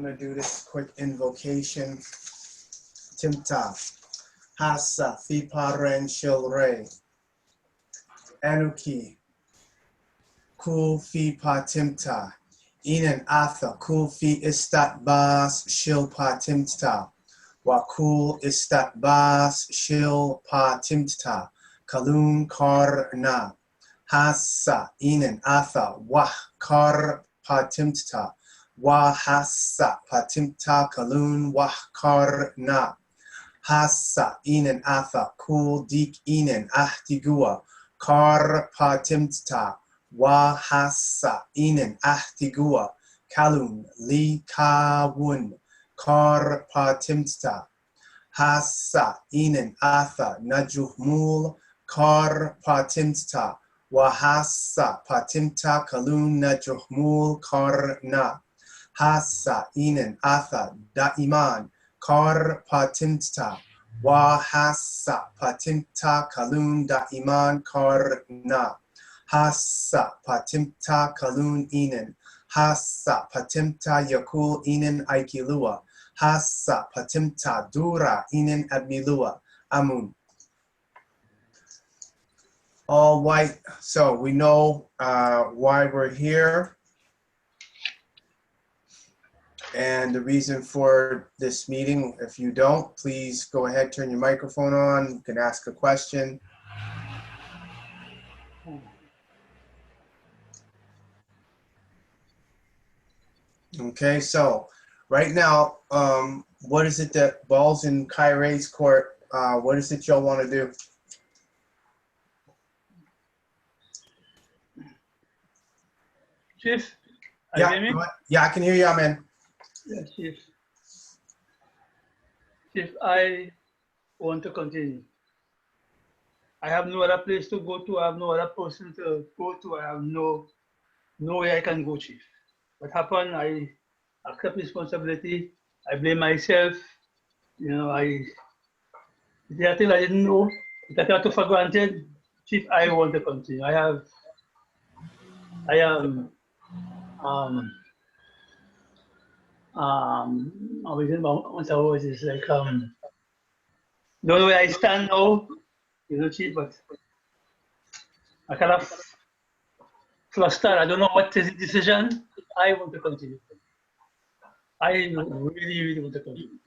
gonna do this quick invocation. Temt-Ta, Hasa, Fi Paren Shil Re, Anuki, Kull Fi Pa Temt-Ta, Inan Atha, Kull Fi Istat Bas Shil Pa Temt-Ta, Wa Kull Istat Bas Shil Pa Temt-Ta, Kalun Kar Na, Hasa, Inan Atha, Wah Kar Pa Temt-Ta, Wa Hasa Pa Temt-Ta, Kalun Wah Kar Na. Hasa Inan Atha Kull Dik Inan Ahtigua Kar Pa Temt-Ta Wa Hasa Inan Ahtigua Kalun Li Kawun Kar Pa Temt-Ta Hasa Inan Atha Najuhmul Kar Pa Temt-Ta Wa Hasa Pa Temt-Ta Kalun Najuhmul Kar Na Hasa Inan Atha Daiman Kar Pa Temt-Ta Wa Hasa Pa Temt-Ta Kalun Daiman Kar Na Hasa Pa Temt-Ta Kalun Inan Hasa Pa Temt-Ta Yakul Inan Aikilua Hasa Pa Temt-Ta Dura Inan Admilua Amun. All white. So we know why we're here. And the reason for this meeting. If you don't, please go ahead, turn your microphone on. You can ask a question. Okay, so right now, what is it that balls in Kairi's court? What is it y'all want to do? Chief, Yeah, hear me? yeah, I can hear you, man. Yes, Chief. Chief, I want to continue. I have no other place to go to. I have no other person to go to. I have no way I can go, Chief. What happened, I accept responsibility. I blame myself. You know, there are things I didn't know that I took for granted. Chief, I want to continue. I am always is like don't know where I stand now, you know, Chief, but I kind of flustered. I don't know what is the decision. I want to continue. I really want to continue.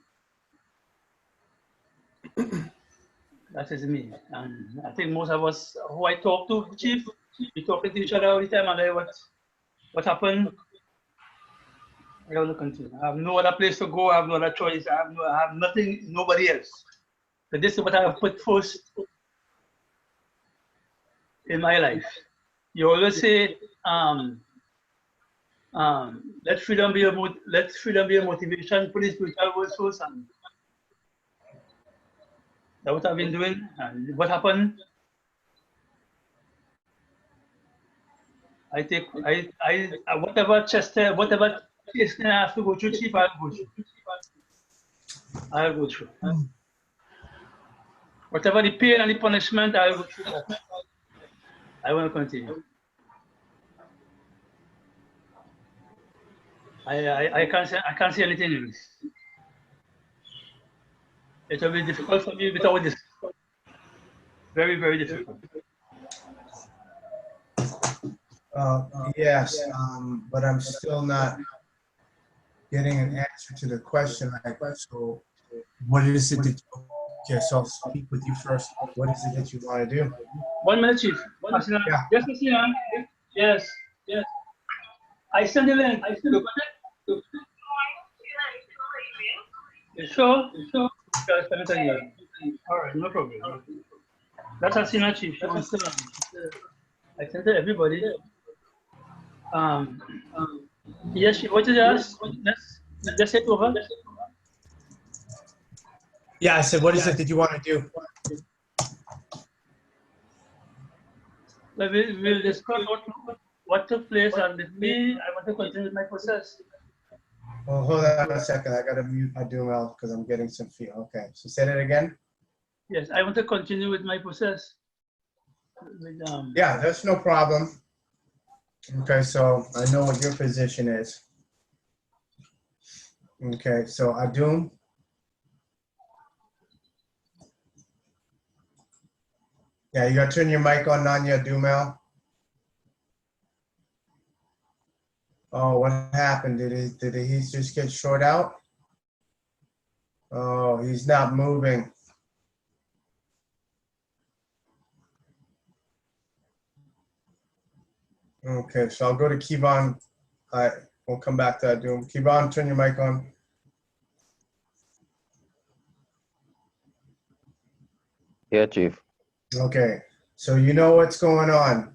That is me. And I think most of us who I talk to, Chief, we talk to each other all the time, and what happened? I want to continue. I have no other place to go. I have no other choice. I have nothing, nobody else. So this is what I have put first in my life. You always say, let freedom be a motivation. Put the spiritual words first, and that's what I've been doing. And what happened? I take whatever whatever case I have to go through, Chief, I'll go through. I'll go through. Whatever the pain and the punishment, I'll go through that. I want to continue. I can't say anything else. It will be difficult for me without this. Very, very difficult. Yes, but I'm still not getting an answer to the question. So what is it that you, okay, so I'll speak with you first. What is it that you want to do? 1 minute, Chief. Yeah. Yes. I send the link. Look at it. You sure? All right, no problem. That's Hasina, Chief. She wants to, I sent it to everybody. Yes, she wanted us. Let's take over. Yeah, I said, what is it that you want to do? We'll discuss what took place, and with me, I want to continue with my process. Well, hold on a second. I got to mute my Duel because I'm getting some feedback. Okay, so say that again. Yes, I want to continue with my process. Yeah, that's no problem. Okay, so I know what your position is. Okay, so Adum. Yeah, you gotta turn your mic on, Nanya Dumel. Oh, what happened? Did he just get short out? Oh, he's not moving. Okay, so I'll go to Kevon. We'll come back to Adum. Kevon, turn your mic on. Yeah, Chief. Okay, so you know what's going on.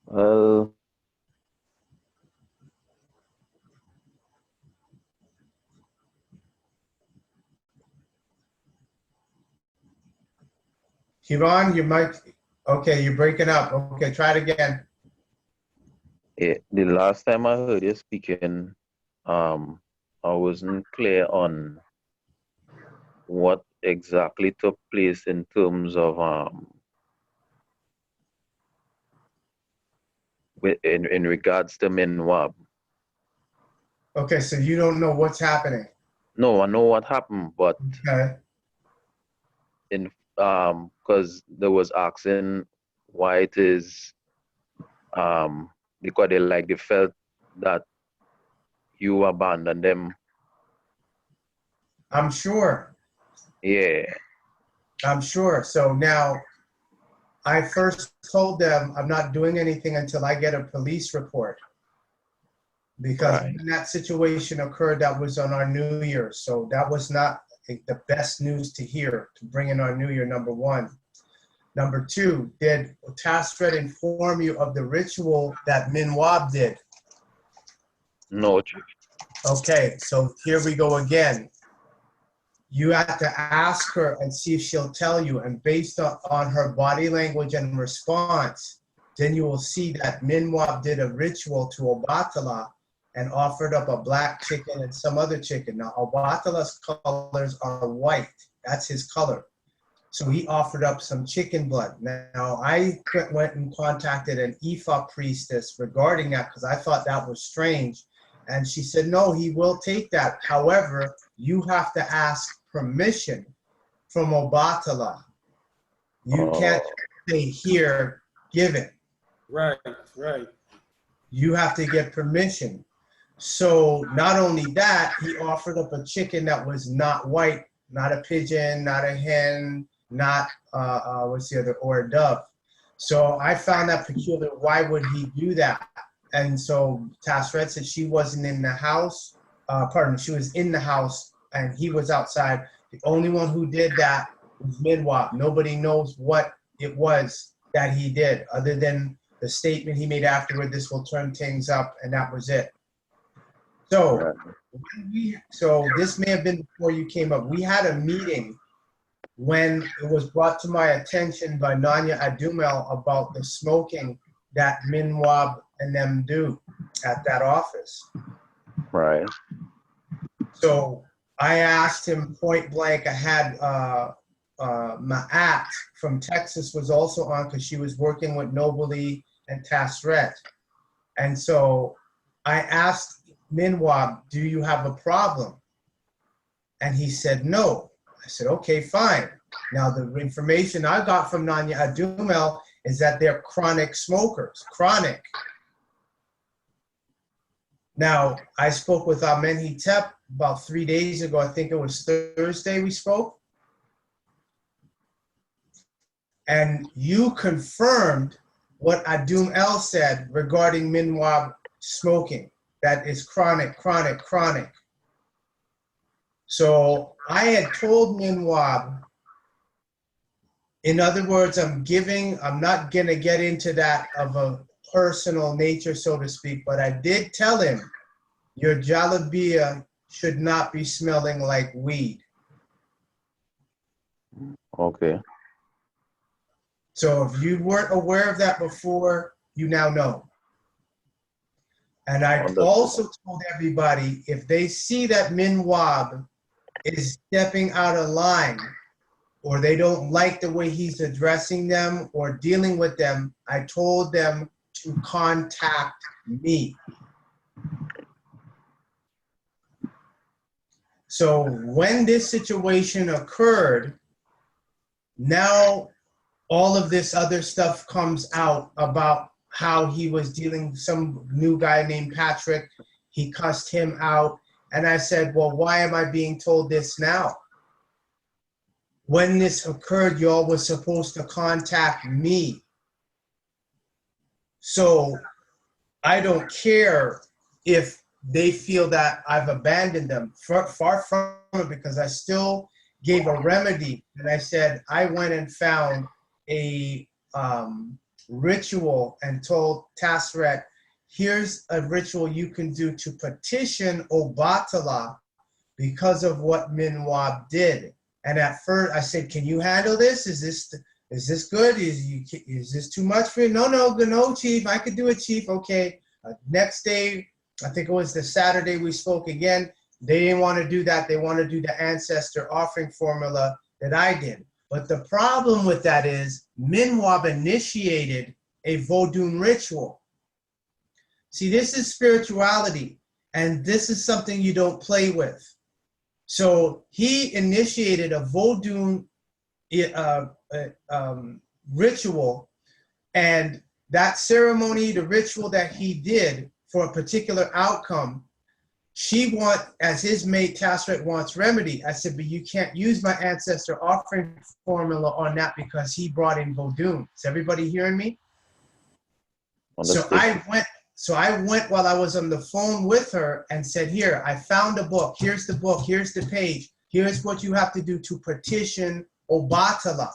Well, Kevon, your mic. Okay, you're breaking up. Okay, try it again. the last time I heard you speaking, I wasn't clear on what exactly took place in terms of in regards to Min Waab. Okay, so you don't know what's happening. No, I know what happened, but Okay. in because there was asking why it is because they felt that you abandoned them. I'm sure. Yeah. I'm sure. So now I first told them I'm not doing anything until I get a police report. Because Right. when that situation occurred, that was on our New Year. So that was not the best news to hear to bring in our New Year, number one. Number two, did Tasred inform you of the ritual that Min Waab did? No, Chief. Okay, so here we go again. You have to ask her and see if she'll tell you. And based on her body language and response, then you will see that Min Waab did a ritual to Obatala and offered up a black chicken and some other chicken. Now, Obatala's colors are white. That's his color. So he offered up some chicken blood. Now, I went and contacted an Ifa priestess regarding that because I thought that was strange. And she said, no, he will take that. However, you have to ask permission from Obatala. You can't say, here, give it. Right, right. You have to get permission. So not only that, he offered up a chicken that was not white, not a pigeon, not a hen, not what's the other, or a dove. So I found that peculiar. Why would he do that? And so Tasred said she wasn't in the house. She was in the house and he was outside. The only one who did that was Min Waab. Nobody knows what it was that he did other than the statement he made afterward, this will turn things up, and that was it. So, so this may have been before you came up. We had a meeting when it was brought to my attention by Nanya-shaabu about the smoking that Min Waab and them do at that office. Right. So I asked him point blank. I had Ma'at from Texas was also on because she was working with Nobly and Tasret. And so I asked Min Waab, do you have a problem? And he said, no. I said, okay, fine. Now the information I got from Nanya-shaabu is that they're chronic smokers, chronic. Now, I spoke with EilTM about 3 days ago. I think it was Thursday we spoke. And you confirmed what Adum El said regarding Min Waab smoking. That is chronic, chronic, chronic. So I had told Min Waab, in other words, I'm not gonna get into that of a personal nature, so to speak, but I did tell him, your jalabia should not be smelling like weed. Okay. So if you weren't aware of that before, you now know. And I also told everybody, if they see that Min Waab is stepping out of line, or they don't like the way he's addressing them or dealing with them, I told them to contact me. So when this situation occurred, now all of this other stuff comes out about how he was dealing with some new guy named Patrick. He cussed him out. And I said, well, why am I being told this now? When this occurred, y'all was supposed to contact me. So I don't care if they feel that I've abandoned them. Far from it, because I still gave a remedy. And I said, I went and found a ritual and told Tasseret, here's a ritual you can do to petition Obatala because of what Min Waab did. And at first I said, can you handle this? Is this good? Is this too much for you? No, Chief, I could do it, Chief. Okay. Next day, I think it was the Saturday we spoke again. They didn't want to do that. They want to do the ancestor offering formula that I did. But the problem with that is Min Waab initiated a Vodun ritual. See, this is spirituality, and this is something you don't play with. So he initiated a Vodun ritual, and that ceremony, the ritual that he did for a particular outcome, as his mate, Tasseret wants remedy. I said, but you can't use my ancestor offering formula on that because he brought in Vodun. Is everybody hearing me? Understood. So I went while I was on the phone with her and said, here, I found a book. Here's the book. Here's the page. Here's what you have to do to petition Obatala.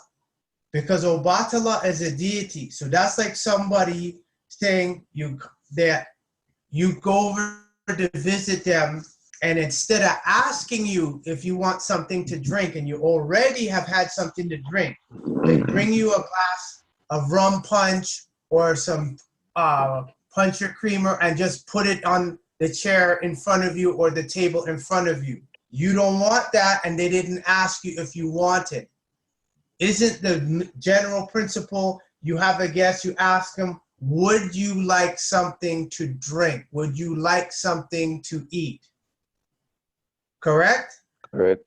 Because Obatala is a deity. So that's like somebody saying that you go over to visit them, and instead of asking you if you want something to drink and you already have had something to drink, they bring you a glass of rum punch or some puncher creamer and just put it on the chair in front of you or the table in front of you. You don't want that, and they didn't ask you if you want it. Isn't the general principle, you have a guest, you ask them, would you like something to drink? Would you like something to eat? Correct? Correct.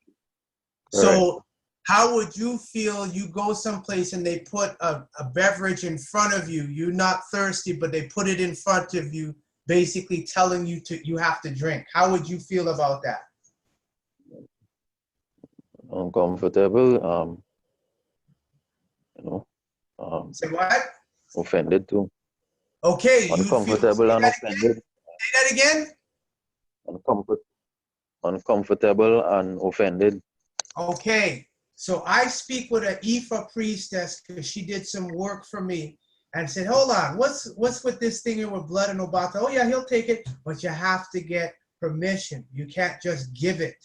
So how would you feel you go someplace and they put a beverage in front of you, you're not thirsty, but they put it in front of you, basically telling you you have to drink. How would you feel about that? Uncomfortable, Say what? Offended too. Okay, uncomfortable and offended. Say that again? Uncomfortable and offended. Okay, so I speak with an Ifa priestess because she did some work for me and said, hold on, what's with this thing here with blood and Obata? Oh yeah, he'll take it, but you have to get permission. You can't just give it.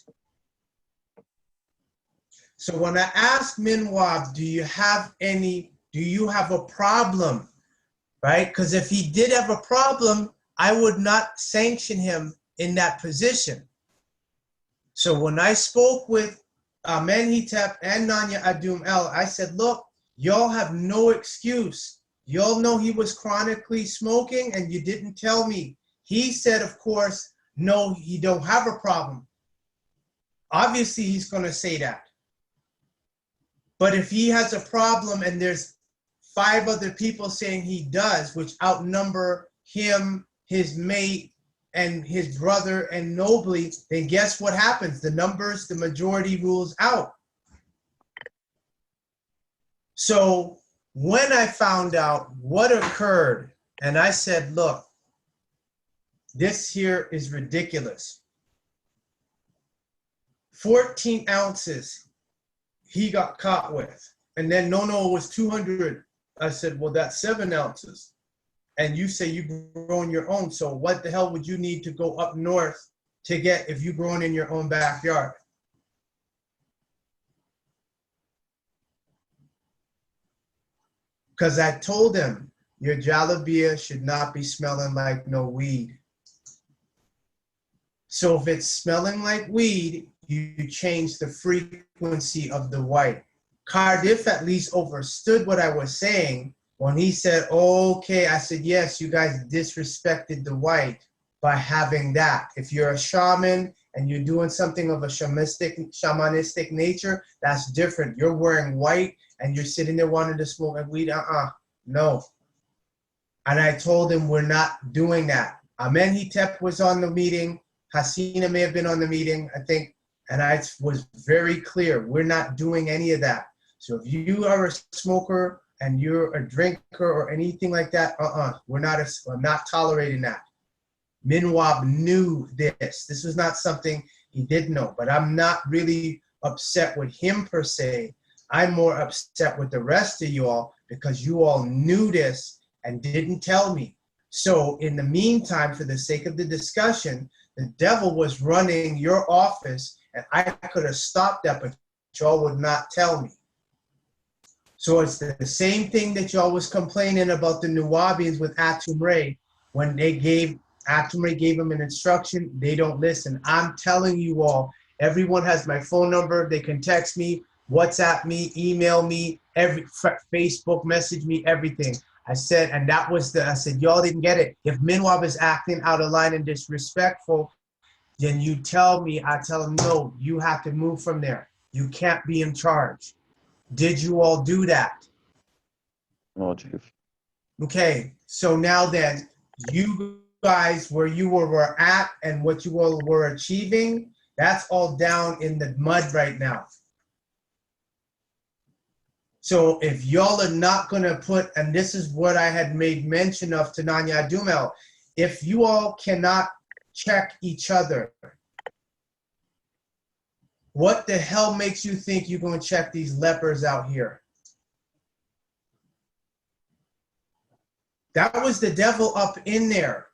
So when I asked Min Waab, do you have a problem? Right? Because if he did have a problem, I would not sanction him in that position. So when I spoke with Menhotep and Nanya-shaabu, I said, look, y'all have no excuse. Y'all know he was chronically smoking and you didn't tell me. He said, of course, no, he don't have a problem. Obviously, he's going to say that. But if he has a problem and there's 5 other people saying he does, which outnumber him, his mate, and his brother and nobly, then guess what happens? The majority rules out. So when I found out what occurred, and I said, look, this here is ridiculous. 14 ounces he got caught with. And then no, it was 200. I said, well, that's 7 ounces. And you say you grown your own. So what the hell would you need to go up north to get if you grown in your own backyard? Because I told him, your jalabia should not be smelling like no weed. So if it's smelling like weed, you change the frequency of the white. Cardiff at least understood what I was saying when he said, okay, I said, yes, you guys disrespected the white by having that. If you're a shaman and you're doing something of a shamanistic nature, that's different. You're wearing white and you're sitting there wanting to smoke and weed. No. And I told him we're not doing that. Amenhotep was on the meeting. Hasina may have been on the meeting, I think. And I was very clear. We're not doing any of that. So if you are a smoker and you're a drinker or anything like that, I'm not tolerating that. Min Waab knew this. This was not something he didn't know. But I'm not really upset with him per se. I'm more upset with the rest of you all because you all knew this and didn't tell me. So in the meantime, for the sake of the discussion, the devil was running your office, and I could have stopped that, but y'all would not tell me. So it's the same thing that y'all was complaining about the Nuwabians with Atum Ray. When Atum Ray gave them an instruction, they don't listen. I'm telling you all, everyone has my phone number. They can text me, WhatsApp me, email me, Facebook message me, everything. I said, y'all didn't get it. If Min Waab is acting out of line and disrespectful, then you tell me, I tell him, no, you have to move from there. You can't be in charge. Did you all do that? No, Chief. Okay, so now then, you guys, where you were at and what you all were achieving, that's all down in the mud right now. So if y'all are not going to put, and this is what I had made mention of to Nanya-Dumel, if you all cannot check each other, what the hell makes you think you're going to check these lepers out here? That was the devil up in there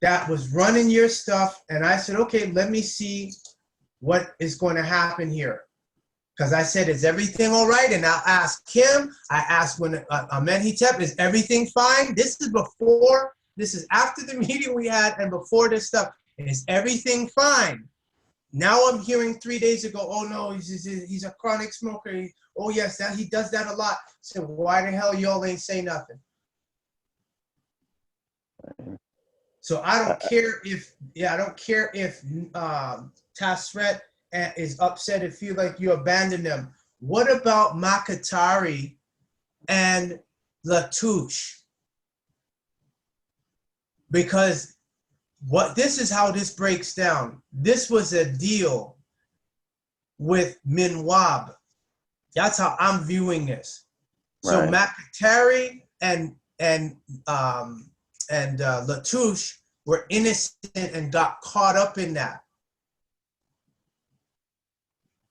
that was running your stuff. And I said, okay, let me see what is going to happen here. Because I said, is everything all right? And I'll ask him. I asked when Amenhotep, is everything fine? This is after the meeting we had and before this stuff. Is everything fine? Now I'm hearing 3 days ago, oh no, he's a chronic smoker. Oh yes, he does that a lot. So why the hell y'all ain't say nothing? So I don't care if Tasret is upset and feel like you abandoned them. What about Makatari and Latouche? Because this is how this breaks down. This was a deal with Min Waab. That's how I'm viewing this. So Right. Makatari and Latouche were innocent and got caught up in that.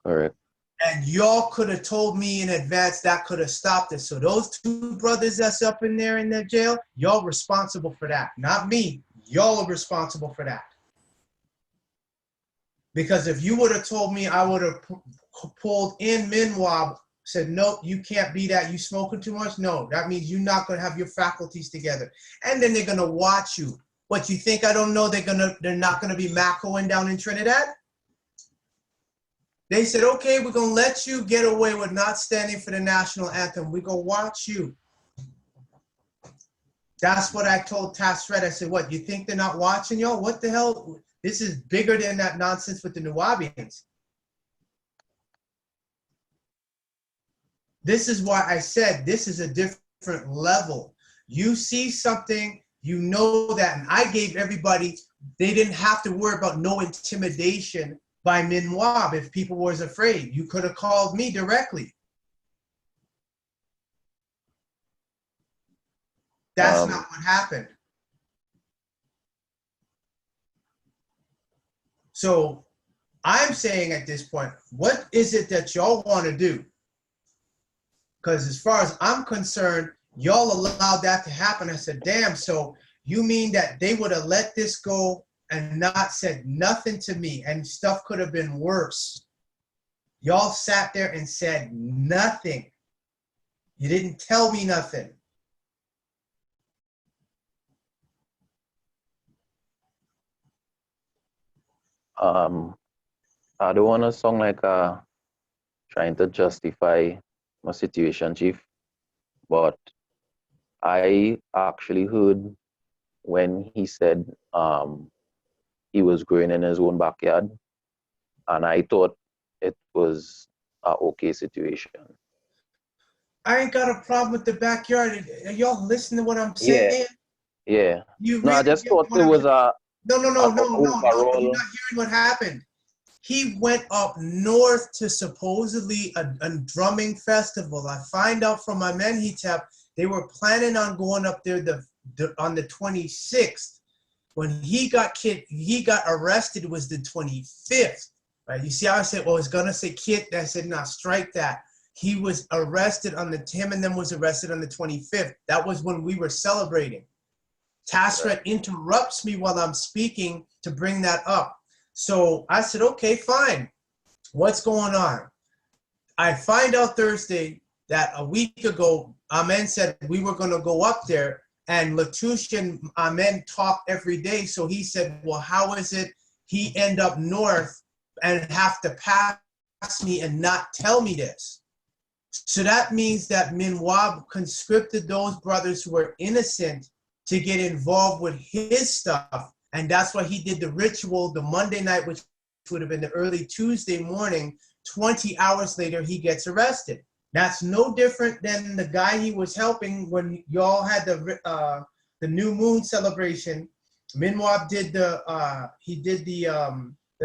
Correct. And y'all could have told me in advance that could have stopped it. So those two brothers that's up in there in the jail, y'all responsible for that. Not me. Y'all are responsible for that. Because if you would have told me, I would have pulled in Min Waab, said, nope, you can't be that. You smoking too much? No, that means you're not going to have your faculties together. And then they're going to watch you. What, you think I don't know they're not going to be macroing down in Trinidad? They said, okay, we're going to let you get away with not standing for the national anthem. We're going to watch you. That's what I told Tasret. I said, what, you think they're not watching y'all? What the hell? This is bigger than that nonsense with the Nuwabians. This is why I said this is a different level. You see something, you know that, and I gave everybody, they didn't have to worry about no intimidation by Min Waab if people was afraid. You could have called me directly. That's not what happened. So I'm saying at this point, what is it that y'all want to do? Because as far as I'm concerned, y'all allowed that to happen. I said, damn, so you mean that they would have let this go and not said nothing to me, and stuff could have been worse. Y'all sat there and said nothing. You didn't tell me nothing. I don't want to sound like trying to justify my situation, Chief, but I actually heard when he said he was growing in his own backyard. and I thought it was a okay situation. I ain't got a problem with the backyard. Y'all listen to what I'm Yeah, saying? yeah. You No, I really just get thought what it I'm was saying? No, no, no, an no, no, no. You're overall. not hearing what happened. He went up north to supposedly a drumming festival. I find out from my men they were planning on going up there on the 26th. When he got arrested was the 25th. Right? You see how I said, well, I was gonna say kid. I said, no, strike that. He was arrested him and them was arrested on the 25th. That was when we were celebrating. Tasret interrupts me while I'm speaking to bring that up. So I said, okay, fine. What's going on? I find out Thursday that a week ago, Amen said we were going to go up there, and Latouche and Amen talk every day. So he said, well, how is it he end up north and have to pass me and not tell me this? So that means that Min Waab conscripted those brothers who were innocent to get involved with his stuff. And that's why he did the ritual the Monday night, which would have been the early Tuesday morning. 20 hours later, he gets arrested. That's no different than the guy he was helping when y'all had the new moon celebration. Min Waab did the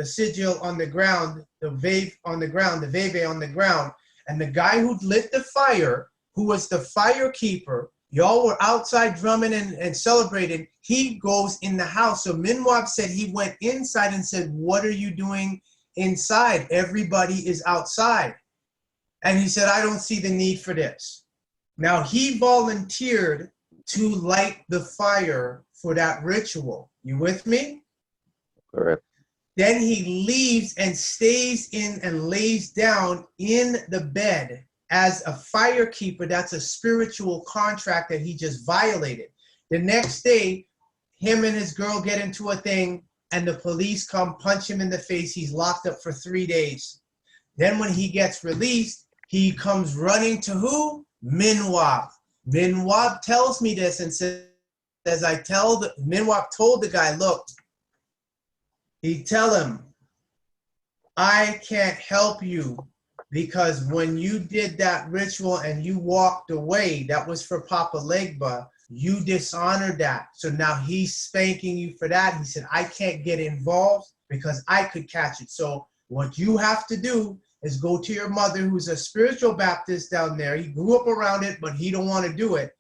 sigil on the ground, the vave on the ground, the veve on the ground. And the guy who lit the fire, who was the fire keeper, y'all were outside drumming and celebrating. He goes in the house. So Min Waab said he went inside and said, what are you doing inside? Everybody is outside. And he said, I don't see the need for this. Now he volunteered to light the fire for that ritual. You with me? Correct. Then he leaves and stays in and lays down in the bed as a fire keeper. That's a spiritual contract that he just violated. The next day, him and his girl get into a thing, and the police come punch him in the face. He's locked up for 3 days. Then when he gets released, he comes running to who? Min Waab. Min Waab tells me this and says, Min Waab told the guy, look, he tell him, I can't help you because when you did that ritual and you walked away, that was for Papa Legba, you dishonored that. So now he's spanking you for that. He said, I can't get involved because I could catch it. So what you have to do is go to your mother, who's a spiritual Baptist down there. He grew up around it, but he don't want to do it.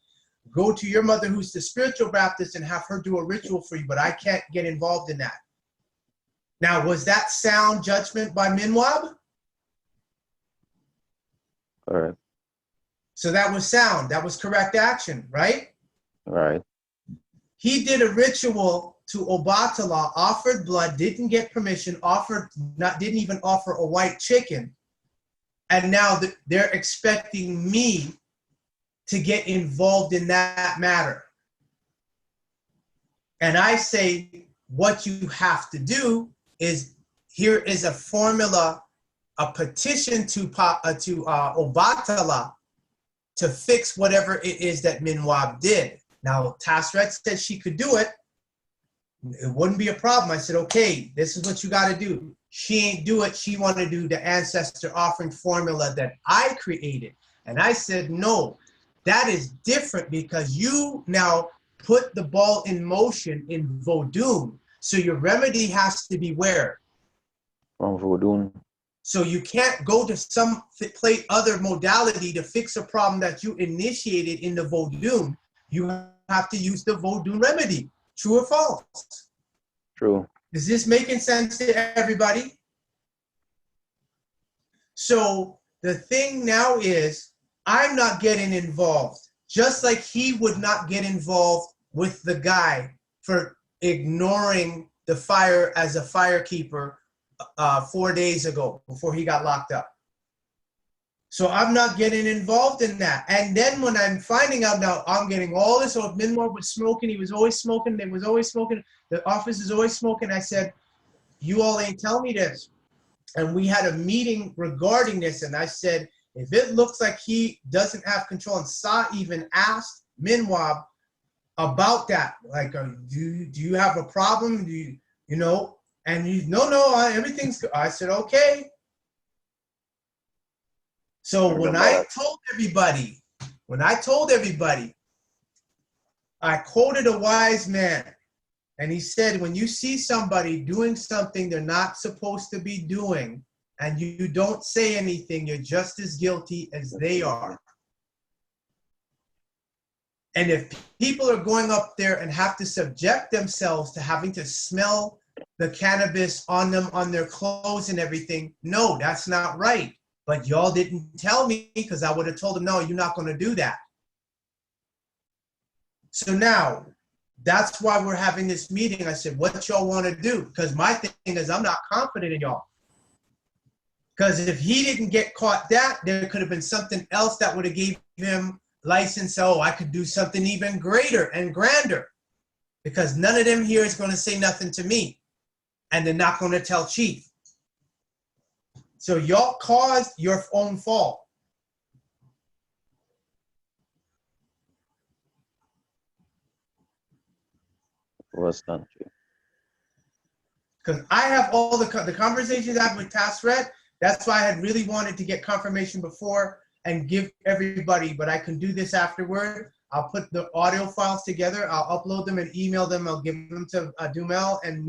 Go to your mother, who's the spiritual Baptist, and have her do a ritual for you, but I can't get involved in that. Now, was that sound judgment by Min Waab? All right. So that was sound. That was correct action, right? Right. He did a ritual to Obatala, offered blood, didn't get permission, didn't even offer a white chicken. And now they're expecting me to get involved in that matter. And I say, what you have to do is, here is a formula, a petition to Obatala to fix whatever it is that Min Waab did. Now, Tasret said she could do it. It wouldn't be a problem. I said, okay, this is what you got to do. She ain't do it. She wanted to do the ancestor offering formula that I created. And I said, no, that is different because you now put the ball in motion in Vodun. So your remedy has to be where? From Vodun. So you can't go to some other modality to fix a problem that you initiated in the Vodun. You have to use the Vodun remedy. True or false? True. Is this making sense to everybody? So the thing now is, I'm not getting involved. Just like he would not get involved with the guy for ignoring the fire as a firekeeper 4 days ago before he got locked up. So I'm not getting involved in that. And then when I'm finding out now, I'm getting all this. So Min Waab was smoking. He was always smoking. They was always smoking. The office is always smoking. I said, you all ain't tell me this. And we had a meeting regarding this. And I said, if it looks like he doesn't have control, and Sa even asked Min Waab about that, like, do you have a problem? Do you know? And you, no, everything's good. I said, okay. So when I told everybody, I quoted a wise man, and he said, when you see somebody doing something they're not supposed to be doing, and you don't say anything, you're just as guilty as they are. And if people are going up there and have to subject themselves to having to smell the cannabis on them, on their clothes and everything, no, that's not right. But y'all didn't tell me, because I would have told them, no, you're not going to do that. So now, that's why we're having this meeting. I said, what y'all want to do? Because my thing is, I'm not confident in y'all. Because if he didn't get caught there could have been something else that would have gave him license. Oh, I could do something even greater and grander. Because none of them here is going to say nothing to me. And they're not going to tell Chief. So y'all caused your own fault. Was not true. Because I have all the conversations I have with Tasret. That's why I had really wanted to get confirmation before and give everybody, but I can do this afterward. I'll put the audio files together. I'll upload them and email them. I'll give them to Dumel and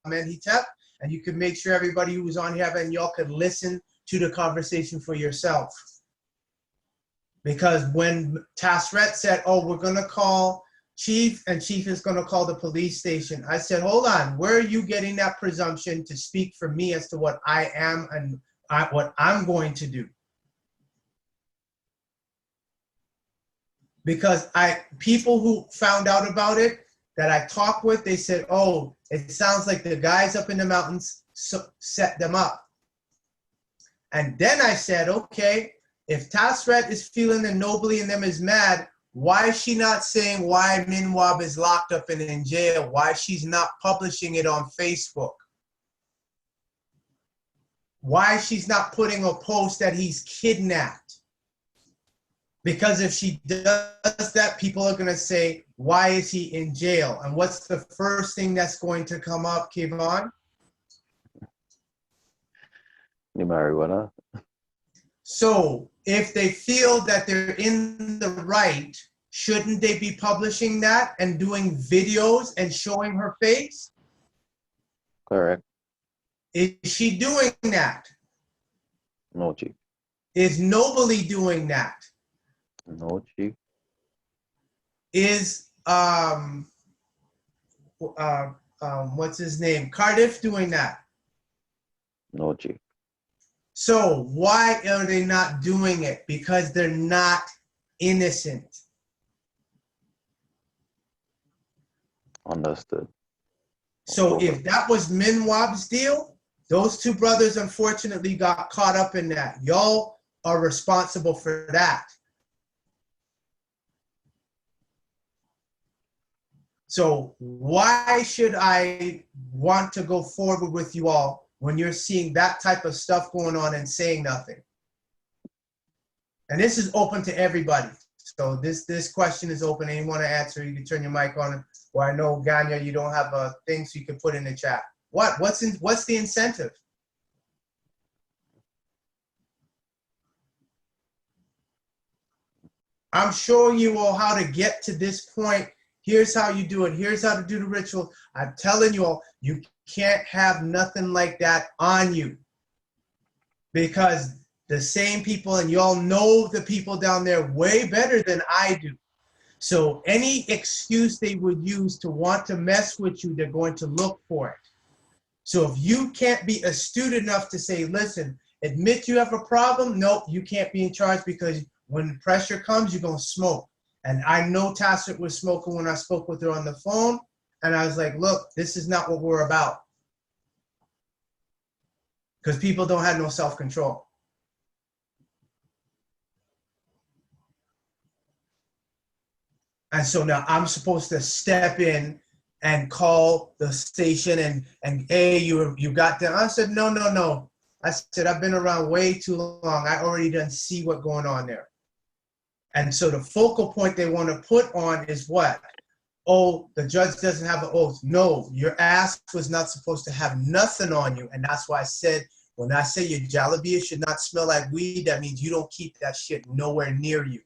Menhitep, and you can make sure everybody who was on here and y'all could listen to the conversation for yourself. Because when Tasret said, oh, we're going to call Chief, and Chief is going to call the police station, I said, hold on, where are you getting that presumption to speak for me as to what I am and what I'm going to do? Because people who found out about it that I talked with, they said, oh, it sounds like the guys up in the mountains set them up. And then I said, okay, if Tasret is feeling the nobly in them is mad, why is she not saying why Min Waab is locked up and in jail? Why she's not publishing it on Facebook? Why she's not putting a post that he's kidnapped? Because if she does that, people are going to say, why is he in jail? And what's the first thing that's going to come up, Kevon? The marijuana. So if they feel that they're in the right, shouldn't they be publishing that and doing videos and showing her face? Correct. Is she doing that? No, Chief. Is Nobly doing that? No, Chief. Is what's his name? Cardiff doing that? No, Chief. So why are they not doing it? Because they're not innocent. Understood. So if that was Min Waab's deal, those two brothers unfortunately got caught up in that. Y'all are responsible for that. So why should I want to go forward with you all when you're seeing that type of stuff going on and saying nothing? And this is open to everybody. So this question is open. Anyone want to answer, you can turn your mic on. Or I know, Ganya, you don't have a thing, so you can put in the chat. What's the incentive? I'm showing you all how to get to this point. Here's how you do it. Here's how to do the ritual. I'm telling you all, you can't have nothing like that on you. Because the same people, and y'all know the people down there way better than I do. So any excuse they would use to want to mess with you, they're going to look for it. So if you can't be astute enough to say, listen, admit you have a problem, nope, you can't be in charge, because when pressure comes, you're going to smoke. And I know Tasset was smoking when I spoke with her on the phone. And I was like, look, this is not what we're about. Because people don't have no self-control. And so now I'm supposed to step in and call the station and hey, you got that. I said, no. I said, I've been around way too long. I already done see what's going on there. And so the focal point they want to put on is what? oh, the judge doesn't have an oath. No, your ass was not supposed to have nothing on you. And that's why I said, when I say your jalabia should not smell like weed, that means you don't keep that shit nowhere near you.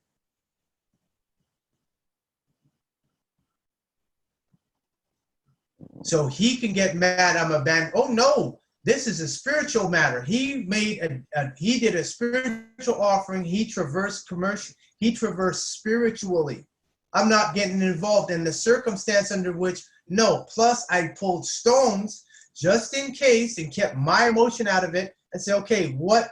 So he can get mad, I'm a band. Oh no, this is a spiritual matter. He made he did a spiritual offering. He traversed commercial. He traversed spiritually. I'm not getting involved in the circumstance under which, no. Plus, I pulled stones just in case and kept my emotion out of it and say, okay, what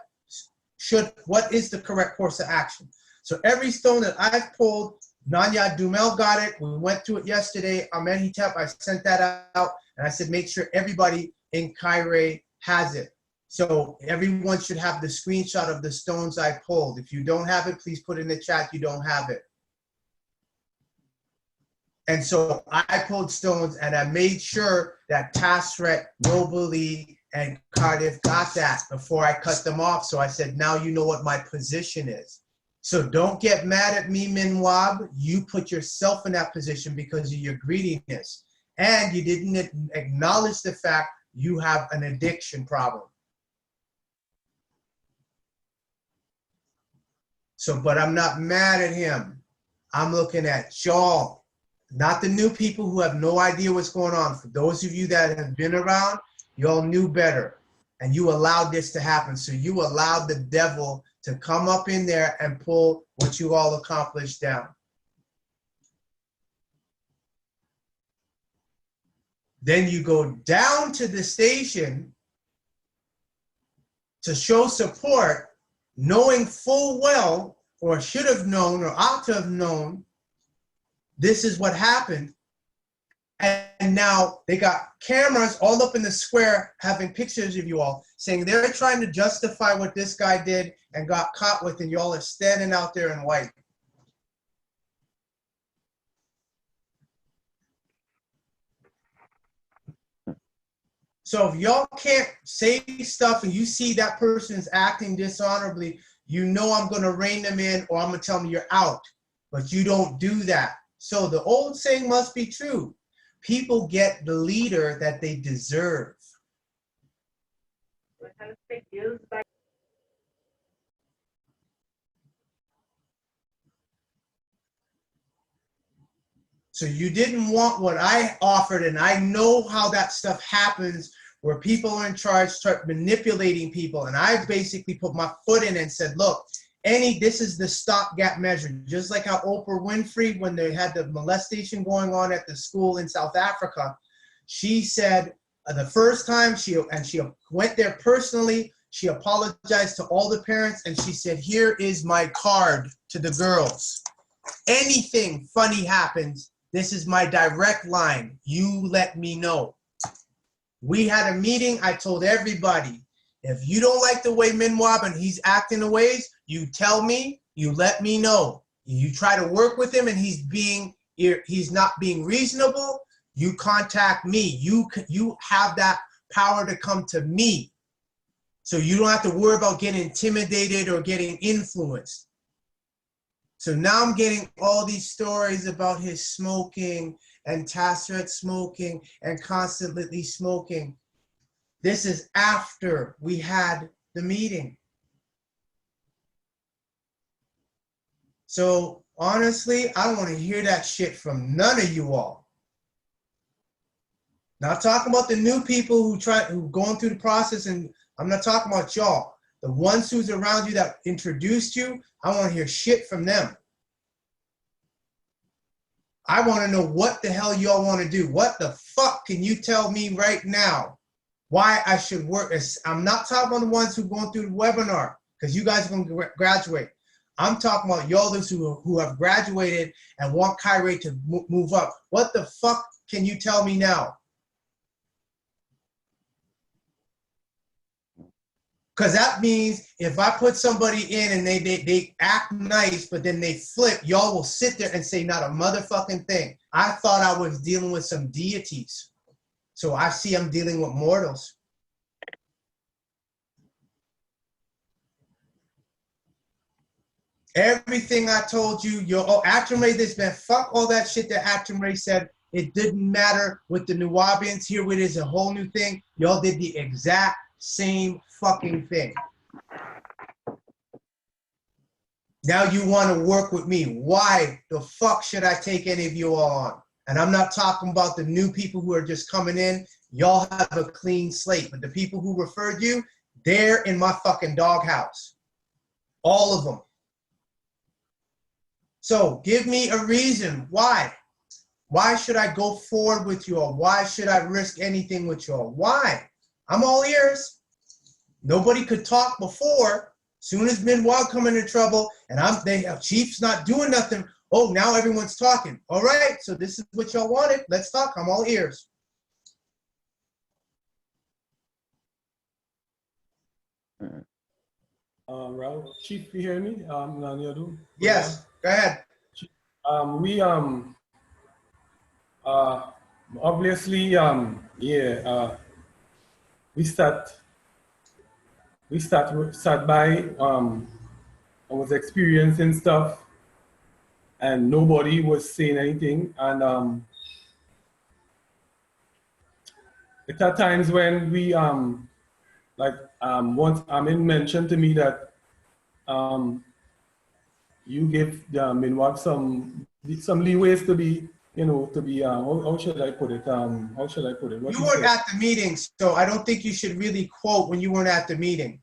is the correct course of action? So every stone that I've pulled, Nanya Dumel got it. We went to it yesterday. Amenhotep, I sent that out, and I said, make sure everybody in Kairi has it. So everyone should have the screenshot of the stones I pulled. If you don't have it, please put in the chat you don't have it. And so I pulled stones, and I made sure that Tasret, Nobly, and Cardiff got that before I cut them off. So I said, now you know what my position is. So don't get mad at me, Min Waab. You put yourself in that position because of your greediness. And you didn't acknowledge the fact you have an addiction problem. So, but I'm not mad at him. I'm looking at y'all, not the new people who have no idea what's going on. For those of you that have been around, y'all knew better. And you allowed this to happen. So you allowed the devil to come up in there and pull what you all accomplished down. Then you go down to the station to show support, knowing full well, or should have known, or ought to have known, this is what happened. And now they got cameras all up in the square having pictures of you all saying they're trying to justify what this guy did and got caught with, and y'all are standing out there in white. So if y'all can't say stuff and you see that person's acting dishonorably, you know I'm going to rein them in, or I'm going to tell them you're out. But you don't do that. So the old saying must be true. People get the leader that they deserve. So you didn't want what I offered, and I know how that stuff happens where people are in charge, start manipulating people. And I basically put my foot in and said, look, this is the stopgap measure. Just like how Oprah Winfrey, when they had the molestation going on at the school in South Africa, she said the first time she went there personally, she apologized to all the parents, and she said, here is my card to the girls. Anything funny happens, this is my direct line. You let me know. We had a meeting. I told everybody, if you don't like the way Min Waab and he's acting the ways, you tell me, you let me know. You try to work with him and he's not being reasonable, you contact me. You have that power to come to me. So you don't have to worry about getting intimidated or getting influenced. So now I'm getting all these stories about his smoking and Tasret smoking and constantly smoking. This is after we had the meeting. So honestly, I don't want to hear that shit from none of you all. Not talking about the new people who going through the process, and I'm not talking about y'all. The ones who's around you that introduced you, I want to hear shit from them. I want to know what the hell y'all want to do. What the fuck can you tell me right now why I should work? I'm not talking about the ones who are going through the webinar, because you guys are going to graduate. I'm talking about y'all who have graduated and want Kairi to move up. What the fuck can you tell me now? Because that means if I put somebody in and they act nice, but then they flip, y'all will sit there and say not a motherfucking thing. I thought I was dealing with some deities. So I see I'm dealing with mortals. Everything I told you, Acton Ray this, man, fuck all that shit that Acton Ray said. It didn't matter with the Nuwaubians. Here it is, a whole new thing. Y'all did the exact same fucking thing. Now you want to work with me. Why the fuck should I take any of you all on? And I'm not talking about the new people who are just coming in. Y'all have a clean slate. But the people who referred you, they're in my fucking doghouse. All of them. So give me a reason why. Why should I go forward with you all? Why should I risk anything with you all? Why? I'm all ears. Nobody could talk before. Soon as Min Waab come into trouble and Chief's not doing nothing. Oh, now everyone's talking. All right, so this is what y'all wanted. Let's talk. I'm all ears. Rahuaat, Chief, you hear me? Nanya-shaabu? Yes, go ahead. We obviously we sat by I was experiencing stuff and nobody was saying anything, and there are times when we once Amin mentioned to me that you give Min Waab some leeways to be, how should I put it? How should I put it? You weren't at the meeting, so I don't think you should really quote when you weren't at the meeting.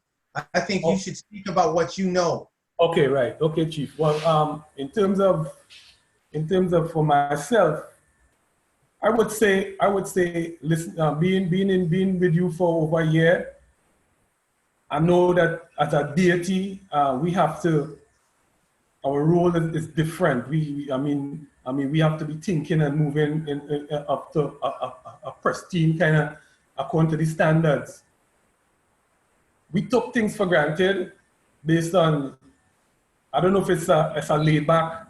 I think you should speak about what you know. Okay, right. Okay, Chief. Well, in terms of for myself, I would say, listen, being with you for over a year, I know that as a deity, we have to. Our role is different. We have to be thinking and moving up to a pristine kind of according to the standards. We took things for granted based on, I don't know if it's a laid back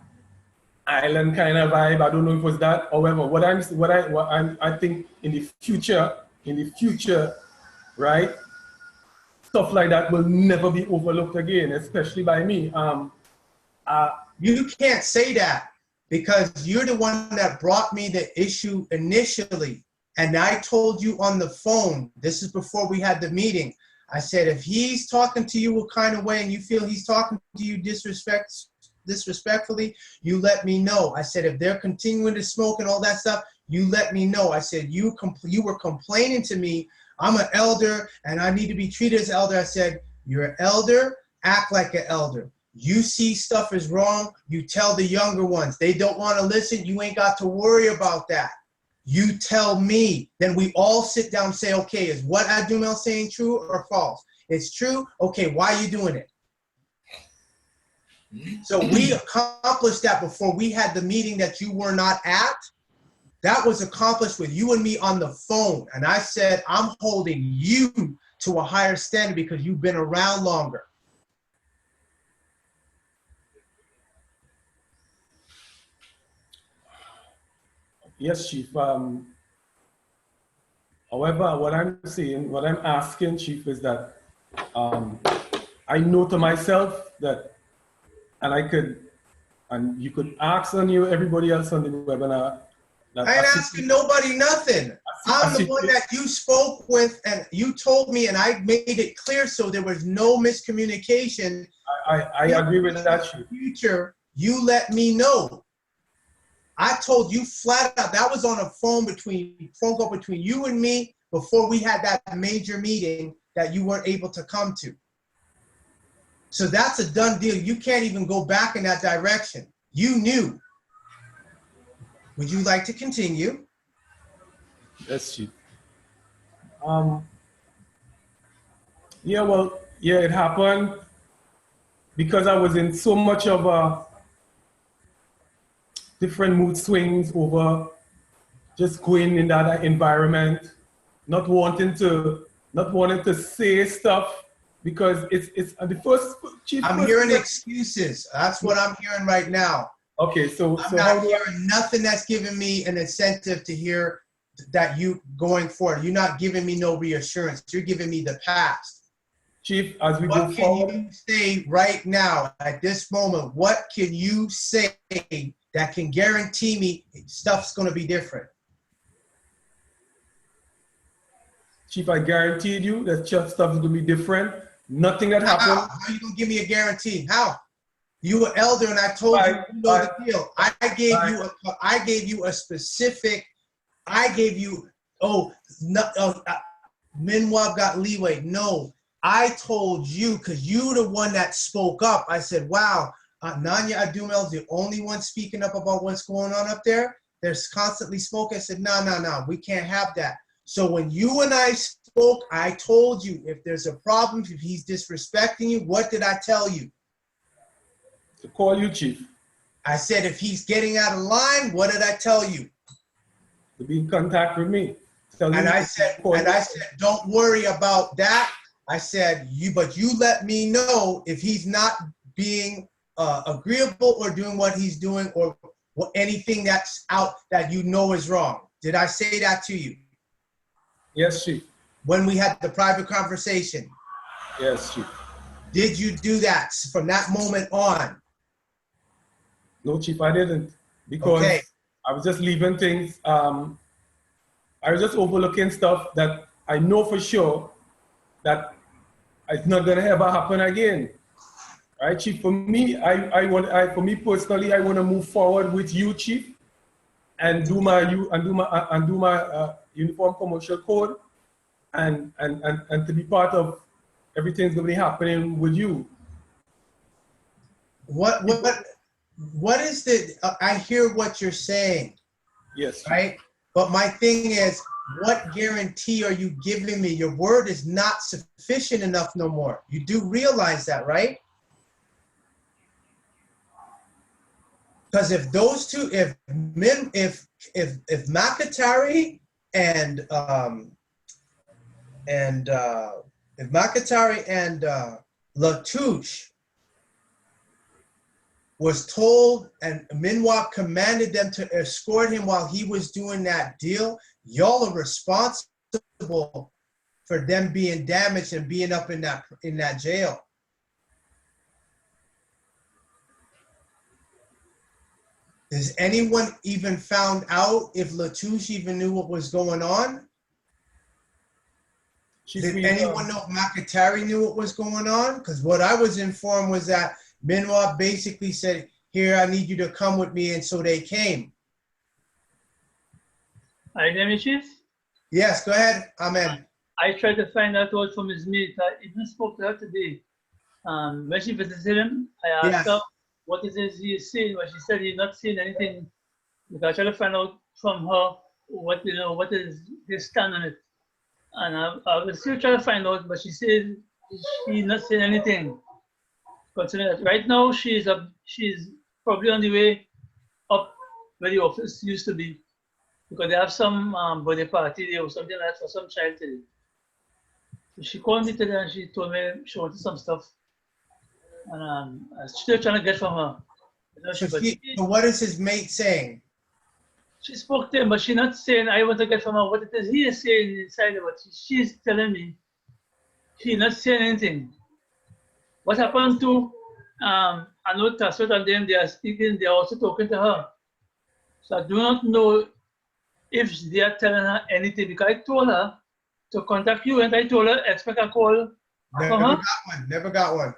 island kind of vibe. I don't know if it was that. However, what I think in the future, right? Stuff like that will never be overlooked again, especially by me. You can't say that because you're the one that brought me the issue initially. And I told you on the phone, this is before we had the meeting, I said, if he's talking to you a kind of way and you feel he's talking to you disrespectfully, you let me know. I said, if they're continuing to smoke and all that stuff, you let me know. I said, you were complaining to me, I'm an elder and I need to be treated as an elder. I said, you're an elder, act like an elder. You see stuff is wrong, you tell the younger ones. They don't want to listen, you ain't got to worry about that. You tell me, then we all sit down and say, okay, is what Adumel saying true or false? It's true, okay, why are you doing it? So we accomplished that before we had the meeting that you were not at. That was accomplished with you and me on the phone. And I said, I'm holding you to a higher standard because you've been around longer. Yes, Chief. However, what I'm asking, Chief, is that I know to myself that, and you could ask everybody else on the webinar. I ain't asking nobody nothing. I'm the one that you spoke with and you told me and I made it clear so there was no miscommunication. I agree with that, Chief. Future, you let me know. I told you flat out, that was on a phone call between you and me before we had that major meeting that you weren't able to come to. So that's a done deal. You can't even go back in that direction. You knew. Would you like to continue? Yes, Chief. It happened because I was in so much of a different mood swings over just going in that environment, not wanting to say stuff because it's the first Chief. I'm hearing excuses. That's what I'm hearing right now. Okay, so I'm not hearing nothing that's giving me an incentive to hear that you going forward. You're not giving me no reassurance. You're giving me the past. Chief, as we what go forward, can you say right now at this moment? What can you say that can guarantee me stuff's going to be different? Chief, I guaranteed you that stuff is going to be different. Nothing that happened. How are you going to give me a guarantee? How? You were elder, and I told you know the deal. I gave you a specific. Min Waab got leeway. No, I told you because you the one that spoke up. I said, wow, Nanya-shaabu is the only one speaking up about what's going on up there. There's constantly smoke. I said, no, we can't have that. So when you and I spoke, I told you if there's a problem, if he's disrespecting you, what did I tell you? To call you, Chief. I said, if he's getting out of line, what did I tell you? To be in contact with me. And I said, don't worry about that. I said, but you let me know if he's not being agreeable or doing what he's doing or anything that's out that you know is wrong. Did I say that to you? Yes, Chief. When we had the private conversation? Yes, Chief. Did you do that from that moment on? No, Chief, I didn't. Because I was just leaving things. I was just overlooking stuff that I know for sure that it's not going to ever happen again. Right, Chief? For me, for me personally, I want to move forward with you, Chief, and do my uniform commercial code, and to be part of everything's going to be happening with you. What is the? I hear what you're saying. Yes. Right. But my thing is, what guarantee are you giving me? Your word is not sufficient enough no more. You do realize that, right? Because if those two, if Makatari and Latouche was told and Min Waab commanded them to escort him while he was doing that deal, y'all are responsible for them being damaged and being up in that jail. Has anyone even found out if Latouche even knew what was going on? Did anyone know if Makatari knew what was going on? Because what I was informed was that Min Waab basically said, here, I need you to come with me, and so they came. Are you hearing me, Chief? Yes, go ahead. Amen. I tried to find out what from his mate. I even spoke to her today. When she visited him, I asked her what it is he is saying, but she said he's not saying anything. Because I tried to find out from her what is his stand on it. And I was still trying to find out, but she said she's not saying anything. Considering that right now she's probably on the way up where the office used to be, because they have some birthday party there or something like that for some child today. So she called me today and she told me she wanted some stuff, and I'm still trying to get from her. You know, so what is his mate saying? She spoke to him, but she's not saying I want to get from her what it is he is saying inside of it. She's telling me she's not saying anything. What happened to, I know Tafulaat and them, they are speaking, they are also talking to her. So I do not know if they are telling her anything, because I told her to contact you and I told her expect a call from her. Never got one.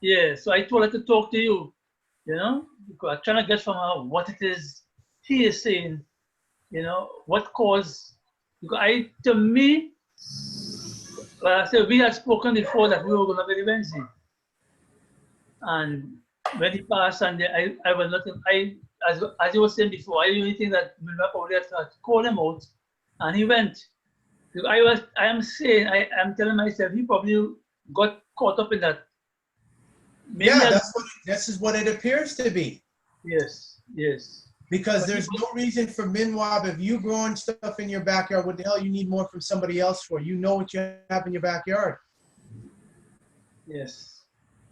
Yeah, so I told her to talk to you, you know, because I'm trying to get from her what it is he is saying, you know, what caused, because to me, well, I said we had spoken before that we were going to be Wednesday. And when he passed, and I was not, as you were saying before, I only think that Min Waab probably had to call him out, and he went. I am telling myself he probably got caught up in that. Maybe this is what it appears to be. Yes. Because there's no reason for Min Waab, if you growing stuff in your backyard, what the hell you need more from somebody else for? You know what you have in your backyard. Yes.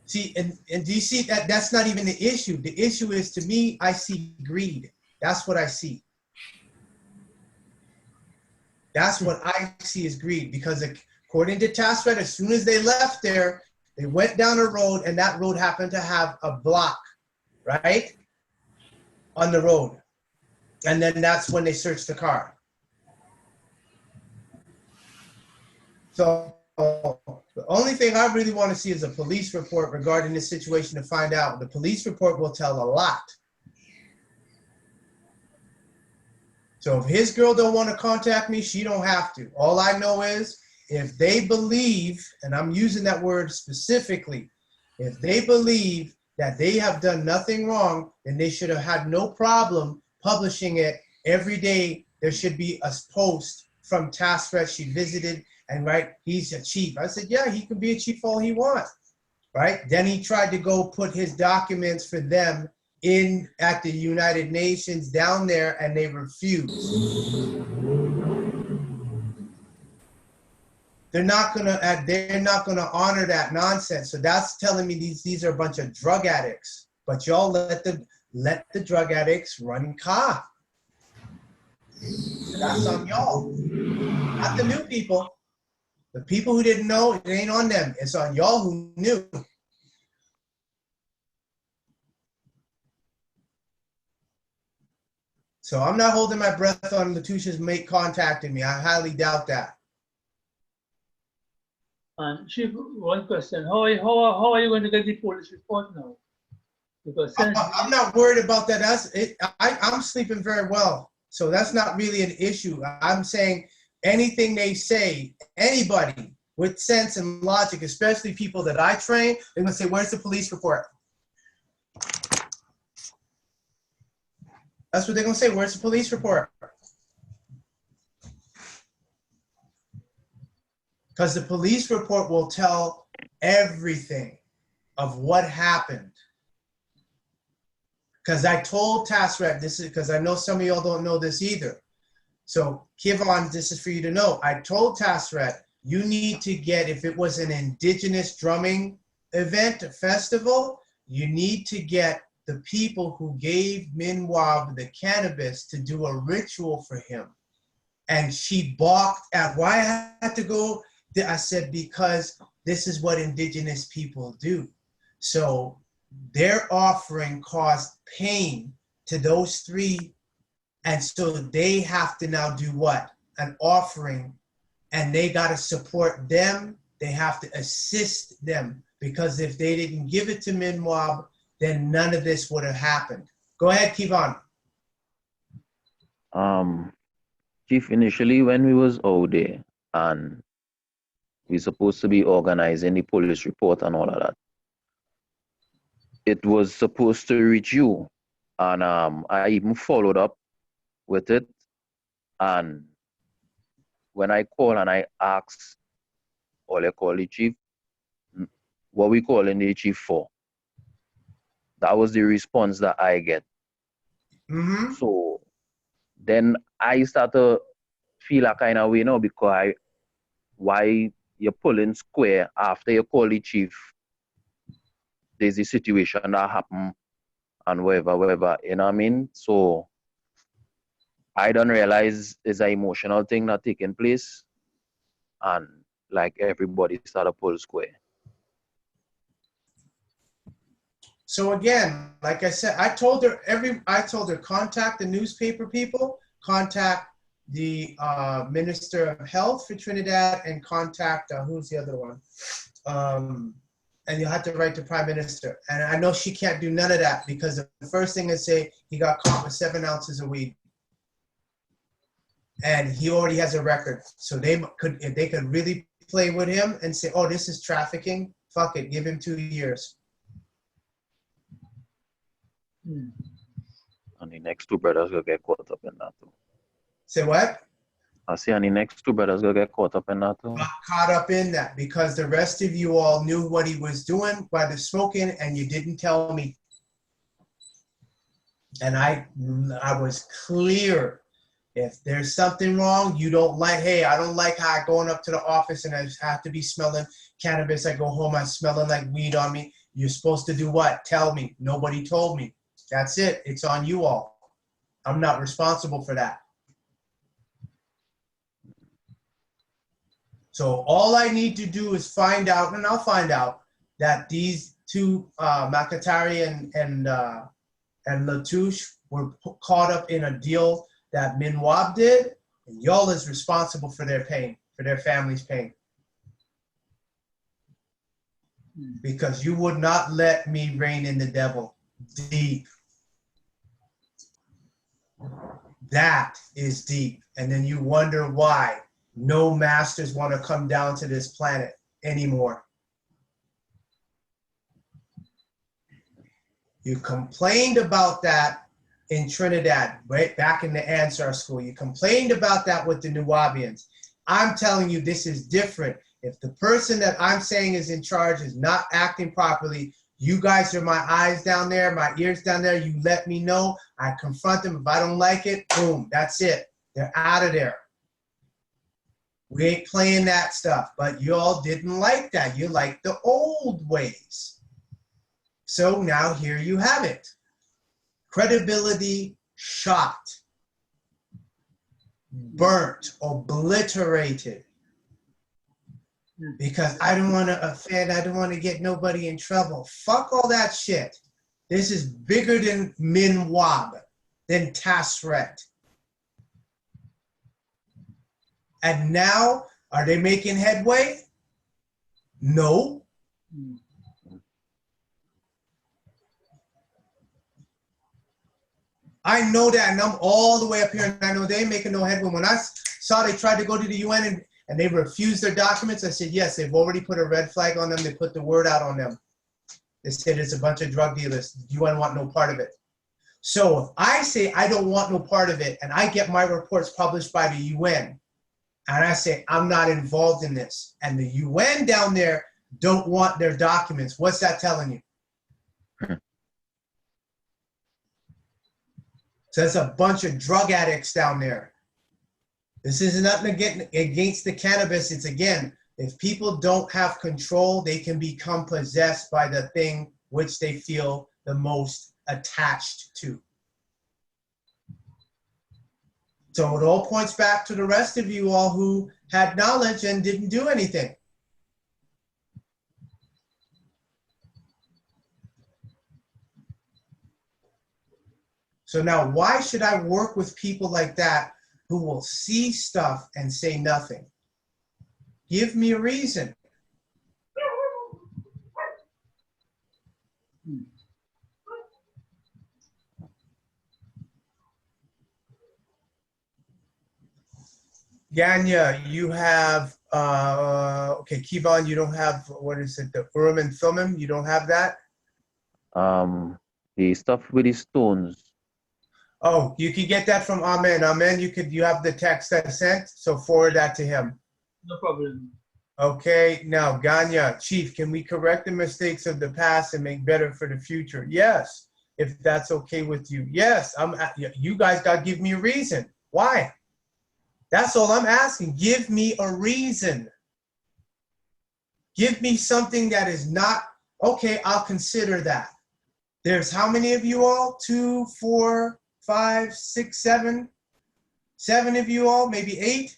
See, and do you see that's not even the issue. The issue is, to me, I see greed. That's what I see. That's what I see is greed, because according to Tafulaat, as soon as they left there, they went down a road, and that road happened to have a block, right, on the road. And then that's when they searched the car. So the only thing I really want to see is a police report regarding this situation to find out. The police report will tell a lot. So if his girl don't want to contact me, she don't have to. All I know is if they believe, and I'm using that word specifically, if they believe that they have done nothing wrong, then they should have had no problem publishing it every day. There should be a post from task force she visited and right, he's a chief. I said, yeah, he can be a chief all he wants, right? Then he tried to go put his documents for them in at the United Nations down there, and they refused. They're not gonna honor that nonsense. So that's telling me these are a bunch of drug addicts. But y'all let the drug addicts run car. That's on y'all, not the new people. The people who didn't know, it ain't on them. It's on y'all who knew. So I'm not holding my breath on Letitia mate contacting me. I highly doubt that. And Chief, one question: How are you going to get the police report now? Because I'm not worried about that. I'm sleeping very well, so that's not really an issue. I'm saying anything they say, anybody with sense and logic, especially people that I train, they're gonna say, "Where's the police report?" That's what they're gonna say. Where's the police report? Because the police report will tell everything of what happened. Because I told Task Rep, this is because I know some of y'all don't know this either. So Kivon, this is for you to know. I told Task Rep, you need to get, if it was an indigenous drumming event, a festival, you need to get the people who gave Min Waab the cannabis to do a ritual for him. And she balked at why I had to go. I said, because this is what indigenous people do. So their offering caused pain to those three. And so they have to now do what? An offering. And they got to support them. They have to assist them. Because if they didn't give it to Min Waab, then none of this would have happened. Go ahead, keep on. Chief, initially when we was out there and we supposed to be organizing the police report and all of that, it was supposed to reach you. And I even followed up with it. And when I call and I ask, or I call the chief, what we calling the chief for? That was the response that I get. Mm-hmm. So then I start to feel a kind of way now because why you're pulling square after you call the chief, there's a situation that happened and whatever, you know what I mean? So I don't realize it's an emotional thing that taking place and like everybody start to pull square. So again, like I said, I told her contact the newspaper people, contact the Minister of Health for Trinidad, and contact who's the other one? And you'll have to write to Prime Minister. And I know she can't do none of that because the first thing is say he got caught with 7 ounces of weed, and he already has a record. So if they could really play with him and say, oh, this is trafficking, fuck it, give him 2 years. And the next 2 brothers will get caught up in that too. Say what? I see, and the next 2 brothers will get caught up in that too. Got caught up in that because the rest of you all knew what he was doing by the smoking, and you didn't tell me. And I was clear. If there's something wrong, you don't like, hey, I don't like how I going up to the office and I have to be smelling cannabis. I go home, I'm smelling like weed on me. You're supposed to do what? Tell me. Nobody told me. That's it. It's on you all. I'm not responsible for that. So all I need to do is find out, and I'll find out, that these 2, Makatari and Latouche, were caught up in a deal that Min Waab did, and y'all is responsible for their pain, for their family's pain. because you would not let me rein in the devil. Deep. That is deep. And then you wonder why no masters want to come down to this planet anymore. You complained about that in Trinidad, right back in the Ansar school. You complained about that with the Nuwaubians. I'm telling you, this is different. If the person that I'm saying is in charge is not acting properly, you guys are my eyes down there, my ears down there. You let me know. I confront them. If I don't like it, boom, that's it. They're out of there. We ain't playing that stuff. But you all didn't like that. You liked the old ways. So now here you have it. Credibility shot, burnt, obliterated. Because I don't want to offend, I don't want to get nobody in trouble. Fuck all that shit. This is bigger than Min Waab, than Tasret. And now, are they making headway? No. I know that, and I'm all the way up here, and I know they ain't making no headway. When I saw they tried to go to the UN and they refused their documents, I said, yes, they've already put a red flag on them. They put the word out on them. They said it's a bunch of drug dealers. The UN want no part of it. So if I say I don't want no part of it, and I get my reports published by the UN, and I say I'm not involved in this, and the UN down there don't want their documents, what's that telling you? So there's a bunch of drug addicts down there. This is nothing against the cannabis. It's again, if people don't have control, they can become possessed by the thing which they feel the most attached to. So it all points back to the rest of you all who had knowledge and didn't do anything. So now, why should I work with people like that who will see stuff and say nothing? Give me a reason. Ganya, you have, okay, Kevon, you don't have, what is it, the Urim and Thummim? You don't have that? The stuff with the stones. Oh, you can get that from Amen. Amen, you have the text I sent, so forward that to him. No problem. Okay, now Ganya, Chief, can we correct the mistakes of the past and make better for the future? Yes, if that's okay with you. Yes, you guys got to give me a reason. Why? That's all I'm asking. Give me a reason. Give me something that is not, okay, I'll consider that. There's how many of you all? 2, 4, 5, 6, 7. 7 of you all, maybe 8.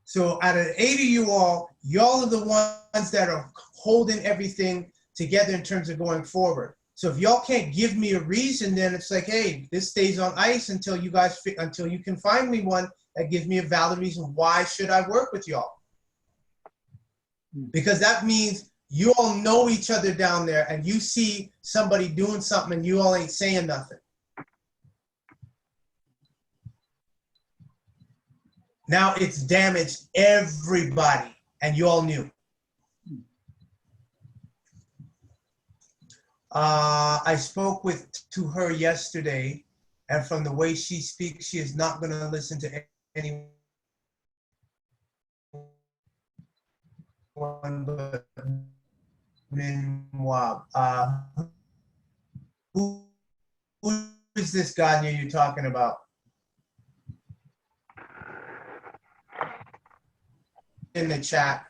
So out of 8 of you all, y'all are the ones that are holding everything together in terms of going forward. So if y'all can't give me a reason, then it's like, hey, this stays on ice until you guys, until you can find me one that gives me a valid reason. Why should I work with y'all? Because that means you all know each other down there, and you see somebody doing something and you all ain't saying nothing. Now it's damaged everybody, and you all knew. I spoke to her yesterday, and from the way she speaks, she is not going to listen to anyone but Min Waab. Who is this Ganya you're talking about? In the chat.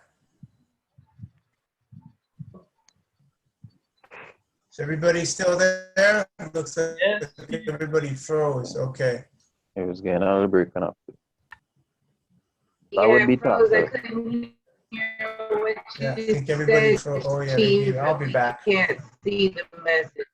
Is everybody still there? It looks like Yes. everybody froze. Okay. It was getting a little breaking up. That Yeah, would be froze. I tough. couldn't hear what you Yeah, I think everybody said. froze. Oh yeah, they did. I'll be back. Can't see the message.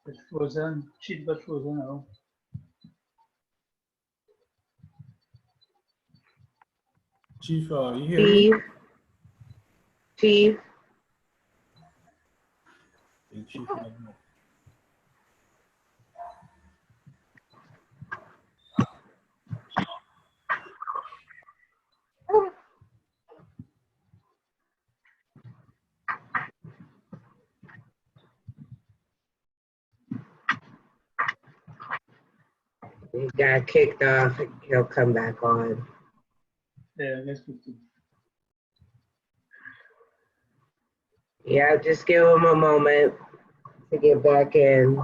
It's frozen. Sheet got frozen now. Chief, you hear me? Chief. Yeah, Chief, I don't know. He got kicked off. He'll come back on. Yeah, let's put it. Yeah, just give him a moment to get back in.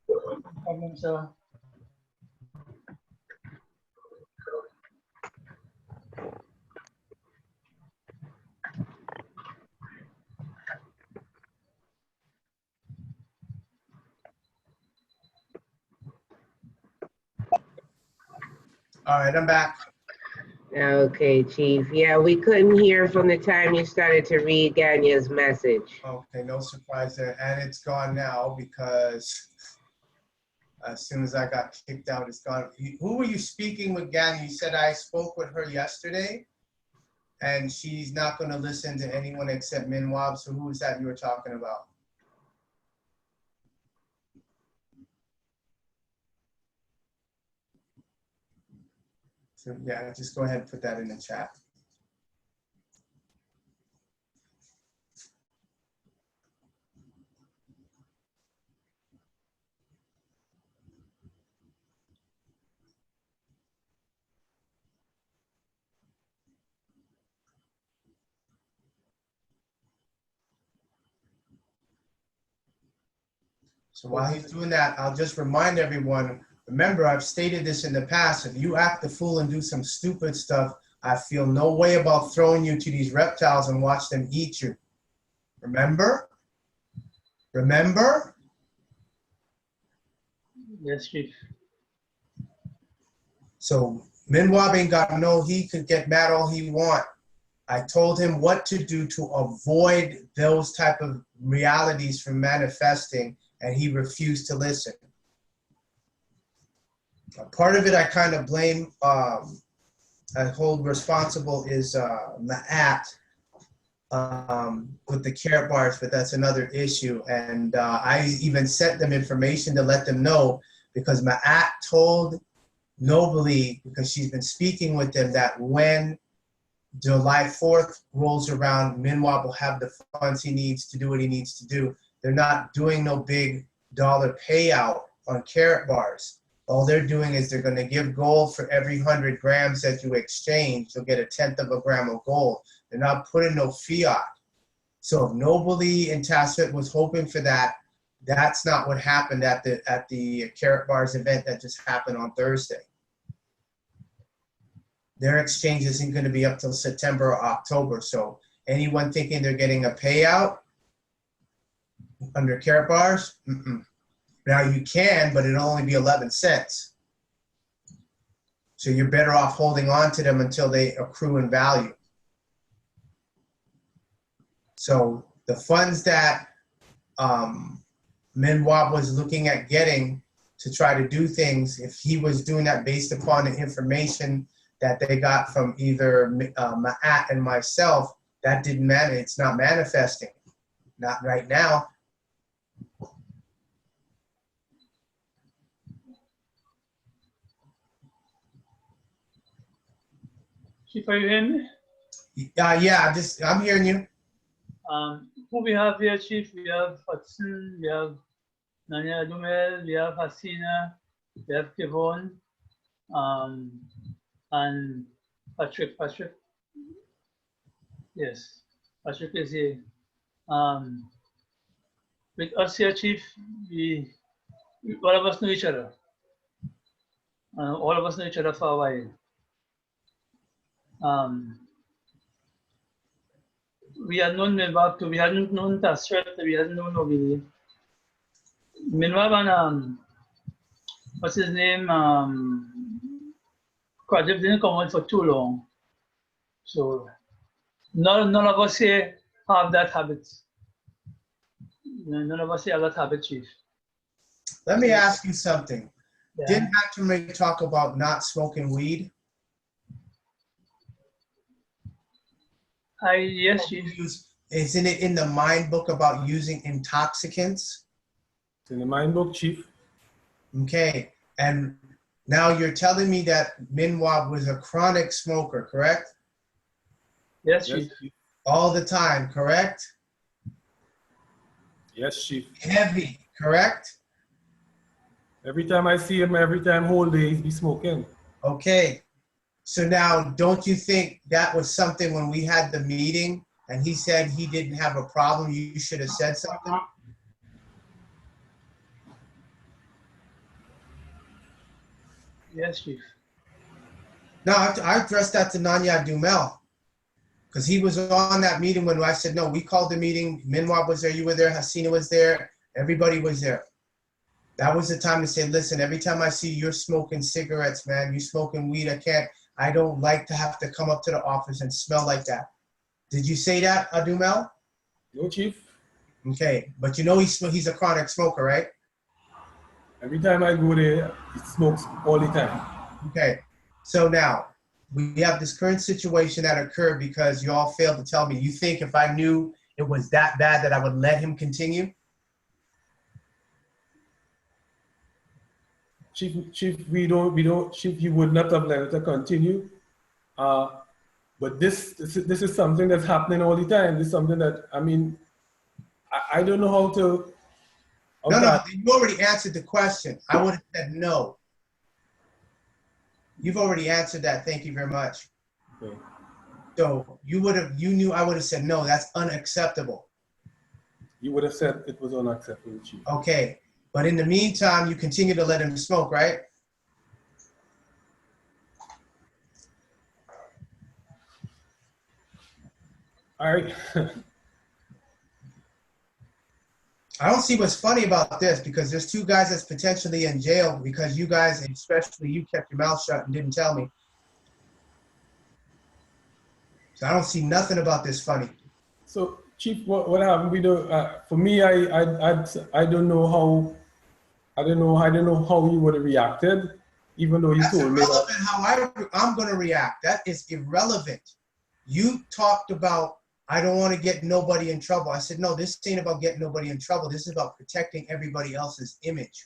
No problem, sir. All right, I'm back. Okay, Chief. Yeah, we couldn't hear from the time you started to read Ganya's message. Okay, no surprise there. And it's gone now because as soon as I got kicked out, it's gone. Who were you speaking with, Ganya? You said I spoke with her yesterday and she's not going to listen to anyone except Min Waab. So who is that you were talking about? So yeah, just go ahead and put that in the chat. So while he's doing that, I'll just remind everyone, remember, I've stated this in the past, if you act the fool and do some stupid stuff, I feel no way about throwing you to these reptiles and watch them eat you. Remember? Remember? Yes, Chief. So Min Waab ain't got no, he could get mad all he want. I told him what to do to avoid those type of realities from manifesting, and he refused to listen. Part of it I kind of blame, I hold responsible is Ma'at with the carrot bars, but that's another issue. And I even sent them information to let them know, because Ma'at told Nobly, because she's been speaking with them, that when July 4th rolls around, Min Waab will have the funds he needs to do what he needs to do. They're not doing no big dollar payout on carrot bars. All they're doing is they're going to give gold for every 100 grams that you exchange. You'll get 1/10 of a gram of gold. They're not putting no fiat. So if Nobly and Tasset was hoping for that, that's not what happened at the carrot bars event that just happened on Thursday. Their exchange isn't going to be up till September or October. So anyone thinking they're getting a payout under carrot bars, Now you can, but it'll only be 11 cents. So you're better off holding on to them until they accrue in value. So the funds that Min Waab was looking at getting to try to do things, if he was doing that based upon the information that they got from either Ma'at and myself, that didn't matter. It's not manifesting. Not right now. Chief, are you hearing me? Yeah, I'm hearing you. Who we have here, Chief? We have Hudson, we have Nanya-Dumel, we have Hasina, we have Kevon, and Patrick. Yes, Patrick is here. With us here, Chief, all of us know each other. All of us know each other for a while. We had known Min Waab too. We hadn't known Tasret, we hadn't known Nobly. Min Waab and what's his name? Project didn't come on for too long. So none of us here have that habit. None of us here have that habit, Chief. Let me ask you something. Yeah. Didn't Hatteray talk about not smoking weed? Yes, Chief. Isn't it in the mind book about using intoxicants? It's in the mind book, Chief. Okay, and now you're telling me that Min Waab was a chronic smoker, correct? Yes, Yes, Chief. Chief. All the time, correct? Yes, Chief. Heavy, correct? Every time I see him, every time whole day, he's smoking. Okay, so now don't you think that was something when we had the meeting and he said he didn't have a problem, you should have said something? Yes, Chief. No, I addressed that to Nanya-shaabu, because he was on that meeting when I said, no, we called the meeting, Min Waab was there, you were there, Hasina was there, everybody was there. That was the time to say, listen, every time I see you're smoking cigarettes, man, you smoking weed, I don't like to have to come up to the office and smell like that. Did you say that, Adumel? No, Chief. Okay, but you know he's a chronic smoker, right? Every time I go there, he smokes all the time. Okay, so now we have this current situation that occurred because you all failed to tell me. You think if I knew it was that bad that I would let him continue? Chief, Chief, you would not have let it continue. But this is something that's happening all the time. This is something that, I mean, I don't know how to. No, you already answered the question. I would have said no. You've already answered that. Thank you very much. Okay. So you knew I would have said no, that's unacceptable. You would have said it was unacceptable, Chief. Okay, but in the meantime, you continue to let him smoke, right? All right. I don't see what's funny about this because there's two guys that's potentially in jail because you guys, and especially you, kept your mouth shut and didn't tell me. So I don't see nothing about this funny. So, Chief, what happened? We don't. For me, I don't know how. I don't know how he would have reacted, even though he That's told me irrelevant that. how I'm going to react. That is irrelevant. You talked about, I don't want to get nobody in trouble. I said, no, this ain't about getting nobody in trouble. This is about protecting everybody else's image.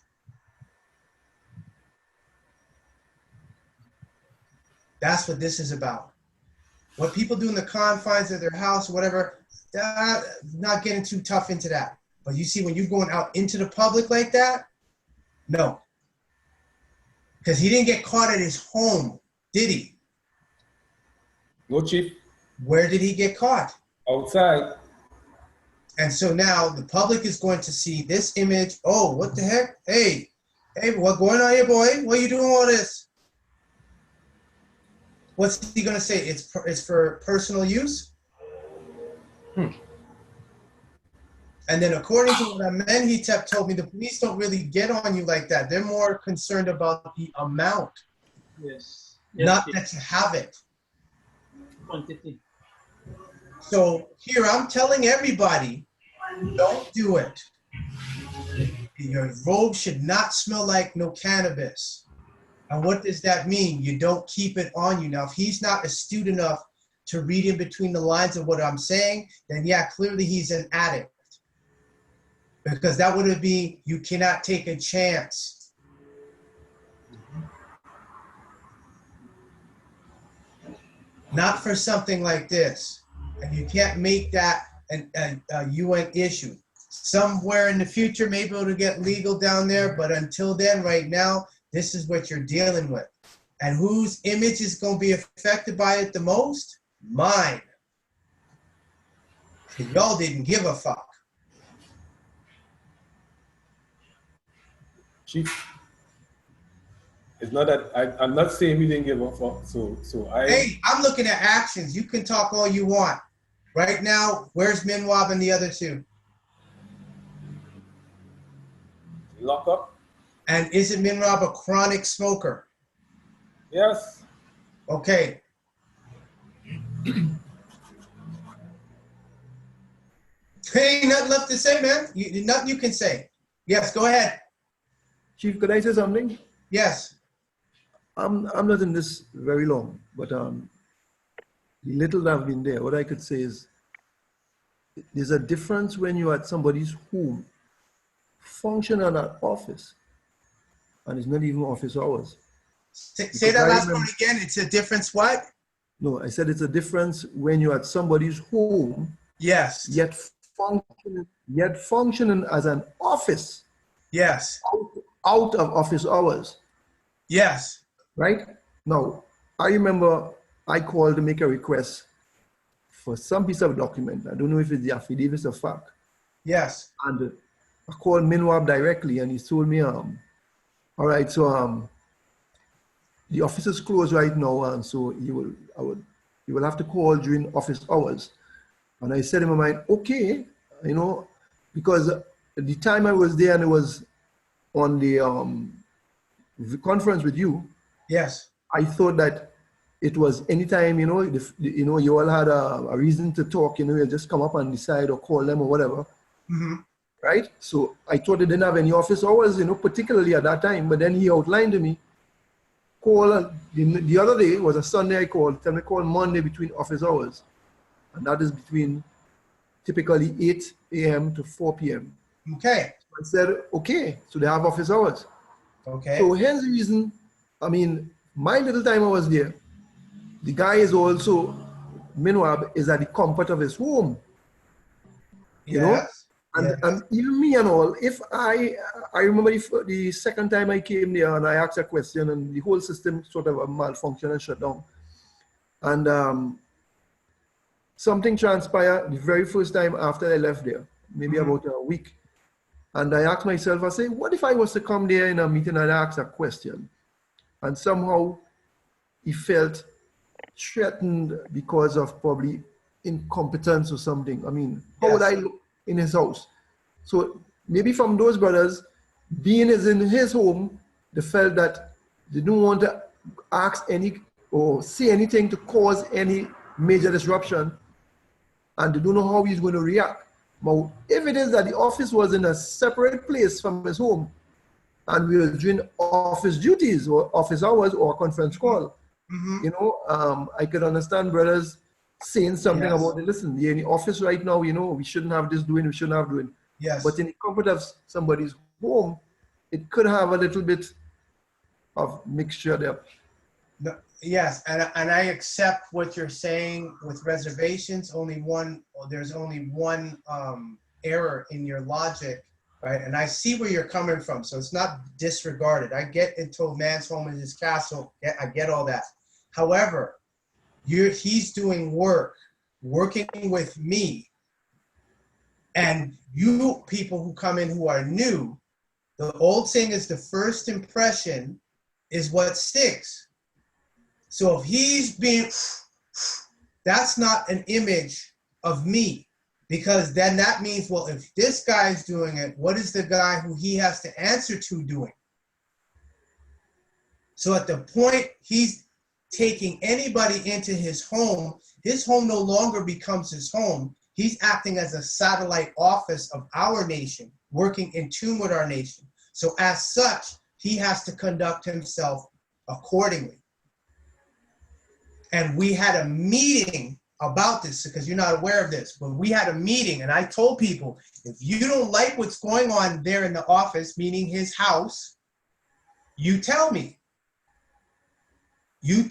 That's what this is about. What people do in the confines of their house, whatever, not getting too tough into that. But you see, when you're going out into the public like that, no. Because he didn't get caught at his home, did he? No, Chief. Where did he get caught? Outside. And so now the public is going to see this image. Oh, what the heck? Hey, what's going on here, boy? What are you doing all this? What's he going to say? It's for personal use? And then according to what Amenhotep told me, the police don't really get on you like that. They're more concerned about the amount. Yes. Not that you have it. Quantity. So here I'm telling everybody, don't do it. Your robe should not smell like no cannabis. And what does that mean? You don't keep it on you. Now, if he's not astute enough to read in between the lines of what I'm saying, then yeah, clearly he's an addict. Because that would be, you cannot take a chance. Not for something like this. And you can't make that a UN issue. Somewhere in the future, maybe it'll get legal down there, but until then, right now, this is what you're dealing with. And whose image is going to be affected by it the most? Mine. Y'all didn't give a fuck. Chief, it's not that I'm not saying we didn't give a fuck. Hey, I'm looking at actions. You can talk all you want. Right now, where's Min Waab and the other two? Lock up. And isn't Min Waab a chronic smoker? Yes. Okay. Hey, nothing left to say, man. Nothing you can say. Yes, go ahead. Chief, could I say something? Yes. I'm not in this very long, but the little that I've been there, what I could say is there's a difference when you're at somebody's home, function at an office, and it's not even office hours. Say that last part again. It's a difference what? No, I said it's a difference when you're at somebody's home. Yes. Yet functioning as an office. Yes. Out of office hours. Yes. Right? Now, I remember I called to make a request for some piece of document. I don't know if it's the affidavit of fact. Yes. And I called Min Waab directly, and he told me, all right, so the office is closed right now, and so you will have to call during office hours. And I said in my mind, okay, you know, because at the time I was there and it was on the conference with you. Yes. I thought that it was anytime, you know, you all had a reason to talk, you know, you just come up and decide or call them or whatever. Mm-hmm. Right? So I thought it didn't have any office hours, you know, particularly at that time. But then he outlined to me, call, the other day was a Sunday I called, tell me call Monday between office hours. And that is between typically 8 a.m. to 4 p.m. Okay. I said, okay, so they have office hours. Okay. So here's the reason, I mean, my little time I was there, the guy is also, Min Waab is at the comfort of his home. You know? And even me and all, if I remember the second time I came there and I asked a question and the whole system sort of malfunctioned and shut down. And something transpired the very first time after I left there, maybe about a week. And I asked myself, I say, what if I was to come there in a meeting and ask a question? And somehow he felt threatened because of probably incompetence or something. I mean, how would I look in his house? So maybe from those brothers, being is in his home, they felt that they don't want to ask any or say anything to cause any major disruption, and they don't know how he's going to react. But if it is that the office was in a separate place from his home, and we were doing office duties or office hours or conference call, you know, I could understand brothers saying something about it. Listen, you're in the office right now, you know, we shouldn't have this doing, we shouldn't have doing. Yes. But in the comfort of somebody's home, it could have a little bit of mixture there. No, yes, and I accept what you're saying with reservations. There's only one error in your logic, right? And I see where you're coming from, so it's not disregarded. I get into a man's home in his castle. I get all that. However, he's doing working with me, and you people who come in who are new, the old saying is the first impression is what sticks. So if he's being, that's not an image of me, because then that means, well, if this guy's doing it, what is the guy who he has to answer to doing? So at the point he's taking anybody into his home no longer becomes his home. He's acting as a satellite office of our nation, working in tune with our nation. So as such, he has to conduct himself accordingly. And we had a meeting about this, because you're not aware of this, but we had a meeting and I told people, if you don't like what's going on there in the office, meaning his house, you tell me. You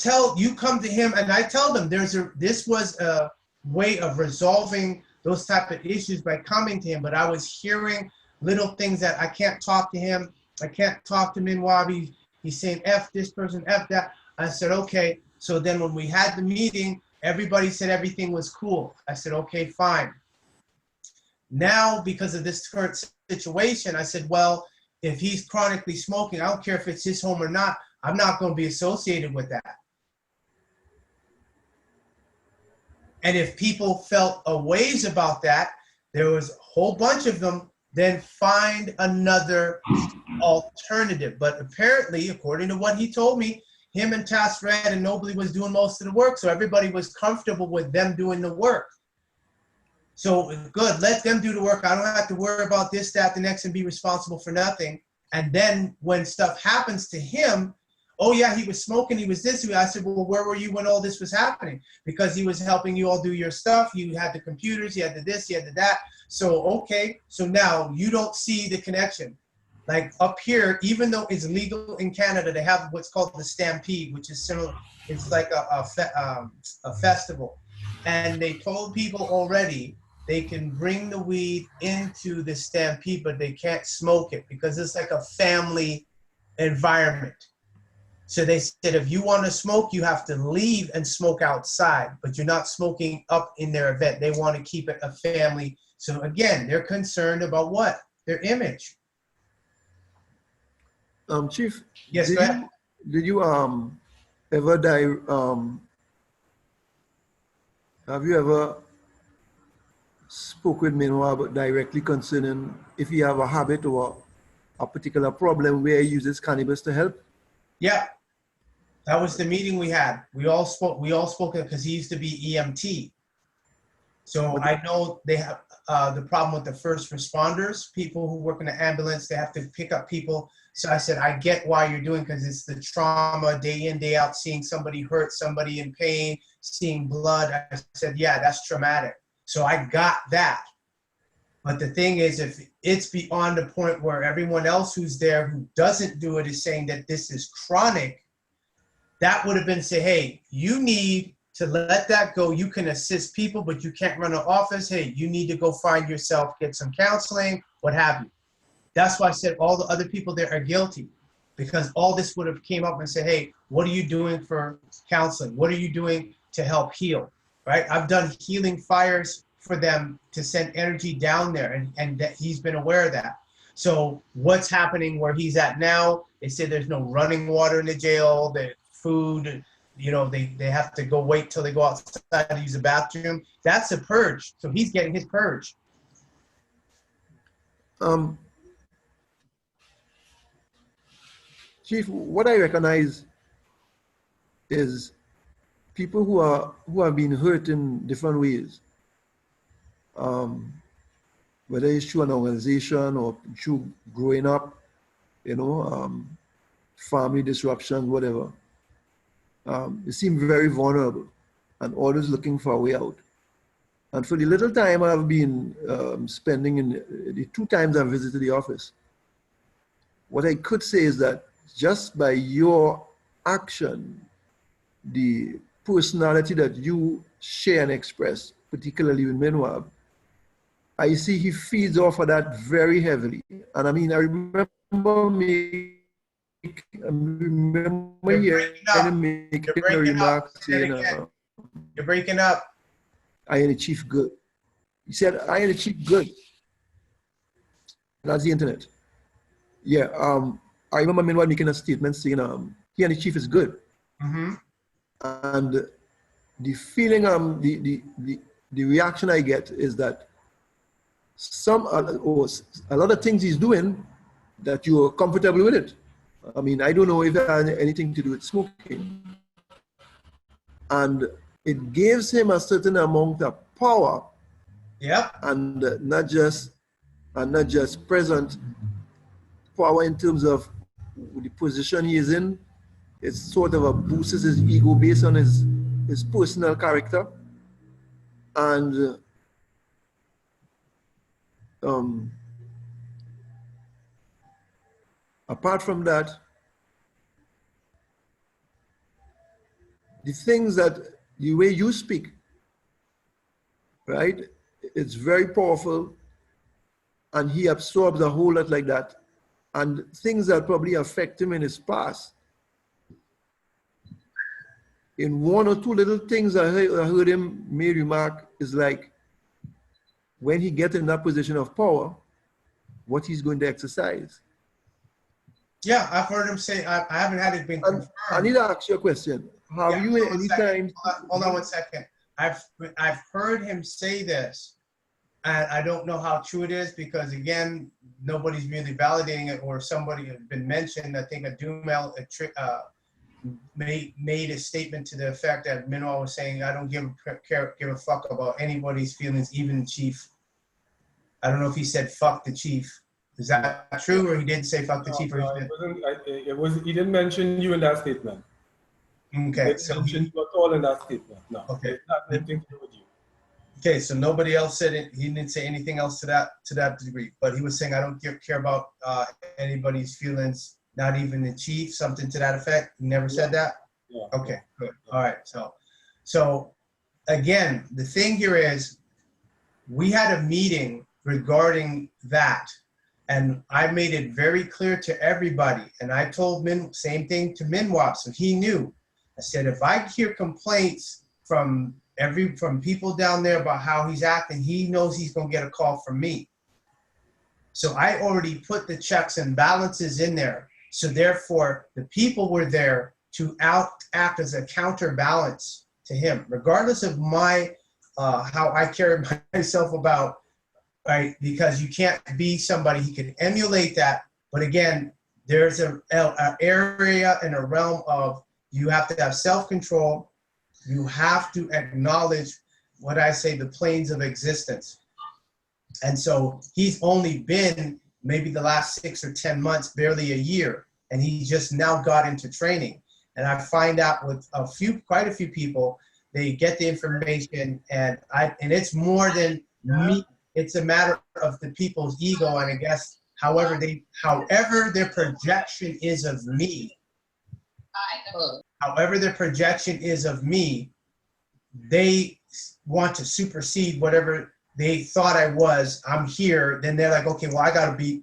come to him, and I tell them this was a way of resolving those type of issues by coming to him, but I was hearing little things that I can't talk to him. I can't talk to Min Waab. He's saying F this person, F that. I said, okay. So then when we had the meeting, everybody said everything was cool. I said, okay, fine. Now, because of this current situation, I said, well, if he's chronically smoking, I don't care if it's his home or not, I'm not going to be associated with that. And if people felt a ways about that, there was a whole bunch of them, then find another alternative. But apparently, according to what he told me, him and Task Red and Nobly was doing most of the work, so everybody was comfortable with them doing the work. So good, let them do the work. I don't have to worry about this, that, the next, and be responsible for nothing. And then when stuff happens to him, oh yeah, he was smoking, he was this. I said, well, where were you when all this was happening? Because he was helping you all do your stuff. You had the computers, you had the this, you had the that. So, okay, so now you don't see the connection. Like up here, even though it's legal in Canada, they have what's called the Stampede, which is similar. It's like a festival. And they told people already they can bring the weed into the Stampede, but they can't smoke it because it's like a family environment. So they said, if you want to smoke, you have to leave and smoke outside, but you're not smoking up in their event. They want to keep it a family. So again, they're concerned about what? Their image. Chief, Yes, did you ever have you ever spoke with Min Waab directly concerning if he have a habit or a particular problem where he uses cannabis to help? Yeah, that was the meeting we had. We all spoke because he used to be EMT. So I know they have the problem with the first responders, people who work in the ambulance, they have to pick up people. So I said, I get why you're doing, because it's the trauma day in, day out, seeing somebody hurt, somebody in pain, seeing blood. I said, yeah, that's traumatic. So I got that. But the thing is, if it's beyond the point where everyone else who's there who doesn't do it is saying that this is chronic, that would have been say, hey, you need to let that go. You can assist people, but you can't run an office. Hey, you need to go find yourself, get some counseling, what have you. That's why I said all the other people there are guilty, because all this would have came up and said, hey, what are you doing for counseling? What are you doing to help heal, right? I've done healing fires for them to send energy down there, and that he's been aware of that. So what's happening where he's at now, they say there's no running water in the jail, the food, you know, they have to go wait till they go outside to use the bathroom. That's a purge. So he's getting his purge. Chief, what I recognize is people who have been hurt in different ways, whether it's through an organization or through growing up, you know, family disruption, whatever. They seem very vulnerable and always looking for a way out. And for the little time I've been spending in the 2 times I've visited the office, what I could say is that just by your action, the personality that you share and express, particularly with Min Waab, I see he feeds off of that very heavily. And I mean, I remember hearing him making the remarks saying, you're breaking up. I am the chief good. He said, I am the chief good. That's the internet. Yeah, I remember Min Waab making a statement saying, he and the chief is good. Mm-hmm. And the feeling, the reaction I get is that a lot of things he's doing that you're comfortable with it. I mean, I don't know if it has anything to do with smoking. And it gives him a certain amount of power. Yeah. And not just present power in terms of the position he is in. It sort of boosts his ego based on his personal character. And apart from that, the things the way you speak, right? It's very powerful, and he absorbs a whole lot like that. And things that probably affect him in his past. In 1 or 2 little things I heard him make remark is like, when he gets in that position of power, what he's going to exercise. Yeah, I've heard him say, I haven't had it been confirmed. I need to ask you a question. Have you any time? Hold on 1 second. I've heard him say this, and I don't know how true it is, because again, nobody's really validating it, or somebody has been mentioned. I think a Dumel made a statement to the effect that Min Waab was saying, I don't give a fuck about anybody's feelings, even the chief. I don't know if he said fuck the chief. Is that true, or he didn't say fuck the chief? No, it wasn't. He didn't mention you in that statement. Okay, He didn't mention you at all in that statement. No. Okay. It's not anything to do with you. Okay, so nobody else said it. He didn't say anything else to that degree. But he was saying, I don't care about anybody's feelings, not even the chief, something to that effect. He never said that. Yeah. Okay, good. All right. So again, the thing here is, we had a meeting regarding that, and I made it very clear to everybody. And I told same thing to Min Waab, so he knew. I said, if I hear complaints from people down there about how he's acting, he knows he's gonna get a call from me. So I already put the checks and balances in there. So therefore, the people were there to act as a counterbalance to him, regardless of my how I carry myself about, right? Because you can't be somebody, he can emulate that. But again, there's an area and a realm of, you have to have self-control. You have to acknowledge what I say, the planes of existence. And so he's only been maybe the last 6 or 10 months, barely a year. And he just now got into training. And I find out with quite a few people, they get the information, and it's more than me. It's a matter of the people's ego, and I guess however their projection is of me, they want to supersede whatever they thought I was. I'm here, then they're like, okay, well, I gotta be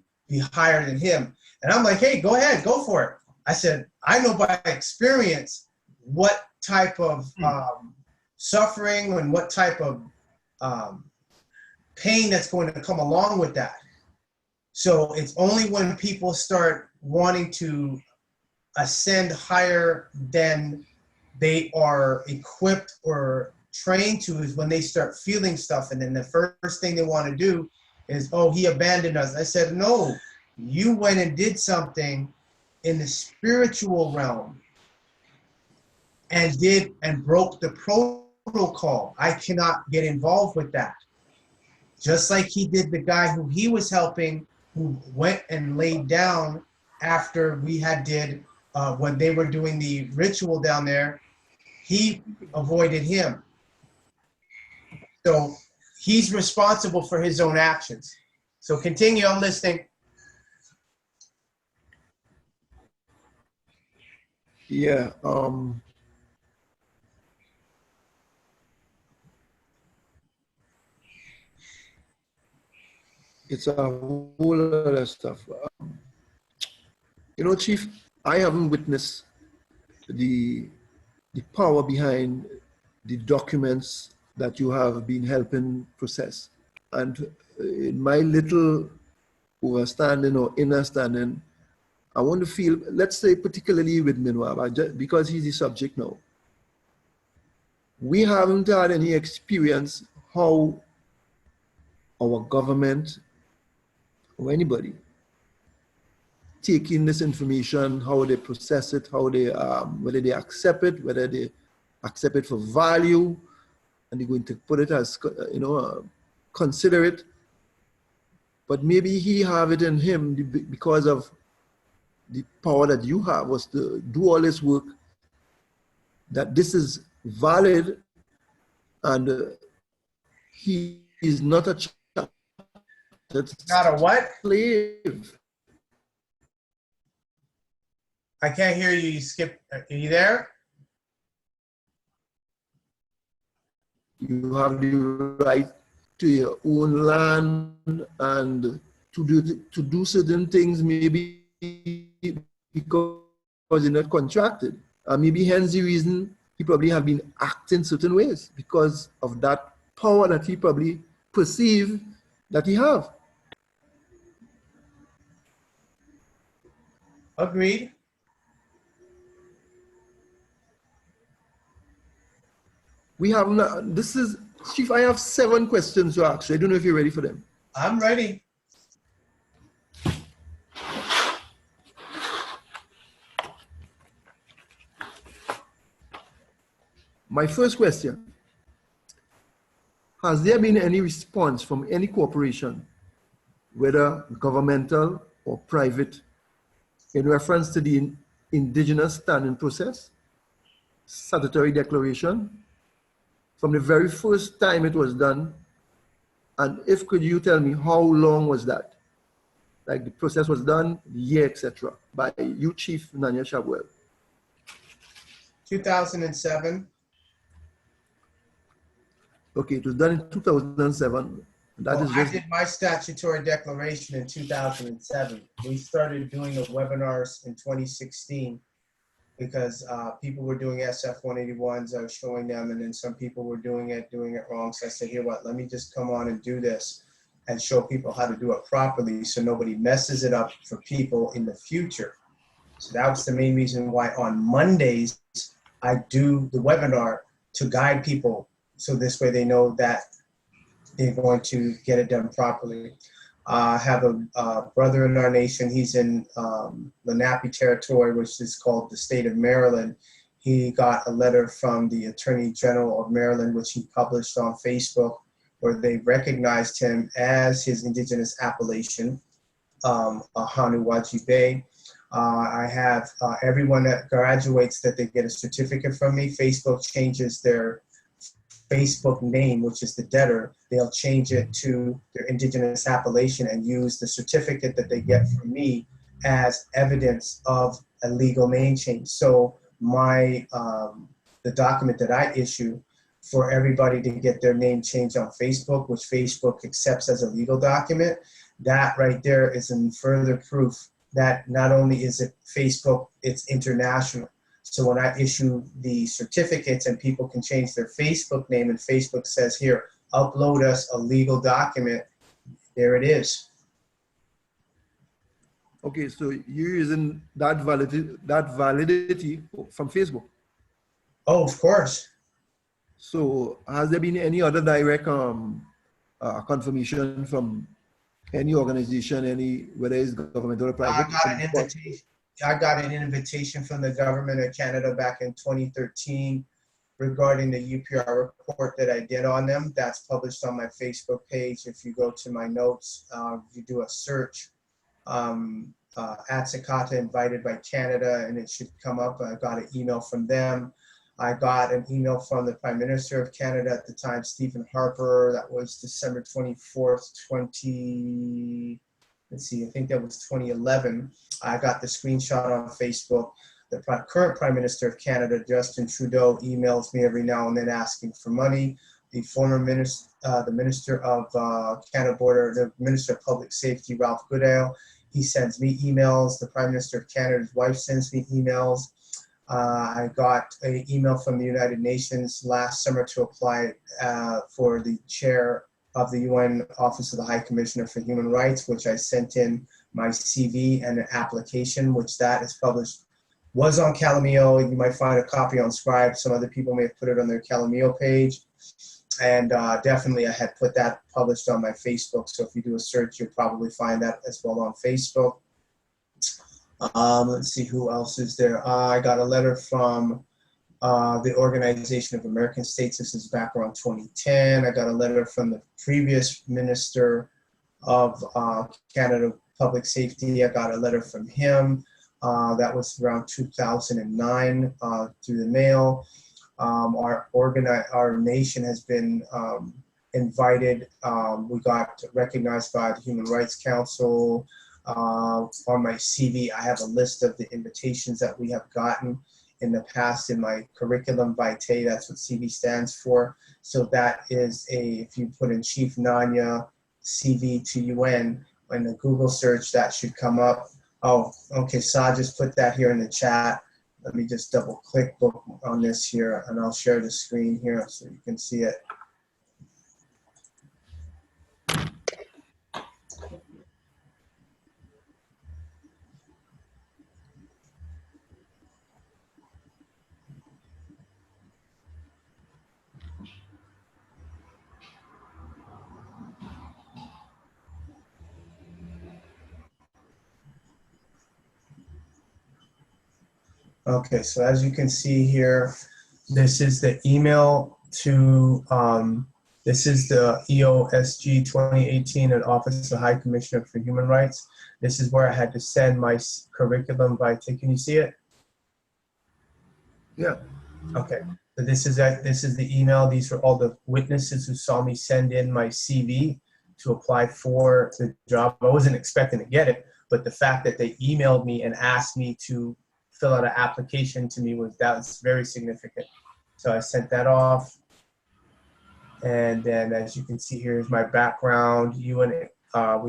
higher than him. And I'm like, hey, go ahead, go for it. I said, I know by experience what type of suffering and what type of pain that's going to come along with that. So it's only when people start wanting to ascend higher than they are equipped or trained to is when they start feeling stuff. And then the first thing they want to do is, oh, he abandoned us. I said, no, you went and did something in the spiritual realm and broke the protocol. I cannot get involved with that. Just like he did the guy who he was helping, who went and laid down after we did when they were doing the ritual down there, he avoided him. So he's responsible for his own actions. So continue, I'm listening. Yeah, it's a whole lot of stuff. You know, Chief, I haven't witnessed the power behind the documents that you have been helping process. And in my little overstanding or understanding, I want to feel, let's say particularly with Min Waab, because he's the subject now, we haven't had any experience how our government or anybody taking this information, how they process it, how they, whether they accept it, whether they accept it for value, and they're going to put it as, consider it. But maybe he have it in him because of the power that you have was to do all this work, that this is valid, and he is not a child. Not a what? Slave. I can't hear you. You skipped. Are you there? You have the right to your own land and to do certain things, maybe because you're not contracted. Maybe hence the reason he probably have been acting certain ways, because of that power that he probably perceive that he have. Agreed. We have not, this is, Chief, I have 7 questions to ask you. I don't know if you're ready for them. I'm ready. My first question, has there been any response from any corporation whether governmental or private, in reference to the indigenous standing process, statutory declaration, from the very first time it was done, and if could you tell me how long was that? Like the process was done, the year, etc., by you, Chief Nanya-shaabu. 2007. Okay, it was done in 2007. That is I just did my statutory declaration in 2007. We started doing the webinars in 2016 because people were doing SF 181s. I was showing them, and then some people were doing it wrong. So I said, here, what? Let me just come on and do this and show people how to do it properly so nobody messes it up for people in the future. So that was the main reason why on Mondays I do the webinar to guide people, so this way they know that they're going to get it done properly. I have a brother in our nation. He's in Lenape territory, which is called the state of Maryland. He got a letter from the Attorney General of Maryland, which he published on Facebook, where they recognized him as his indigenous appellation, Ahanu Wajibe. I have everyone that graduates that they get a certificate from me. Facebook changes their Facebook name, which is the debtor. They'll change it to their indigenous appellation and use the certificate that they get from me as evidence of a legal name change. So my the document that I issue for everybody to get their name changed on Facebook, which Facebook accepts as a legal document, that right there is in further proof that not only is it Facebook, it's international. So when I issue the certificates and people can change their Facebook name and Facebook says, here, upload us a legal document, there it is. okay, so you're using that validity from Facebook. Oh, of course. So has there been any other direct confirmation from any organization, whether it's governmental or private? I got an invitation from the government of Canada back in 2013 regarding the UPR report that I did on them. That's published on my Facebook page. If you go to my notes, you do a search, Atsakata invited by Canada, and it should come up. I got an email from them. I got an email from the Prime Minister of Canada at the time, Stephen Harper. That was December 24th, I think that was 2011. I got the screenshot on Facebook. The current Prime Minister of Canada, Justin Trudeau, emails me every now and then asking for money. The former minister, the Minister of Canada Border, the Minister of Public Safety, Ralph Goodale, he sends me emails. The Prime Minister of Canada's wife sends me emails. I got an email from the United Nations last summer to apply for the chair of the UN Office of the High Commissioner for Human Rights, which I sent in my CV and an application, which that is published, was on Calameo. You might find a copy on Scribe. Some other people may have put it on their Calameo page. And definitely I had put that published on my Facebook. So if you do a search, you'll probably find that as well on Facebook. Let's see, who else is there? I got a letter from the Organization of American States. This is back around 2010. I got a letter from the previous Minister of Canada Public Safety. I got a letter from him. That was around 2009 through the mail. Our nation has been invited. We got recognized by the Human Rights Council. On my CV, I have a list of the invitations that we have gotten in the past in my curriculum vitae. That's what CV stands for. So that is if you put in Chief Nanya CV to UN, in the Google search, that should come up. Oh, okay, Sa just put that here in the chat. Let me just double click on this here and I'll share the screen here so you can see it. Okay, so as you can see here, this is the email to This is the EOSG 2018 at Office of High Commissioner for Human Rights. This is where I had to send my curriculum by, can you see it? Yeah. Okay. So this is the email. These are all the witnesses who saw me send in my CV to apply for the job. I wasn't expecting to get it, but the fact that they emailed me and asked me to fill out an application to me was very significant. So I sent that off. And then, as you can see, here's my background. We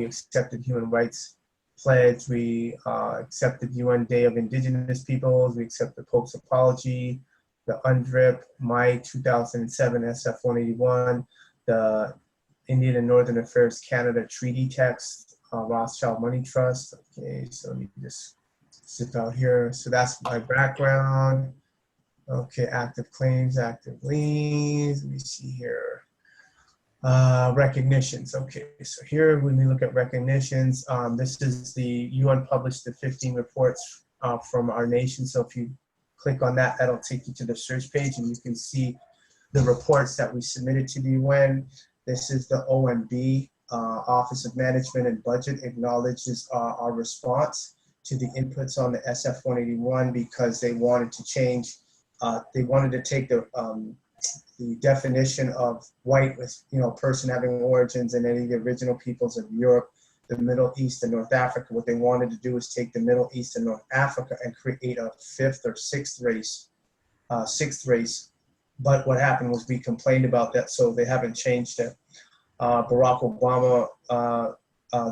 accepted Human Rights Pledge. We accepted UN Day of Indigenous Peoples. We accepted the Pope's Apology, the UNDRIP, my 2007 SF-181, the Indian and Northern Affairs Canada Treaty Text, Rothschild Money Trust. Okay, so let me just sit out here. So that's my background. Okay, active claims, active liens. Let me see here. Recognitions. Okay, so here when we look at recognitions, this is the UN published the 15 reports from our nation. So if you click on that, that'll take you to the search page and you can see the reports that we submitted to the UN. This is the OMB, Office of Management and Budget, acknowledges our response to the inputs on the SF-181 because they wanted to change. They wanted to take the definition of white with, person having origins in any of the original peoples of Europe, the Middle East, and North Africa. What they wanted to do is take the Middle East and North Africa and create a fifth or sixth race. But what happened was we complained about that, so they haven't changed it. Barack Obama,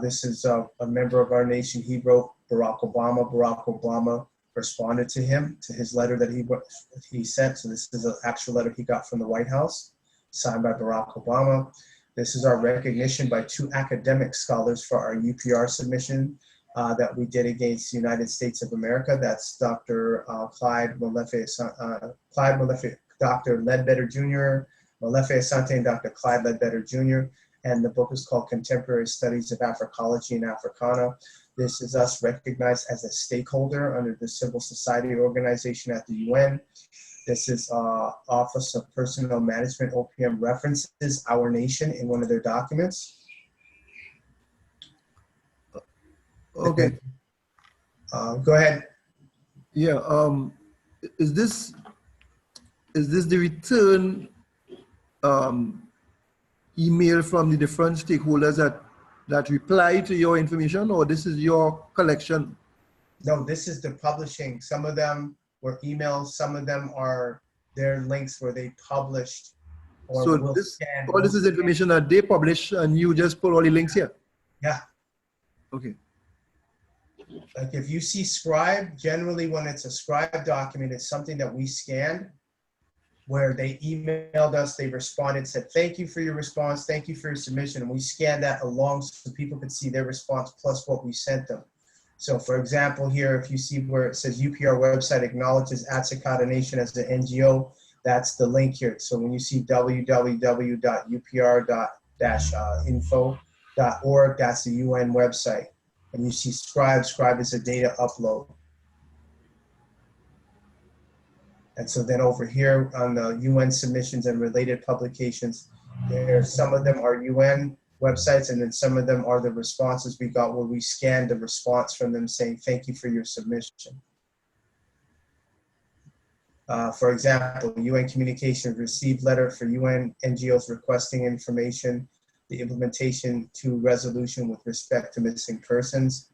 this is a member of our nation. He wrote Barack Obama responded to him, to his letter that he sent. So this is an actual letter he got from the White House, signed by Barack Obama. This is our recognition by 2 academic scholars for our UPR submission that we did against the United States of America. That's Dr. Clyde Molefe, Dr. Ledbetter Jr., Molefe Asante, and Dr. Clyde Ledbetter Jr. And the book is called Contemporary Studies of Africology and Africana. This is us recognized as a stakeholder under the civil society organization at the UN. This is Office of Personnel Management, OPM references our nation in one of their documents. Okay. Go ahead. Yeah. Is this the return email from the different stakeholders that reply to your information, or this is your collection? No, this is the publishing. Some of them were emails, some of them are their links where they published. Or So all this is information that they publish and you just put all the links here? Yeah. Okay. Like if you see Scribe, generally when it's a Scribe document, it's something that we scanned, where they emailed us, they responded, said, thank you for your response, thank you for your submission, and we scanned that along so people could see their response plus what we sent them. So for example, here, if you see where it says UPR website acknowledges Atsikota Nation as an NGO, that's the link here. So when you see www.upr-info.org, that's the UN website. And you see Scribe is a data upload. And so then over here on the UN submissions and related publications, some of them are UN websites, and then some of them are the responses we got where we scanned the response from them saying, thank you for your submission. For example, UN Communications received letter for UN NGOs requesting information, the implementation to resolution with respect to missing persons.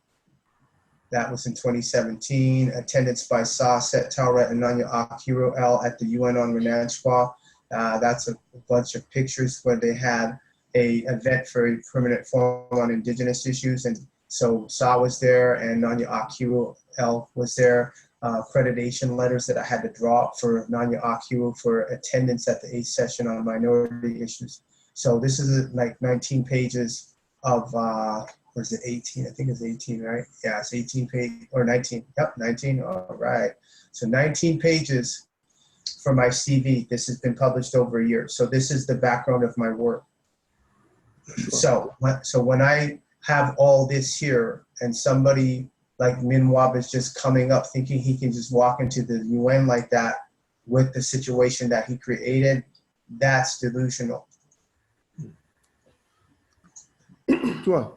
That was in 2017. Attendance by Set Tauret and Nanya-shaabu at the UN on Nanya-shaabu. That's a bunch of pictures where they had a event for a permanent forum on indigenous issues. And so Sa was there and Nanya-shaabu was there. Accreditation letters that I had to draw up for Nanya-shaabu for attendance at the 8th session on minority issues. So this is like 19 pages of, or is it 18? I think it's 18, right? Yeah, it's 18 pages, or 19. Yep, 19, all right. So 19 pages for my CV. This has been published over a year. So this is the background of my work. So when I have all this here and somebody like Min Waab is just coming up thinking he can just walk into the UN like that with the situation that he created, that's delusional. Sure.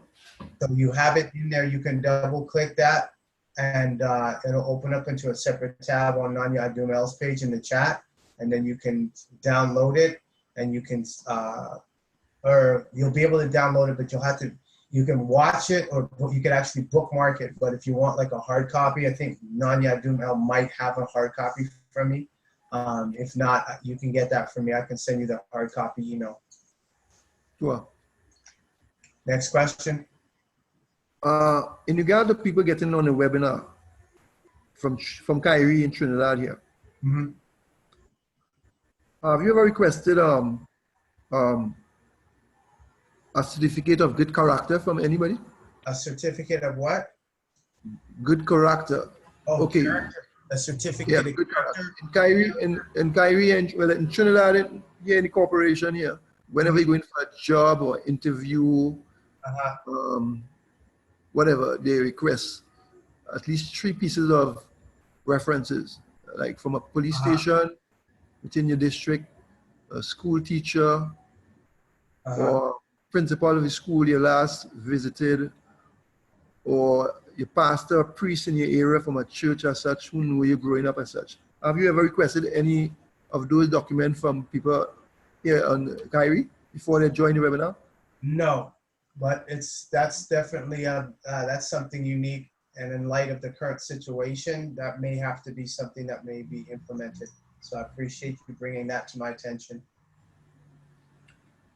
So you have it in there, you can double click that and it'll open up into a separate tab on Nanya-shaabu's page in the chat, and then you can download it and you can, or you'll be able to download it, but you can watch it or you can actually bookmark it. But if you want like a hard copy, I think Nanya-shaabu might have a hard copy from me. If not, you can get that from me. I can send you the hard copy email. Sure. Next question. In regard to people getting on the webinar from Kairi in Trinidad here, have you ever requested a certificate of good character from anybody? A certificate of what? Good character. Oh, okay. Character. A certificate Yeah, of good character. In Kairi and well, in Trinidad, here in the corporation here, whenever you're going for a job or interview, whatever, they request at least 3 pieces of references, like from a police station within your district, a school teacher, or principal of the school you last visited, or your pastor or priest in your area from a church as such who knew you growing up as such. Have you ever requested any of those documents from people here on Kairi before they join the webinar? No, but that's definitely that's something unique, and in light of the current situation, that may have to be something that may be implemented. So I appreciate you bringing that to my attention.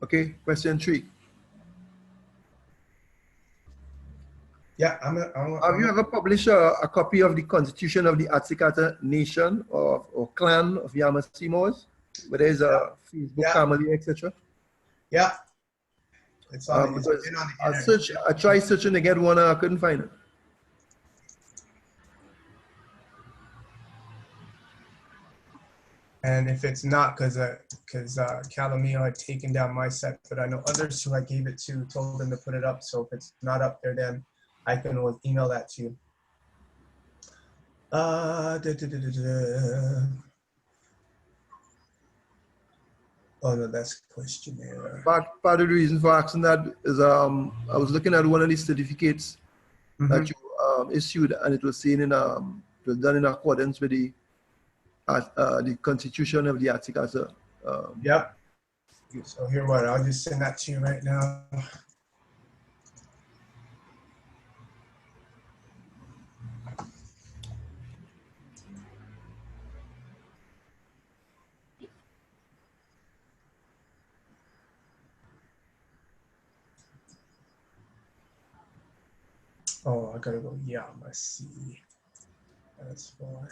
Okay, question 3. Yeah, have you ever published a copy of the Constitution of the Atsikata Nation or Clan of Yamasee, where there's a Facebook family, etc.? Yeah. It's on, it's been on the internet. I tried searching to get one, I couldn't find it. And if it's not, because Calamio had taken down my set, but I know others who I gave it to told them to put it up. So if it's not up there, then I can always email that to you. Oh no, that's a questionnaire. Part of the reason for asking that is I was looking at one of these certificates that you issued, and it was saying it was done in accordance with the Constitution of the Atsikata. Yep. So here, what? I'll just send that to you right now. Oh, I gotta go. Yeah, let's see. That's why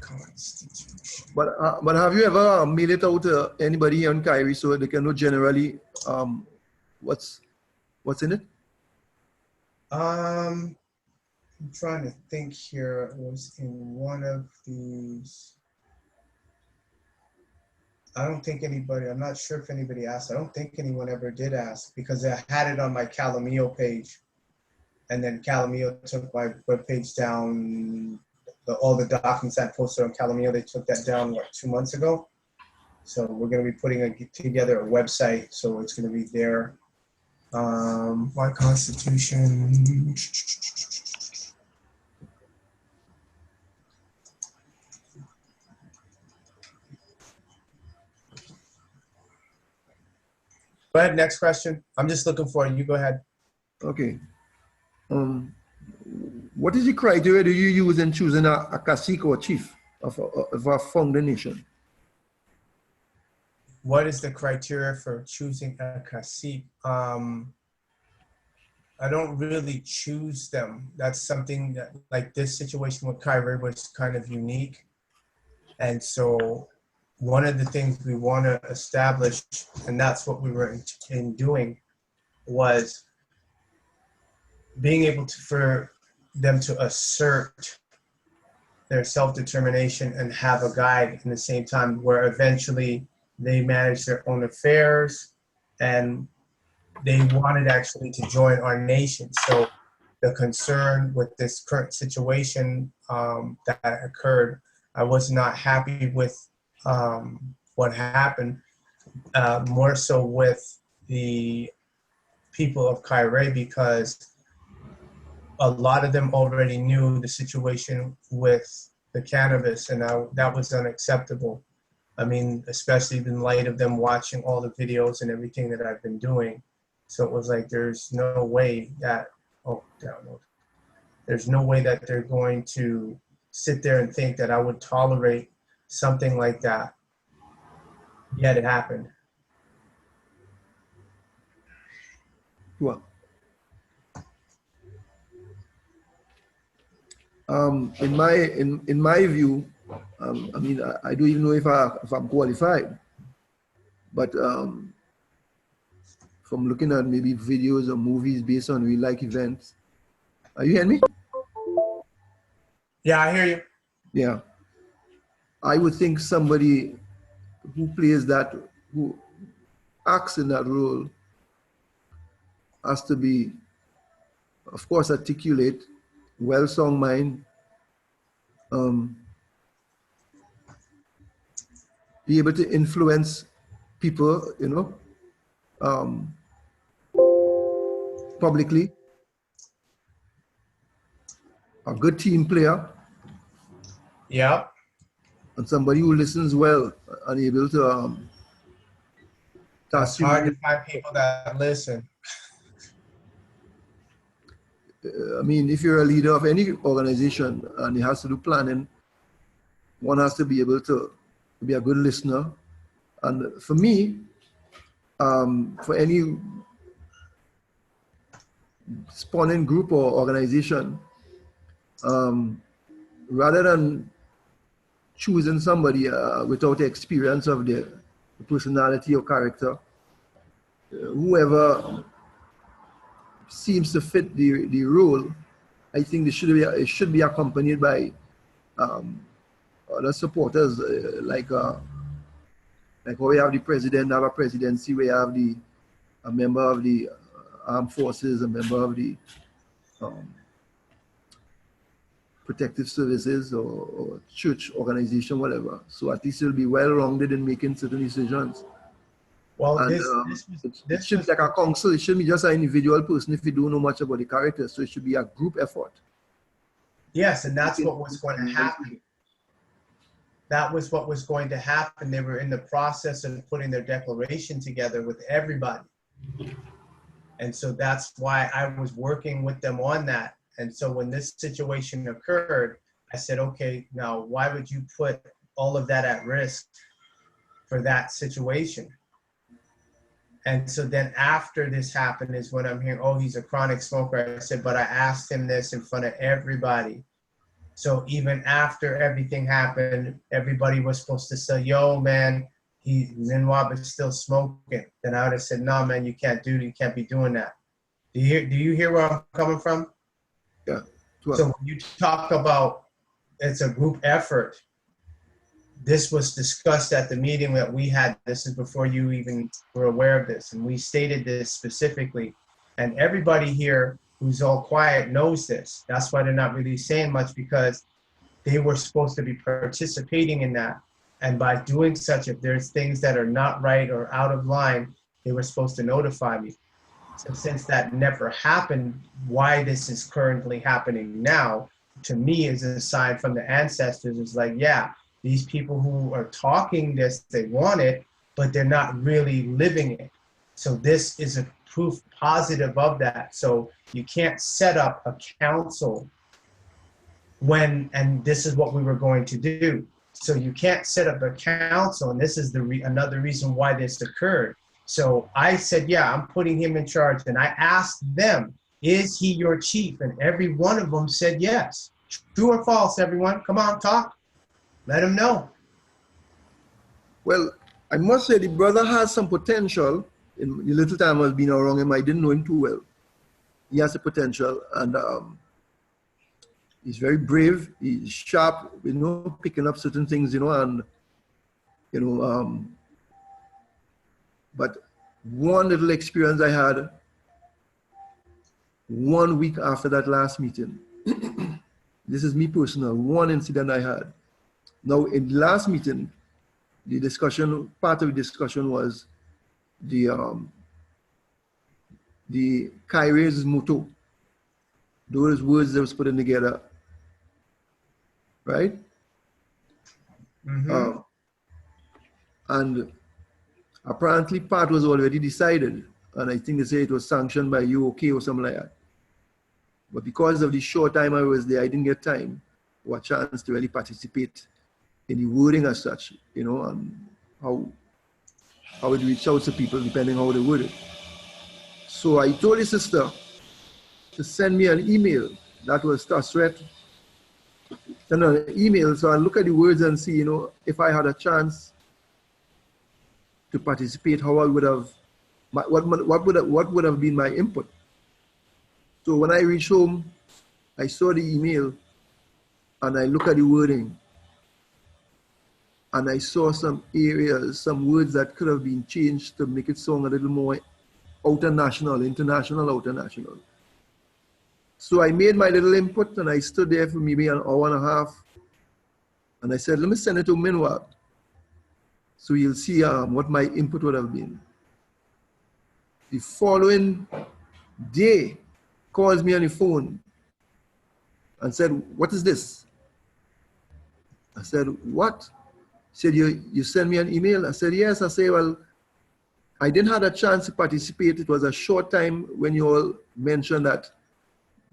Constitution. But have you ever mailed it out to anybody on Kairi so they can know generally what's in it? I'm trying to think here. It was in one of these. I don't think anybody, I'm not sure if anybody asked. I don't think anyone ever did ask, because I had it on my Calamio page. And then Calamio took my webpage down, all the documents I posted on Calamio, they took that down, what, 2 months ago? So we're gonna be putting together a website, so it's gonna be there. My Constitution. Go ahead, next question. I'm just looking for it. You go ahead. Okay. What is the criteria do you use in choosing a cacique or chief of a founder nation? What is the criteria for choosing a cacique? I don't really choose them. That's something that, like this situation with Kairi, was kind of unique. And so one of the things we want to establish, and that's what we were in doing, was being able to, for them to assert their self-determination and have a guide in the same time, where eventually they manage their own affairs and they wanted actually to join our nation. So the concern with this current situation that occurred, I was not happy with what happened, more so with the people of Kairi because a lot of them already knew the situation with the cannabis, and that was unacceptable. I mean, especially in light of them watching all the videos and everything that I've been doing. So it was like, there's no way that, there's no way that they're going to sit there and think that I would tolerate something like that. Yet it happened. Well, in my view, I mean, I don't even know if I'm qualified, but from looking at maybe videos or movies based on real life events, are you hearing me? Yeah, I hear you. Yeah, I would think somebody who plays that, who acts in that role, has to be, of course, articulate, well-song mind, be able to influence people, you know, publicly, a good team player. Yep. And somebody who listens well and able to It's hard to find people that listen. I mean, if you're a leader of any organization and it has to do planning, one has to be able to be a good listener. And for me, for any spawning group or organization, rather than choosing somebody without the experience of the personality or character, whoever seems to fit the role, I think it should be accompanied by other supporters, like how we have the president, have a presidency, we have a member of the armed forces, a member of the protective services or church organization, whatever. So at least it'll be well-rounded in making certain decisions. Well, And, it should be like a council. It shouldn't be just an individual person if you don't know much about the character. So it should be a group effort. Yes, and that's what was going to happen. That was what was going to happen. They were in the process of putting their declaration together with everybody. And so that's why I was working with them on that. And so when this situation occurred, I said, okay, now why would you put all of that at risk for that situation? And so then after this happened is when I'm hearing, oh, he's a chronic smoker. I said, but I asked him this in front of everybody. So even after everything happened, everybody was supposed to say, yo, man, Min Waab is still smoking. Then I would have said, no, man, you can't be doing that. Do you hear where I'm coming from? Yeah. So when you talk about it's a group effort, this was discussed at the meeting that we had. This is before you even were aware of this. And we stated this specifically. And everybody here who's all quiet knows this. That's why they're not really saying much, because they were supposed to be participating in that. And by doing such, if there's things that are not right or out of line, they were supposed to notify me. So since that never happened, why this is currently happening now, to me, is a sign from the ancestors. It's like, yeah, these people who are talking this, they want it, but they're not really living it. So this is a proof positive of that. So you can't set up a council and this is what we were going to do. So you can't set up a council, and this is another reason why this occurred. So I said, yeah, I'm putting him in charge. And I asked them, is he your chief? And every one of them said yes. True or false, everyone? Come on, talk. Let him know. Well, I must say the brother has some potential. In the little time I've been around him, I didn't know him too well. He has a potential, and he's very brave. He's sharp, you know, picking up certain things, you know, and, you know, but one little experience I had 1 week after that last meeting, this is me personal, one incident I had. Now, in the last meeting, the discussion, part of the discussion was the the Kairians motto, those words that was put together, right? Mm-hmm. And apparently part was already decided, and I think they say it was sanctioned by UK or something like that. But because of the short time I was there, I didn't get time or a chance to really participate in the wording as such, you know, and how it reached out to people depending how they word it. So I told the sister to send me an email. That was Tasret. Send an email so I look at the words and see, you know, if I had a chance to participate, how I would have, what would have been my input. So when I reached home, I saw the email and I look at the wording and I saw some areas, some words that could have been changed to make it sound a little more international. So I made my little input and I stood there for maybe an hour and a half and I said, let me send it to Min Waab. So you'll see what my input would have been. The following day, calls me on the phone and said, what is this? I said, what? He said, you sent me an email? I said, yes. I said, well, I didn't have a chance to participate. It was a short time when you all mentioned that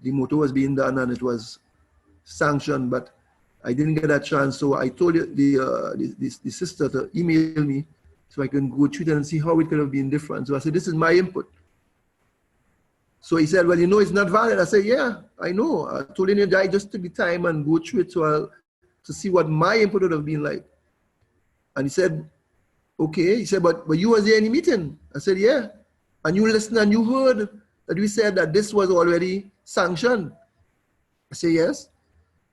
the motto was being done and it was sanctioned, but I didn't get a chance. So I told the sister to email me so I can go through it and see how it could have been different. So I said, this is my input. So he said, well, you know, it's not valid. I said, yeah, I know. I told him I just took the time and go through it to see what my input would have been like. And he said, okay. He said, but you was there in the meeting. I said, yeah. And you listened and you heard that we said that this was already sanctioned. I said, yes.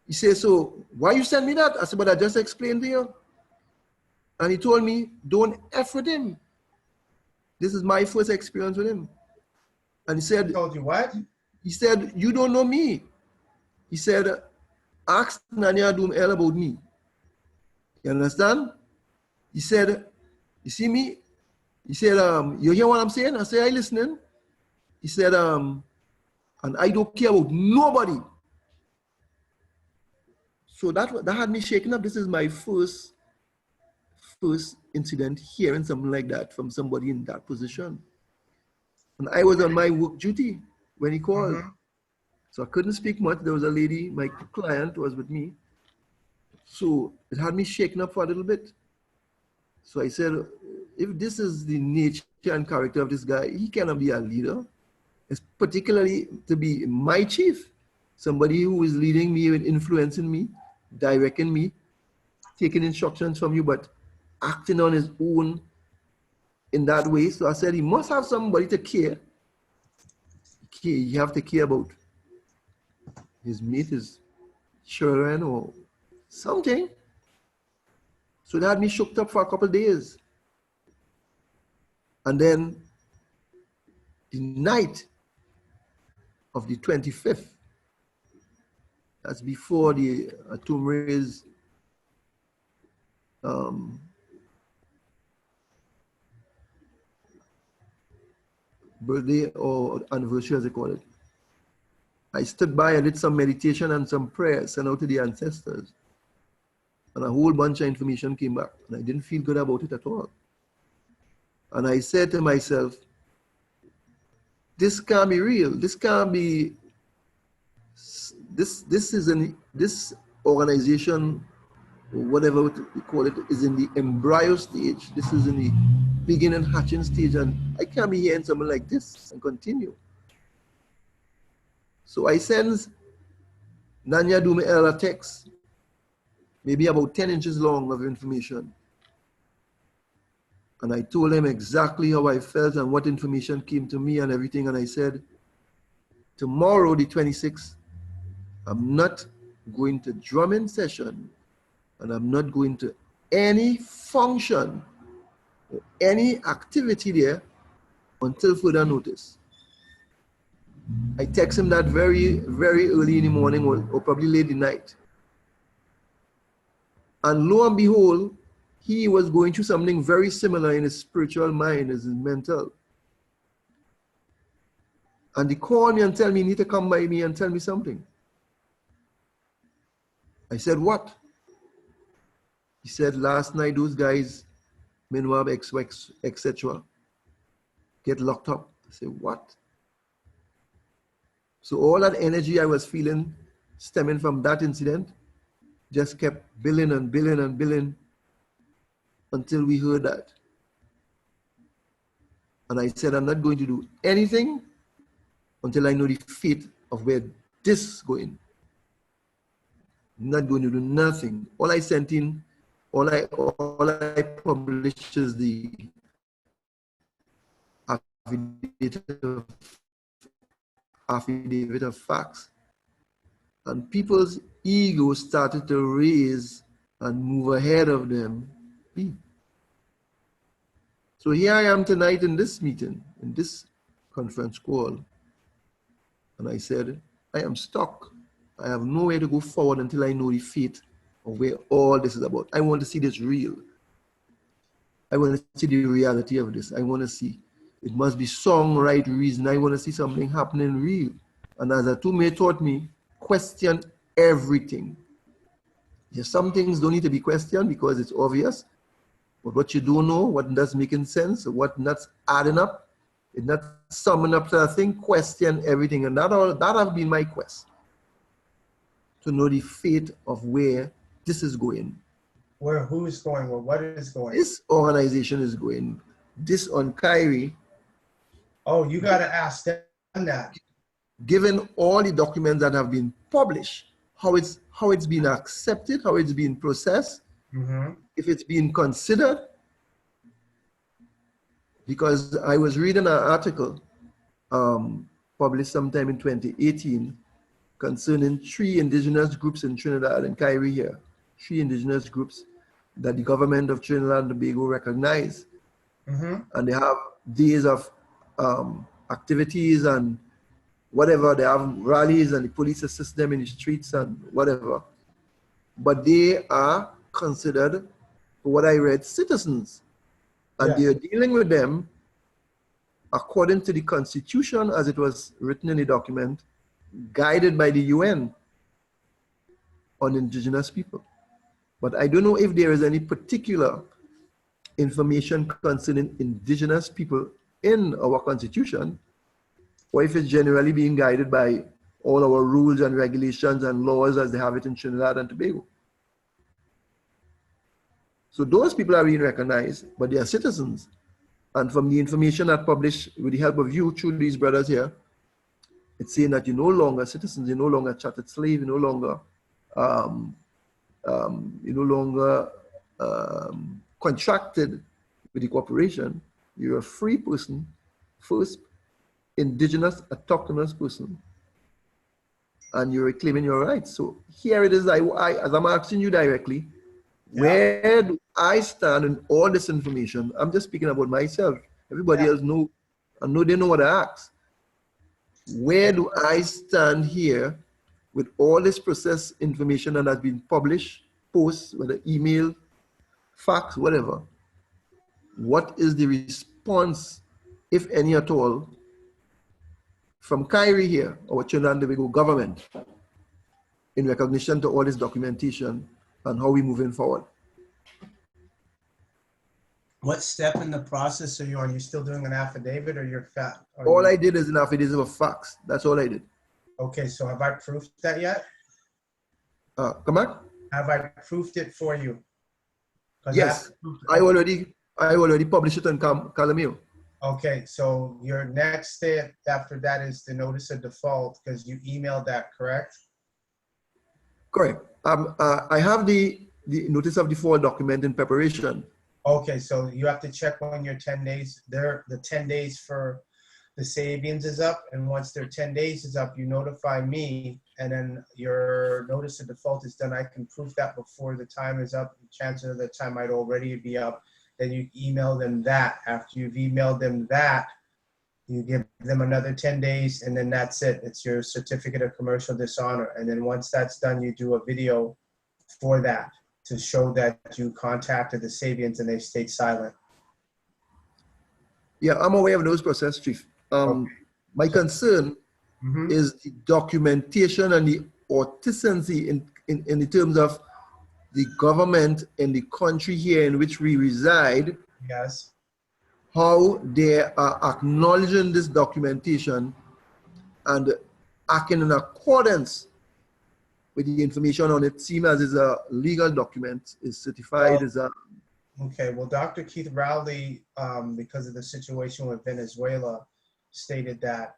He said, so why you send me that? I said, but I just explained to you. And he told me, don't F with him. This is my first experience with him. And he said, He told you what? He said, you don't know me. He said, ask Nanya-shaabu about me. You understand? He said, you see me? He said, you hear what I'm saying? I said, I listening. He said, and I don't care about nobody. So that had me shaken up. This is my first incident hearing something like that from somebody in that position. And I was on my work duty when he called. Mm-hmm. So I couldn't speak much. There was a lady, my client was with me. So it had me shaken up for a little bit. So I said, if this is the nature and character of this guy, he cannot be a leader. It's particularly to be my chief, somebody who is leading me and influencing me, directing me, taking instructions from you, but acting on his own in that way. So I said, he must have somebody to care. You have to care about his mate, his children or something. So that had me shook up for a couple of days. And then the night of the 25th, that's before the Atumre's birthday or anniversary, as they call it. I stood by and did some meditation and some prayers sent out to the ancestors. And a whole bunch of information came back. And I didn't feel good about it at all. And I said to myself, this can't be real. This can't be, this organization, or whatever we call it, is in the embryo stage. This is in the beginning hatching stage. And I can't be hearing something like this and continue. So I sent Nanya-shaabu a text, maybe about 10 inches long of information. And I told him exactly how I felt and what information came to me and everything. And I said, tomorrow, the 26th, I'm not going to drumming session and I'm not going to any function or any activity there until further notice. I text him that very, very early in the morning or probably late in the night. And lo and behold, he was going through something very similar in his spiritual mind as his mental. And they call me and tell me, you need to come by me and tell me something. I said, what? He said, last night those guys, Min Waab, etc., get locked up. I said, what? So all that energy I was feeling stemming from that incident just kept billing and billing and billing until we heard that. And I said, I'm not going to do anything until I know the fate of where this is going. I'm not going to do nothing. All I sent in, all I published is the affidavit of facts. And people's egos started to raise and move ahead of them. So here I am tonight in this meeting, in this conference call. And I said, I am stuck. I have nowhere to go forward until I know the fate of where all this is about. I want to see this real. I want to see the reality of this. I want to see. It must be some right reason. I want to see something happening real. And as Atume taught me, question everything. Yes, some things don't need to be questioned because it's obvious. But what you don't know, what doesn't making sense, what not adding up, it's not summing up to a thing, question everything. And that have been my quest. To know the fate of where this is going. Where, who is going, or what is going? This organization is going. This on Kairi. Oh, you got to ask them that. Given all the documents that have been published, how it's been accepted, how it's been processed, if it's been considered. Because I was reading an article published sometime in 2018 concerning 3 indigenous groups in Trinidad and Kairi here. 3 indigenous groups that the government of Trinidad and Tobago recognize. And they have days of activities and whatever. They have rallies and the police assist them in the streets and whatever. But they are considered, for what I read, citizens. And they are dealing with them according to the Constitution as it was written in the document, guided by the UN on indigenous people. But I don't know if there is any particular information concerning indigenous people in our Constitution, or if it's generally being guided by all our rules and regulations and laws as they have it in Trinidad and Tobago. So those people are being recognized, but they are citizens. And from the information that published with the help of you through these brothers here, it's saying that you're no longer citizens, you're no longer chatted slave, you're no longer contracted with the corporation. You're a free person, first indigenous, autochthonous person, and you're reclaiming your rights. So here it is, as I'm asking you directly, where do I stand in all this information? I'm just speaking about myself. Everybody else know, and know they know what to ask. Where do I stand here with all this process information that has been published, posts, whether email, fax, whatever? What is the response, if any at all, from Kairi here, our Trinidad and Tobago government, in recognition to all this documentation and how we're moving forward? What step in the process are you on? You still doing an affidavit, or you're fat? All I did is an affidavit of facts. That's all I did. Okay, so have I proofed that yet? Come on. Have I proofed it for you? Yes, I already published it on Calamio. Okay, so your next step after that is the notice of default, because you emailed that, correct? Correct. I have the notice of default document in preparation. Okay, so you have to check when your 10 days, the 10 days for the Sabians is up, and once their 10 days is up, you notify me, and then your notice of default is done. I can proof that before the time is up. The chances of the time might already be up. Then you email them that. After you've emailed them that, you give them another 10 days, and then that's it. It's your certificate of commercial dishonor. And then once that's done, you do a video for that to show that you contacted the Sabians and they stayed silent. Yeah, I'm aware of those processes, Chief. Okay. My concern is the documentation and the authenticity in the terms of the government in the country here in which we reside. Yes. How they are acknowledging this documentation and acting in accordance with the information on it. Seems as is a legal document, is certified as a. Okay, well, Dr. Keith Rowley, because of the situation with Venezuela, stated that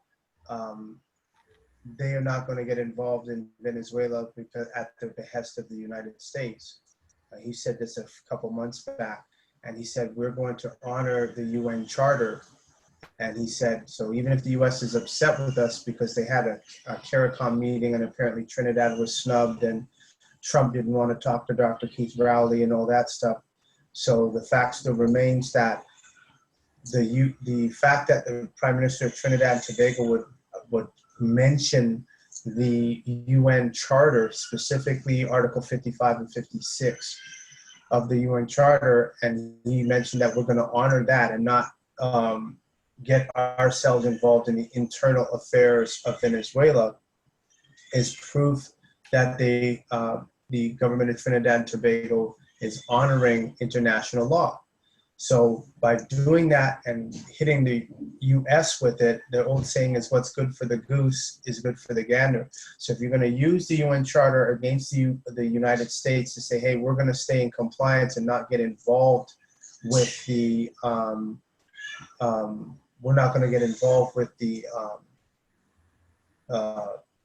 they are not going to get involved in Venezuela because at the behest of the United States. He said this a couple months back, and he said, we're going to honor the UN Charter. And he said, so even if the US is upset with us because they had a CARICOM meeting and apparently Trinidad was snubbed and Trump didn't want to talk to Dr. Keith Rowley and all that stuff. So the fact still remains that the fact that the Prime Minister of Trinidad and Tobago would mention the UN Charter, specifically Article 55 and 56 of the UN Charter, and he mentioned that we're going to honor that and not get ourselves involved in the internal affairs of Venezuela, is proof that the government of Trinidad and Tobago is honoring international law. So by doing that and hitting the US with it, the old saying is what's good for the goose is good for the gander. So if you're going to use the UN Charter against the United States to say, hey, we're going to stay in compliance and not get involved with the, we're not going to get involved with the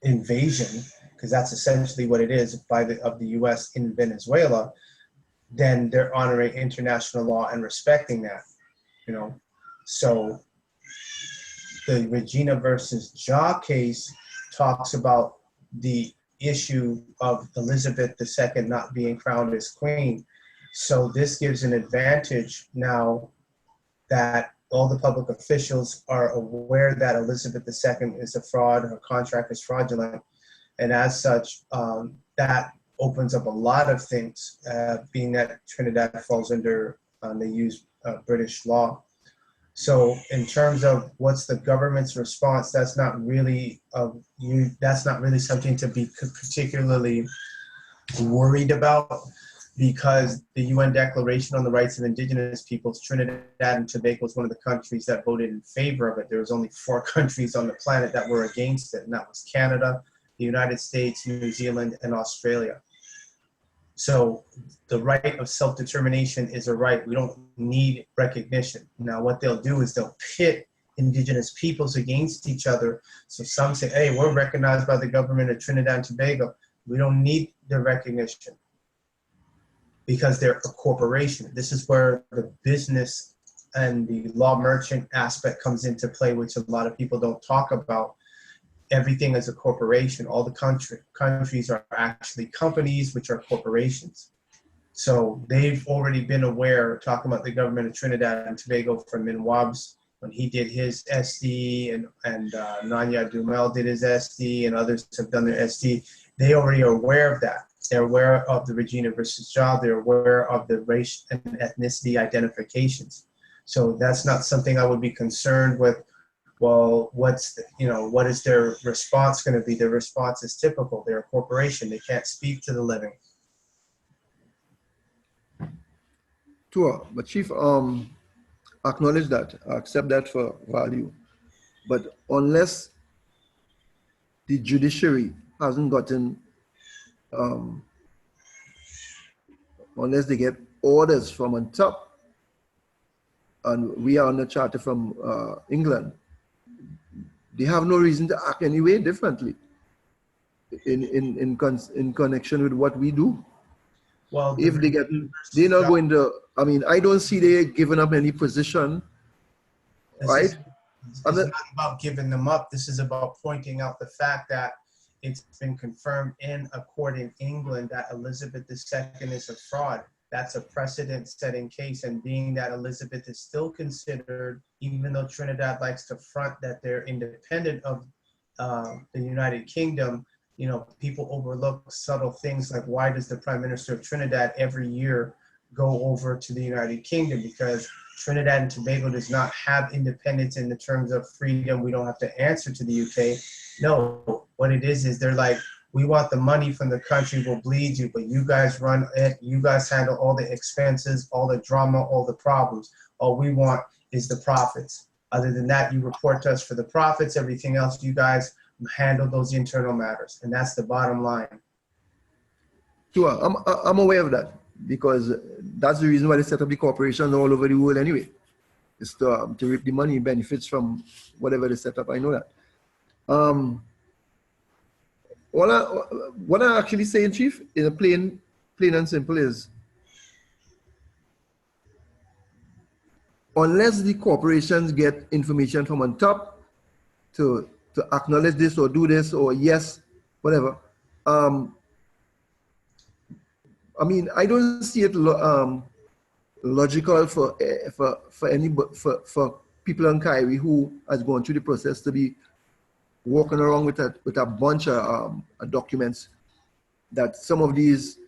invasion, because that's essentially what it is of the US in Venezuela, then they're honoring international law and respecting that, you know. So the Regina versus Ja case talks about the issue of Elizabeth II not being crowned as queen. So this gives an advantage now that all the public officials are aware that Elizabeth II is a fraud, her contract is fraudulent, and as such, that opens up a lot of things, being that Trinidad falls under, they use British law. So in terms of what's the government's response, that's not really something to be particularly worried about, because the UN Declaration on the Rights of Indigenous Peoples, Trinidad and Tobago is one of the countries that voted in favor of it. There was only 4 countries on the planet that were against it, and that was Canada, the United States, New Zealand, and Australia. So the right of self-determination is a right. We don't need recognition. Now what they'll do is they'll pit indigenous peoples against each other. So some say, hey, we're recognized by the government of Trinidad and Tobago. We don't need their recognition because they're a corporation. This is where the business and the law merchant aspect comes into play, which a lot of people don't talk about. Everything is a corporation. All the countries are actually companies, which are corporations. So they've already been aware, talking about the government of Trinidad and Tobago from Min Waab's, when he did his SD and Nanya-shaabu did his SD and others have done their SD. They already are aware of that. They're aware of the Regina versus Ja. They're aware of the race and ethnicity identifications. So that's not something I would be concerned with. Well, what is their response going to be? Their response is typical. They're a corporation. They can't speak to the living. Sure, but Chief, acknowledge that, accept that for value. But unless the judiciary hasn't gotten, unless they get orders from on top, and we are on the charter from England, they have no reason to act any way differently in connection with what we do. Well, if they get, they're not going to, I mean, I don't see they giving up any position, right? It's not about giving them up. This is about pointing out the fact that it's been confirmed in a court in England that Elizabeth II is a fraud. That's a precedent-setting case, and being that Elizabeth is still considered, even though Trinidad likes to front that they're independent of the United Kingdom, you know, people overlook subtle things like, why does the Prime Minister of Trinidad every year go over to the United Kingdom? Because Trinidad and Tobago does not have independence in the terms of freedom. We don't have to answer to the UK. No, what it is they're like, we want the money from the country, we'll bleed you, but you guys run it, you guys handle all the expenses, all the drama, all the problems. All we want is the profits. Other than that, you report to us for the profits, everything else you guys handle those internal matters. And that's the bottom line. Sure, I'm aware of that, because that's the reason why they set up the corporations all over the world anyway. It's to reap the money benefits from whatever they set up. I know that. What I actually saying, Chief, in a plain and simple is, unless the corporations get information from on top to acknowledge this or do this or yes, whatever, I mean, I don't see it logical for people on Kairi who has gone through the process to be walking around with a bunch of documents that some of these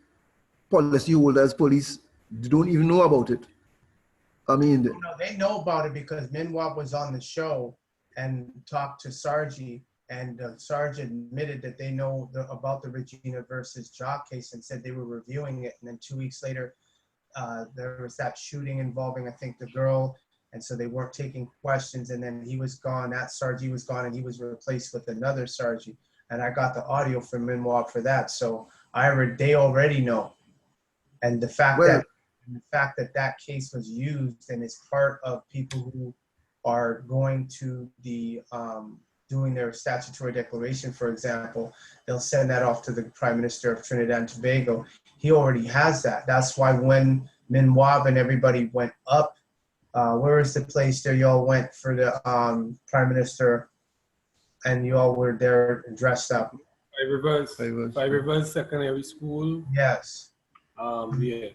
policy holders, police, don't even know about it. I mean, no, they know about it because Min Waab was on the show and talked to Sarji, and Sarge admitted that they know about the Regina versus Jock case and said they were reviewing it. And then 2 weeks later, there was that shooting involving, I think, the girl. And so they weren't taking questions. And then he was gone, that Sarji was gone, and he was replaced with another Sarji. And I got the audio from Min Waab for that. So they already know. And the fact that case was used and is part of people who are going to the doing their statutory declaration, for example, they'll send that off to the Prime Minister of Trinidad and Tobago. He already has that. That's why when Min Waab and everybody went up, where is the place there y'all went for the Prime Minister, and you all were there dressed up? Five Rivers Secondary School. Yes. Yeah.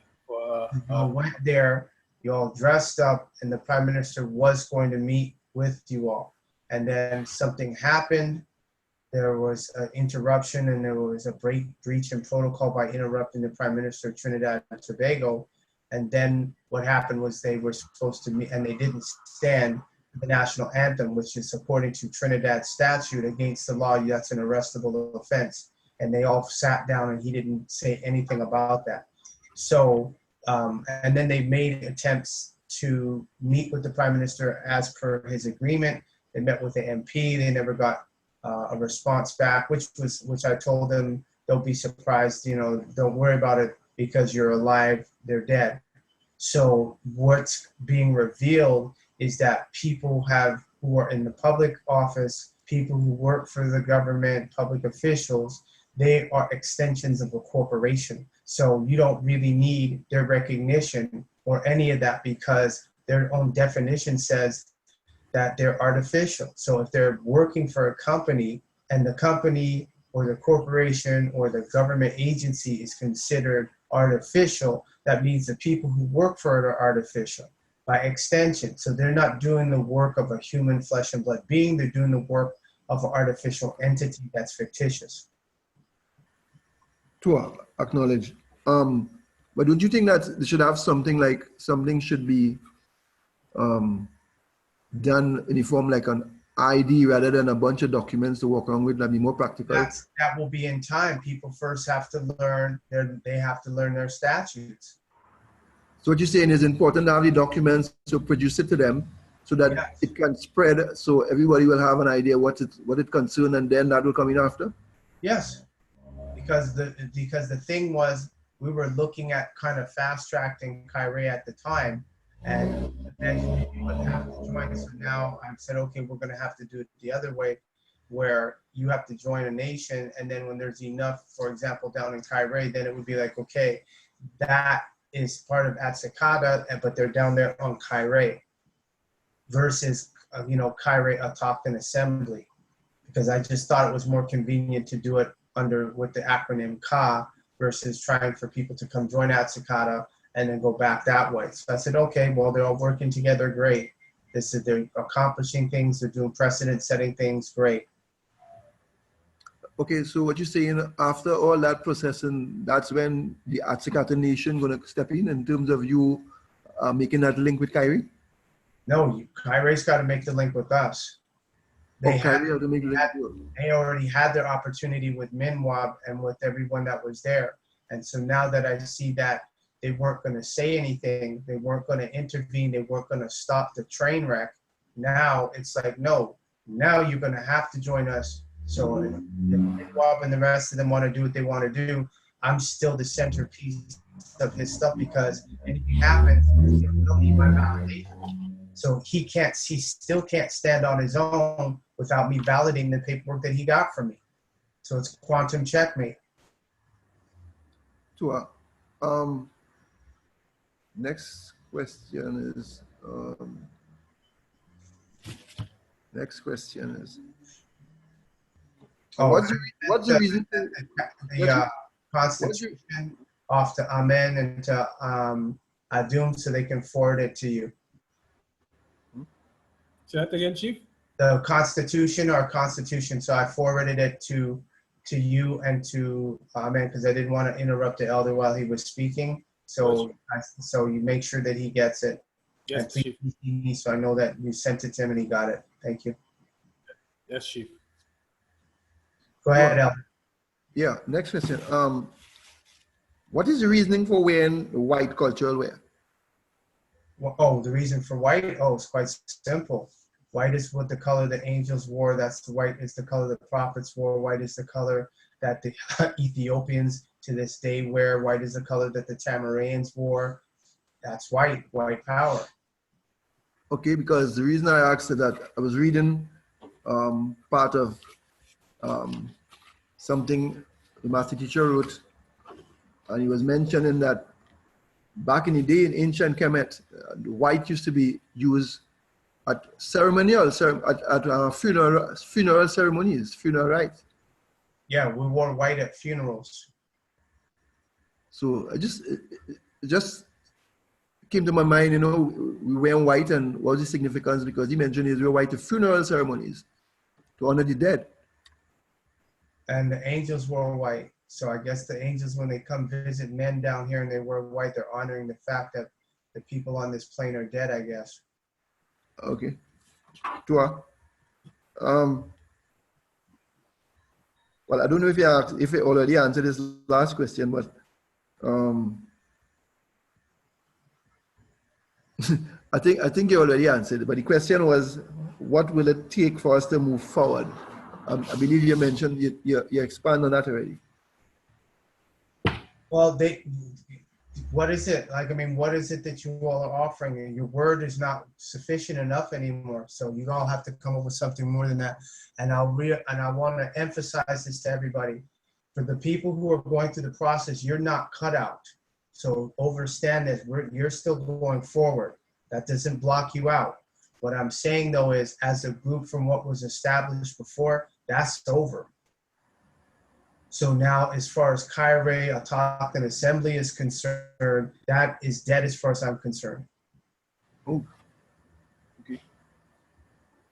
Y'all went there, you all dressed up, and the Prime Minister was going to meet with you all. And then something happened. There was an interruption, and there was a breach in protocol by interrupting the Prime Minister of Trinidad and Tobago. And then what happened was they were supposed to meet, and they didn't stand the national anthem, which is according to Trinidad statute against the law, that's an arrestable offense. And they all sat down, and he didn't say anything about that. So, and then they made attempts to meet with the Prime Minister as per his agreement. They met with the MP. They never got a response back, which I told them, don't be surprised, don't worry about it because you're alive, they're dead. So what's being revealed is that people who are in the public office, people who work for the government, public officials, they are extensions of a corporation. So you don't really need their recognition or any of that because their own definition says that they're artificial. So if they're working for a company and the company or the corporation or the government agency is considered artificial, that means the people who work for it are artificial by extension. So they're not doing the work of a human flesh and blood being, they're doing the work of an artificial entity that's fictitious. To acknowledge. But don't you think that they should have something should be done in the form like an ID rather than a bunch of documents to walk around with? That'd be more practical. That will be in time. People first have to learn their statutes. So what you're saying is important to have the documents to produce it to them so that it can spread, so everybody will have an idea what it concerns, and then that will come in after? Yes, because the thing was, we were looking at kind of fast-tracking Kairi at the time, and eventually you would have to join. So now I've said, okay, we're going to have to do it the other way, where you have to join a nation, and then when there's enough, for example, down in Kairi, then it would be like, okay, that is part of Atsikata, but they're down there on Kairi, versus Kairi Autochthon Assembly, because I just thought it was more convenient to do it with the acronym KA versus trying for people to come join Atsikata and then go back that way. So I said, okay, well, they're all working together, great. They're accomplishing things, they're doing precedent-setting things, great. Okay, so what you're saying, after all that processing, that's when the Atsikata Nation going to step in terms of you making that link with Kairi? No, Kairi's got to make the link with us. They already had their opportunity with Min Waab and with everyone that was there. And so now that I see that they weren't going to say anything, they weren't going to intervene, they weren't going to stop the train wreck, now it's like, no, now you're going to have to join us. So if Min Waab and the rest of them want to do what they want to do, I'm still the centerpiece of his stuff, because anything happens, he'll need my validation. So he still can't stand on his own without me validating the paperwork that he got from me. So it's quantum checkmate. Tua. Next question is, what's the reason? The Constitution off to Amen and to Adum, so they can forward it to you. Say that again, Chief? The Constitution or Constitution. So I forwarded it to you and to Amen, because I didn't want to interrupt the elder while he was speaking. So so you make sure that he gets it. Yes, and please, Chief. so I know that you sent it to him and he got it. Thank you. Yes, Chief. Go ahead, elder. Yeah, next question. What is the reasoning for wearing white cultural wear? Well, oh, the reason for white? Oh, it's quite simple. White is what the color the angels wore. That's the white is the color the prophets wore. White is the color that the Ethiopians to this day wear. White is the color that the Tamarians wore. That's white power. Okay, because the reason I asked is that I was reading part of something the master teacher wrote, and he was mentioning that back in the day in ancient Kemet, white used to be used at funeral ceremonies, funeral rites. Yeah, we wore white at funerals. So it just came to my mind, you know, we wear white, and what's the significance? Because he mentioned is we wear white at funeral ceremonies to honor the dead. And the angels wore white. So I guess the angels, when they come visit men down here and they wear white, they're honoring the fact that the people on this plane are dead, I guess. Okay. Tua. Well, I don't know if you already answered this last question, but I think you already answered it. But the question was, what will it take for us to move forward? I believe you mentioned you expand on that already. Well, what is it? Like, I mean, what is it that you all are offering? Your word is not sufficient enough anymore. So you all have to come up with something more than that. And I want to emphasize this to everybody. For the people who are going through the process, you're not cut out. So understand that you're still going forward. That doesn't block you out. What I'm saying, though, is as a group from what was established before, that's over. So now, as far as Kairi, a talk and assembly is concerned, that is dead as far as I'm concerned. Oh, okay.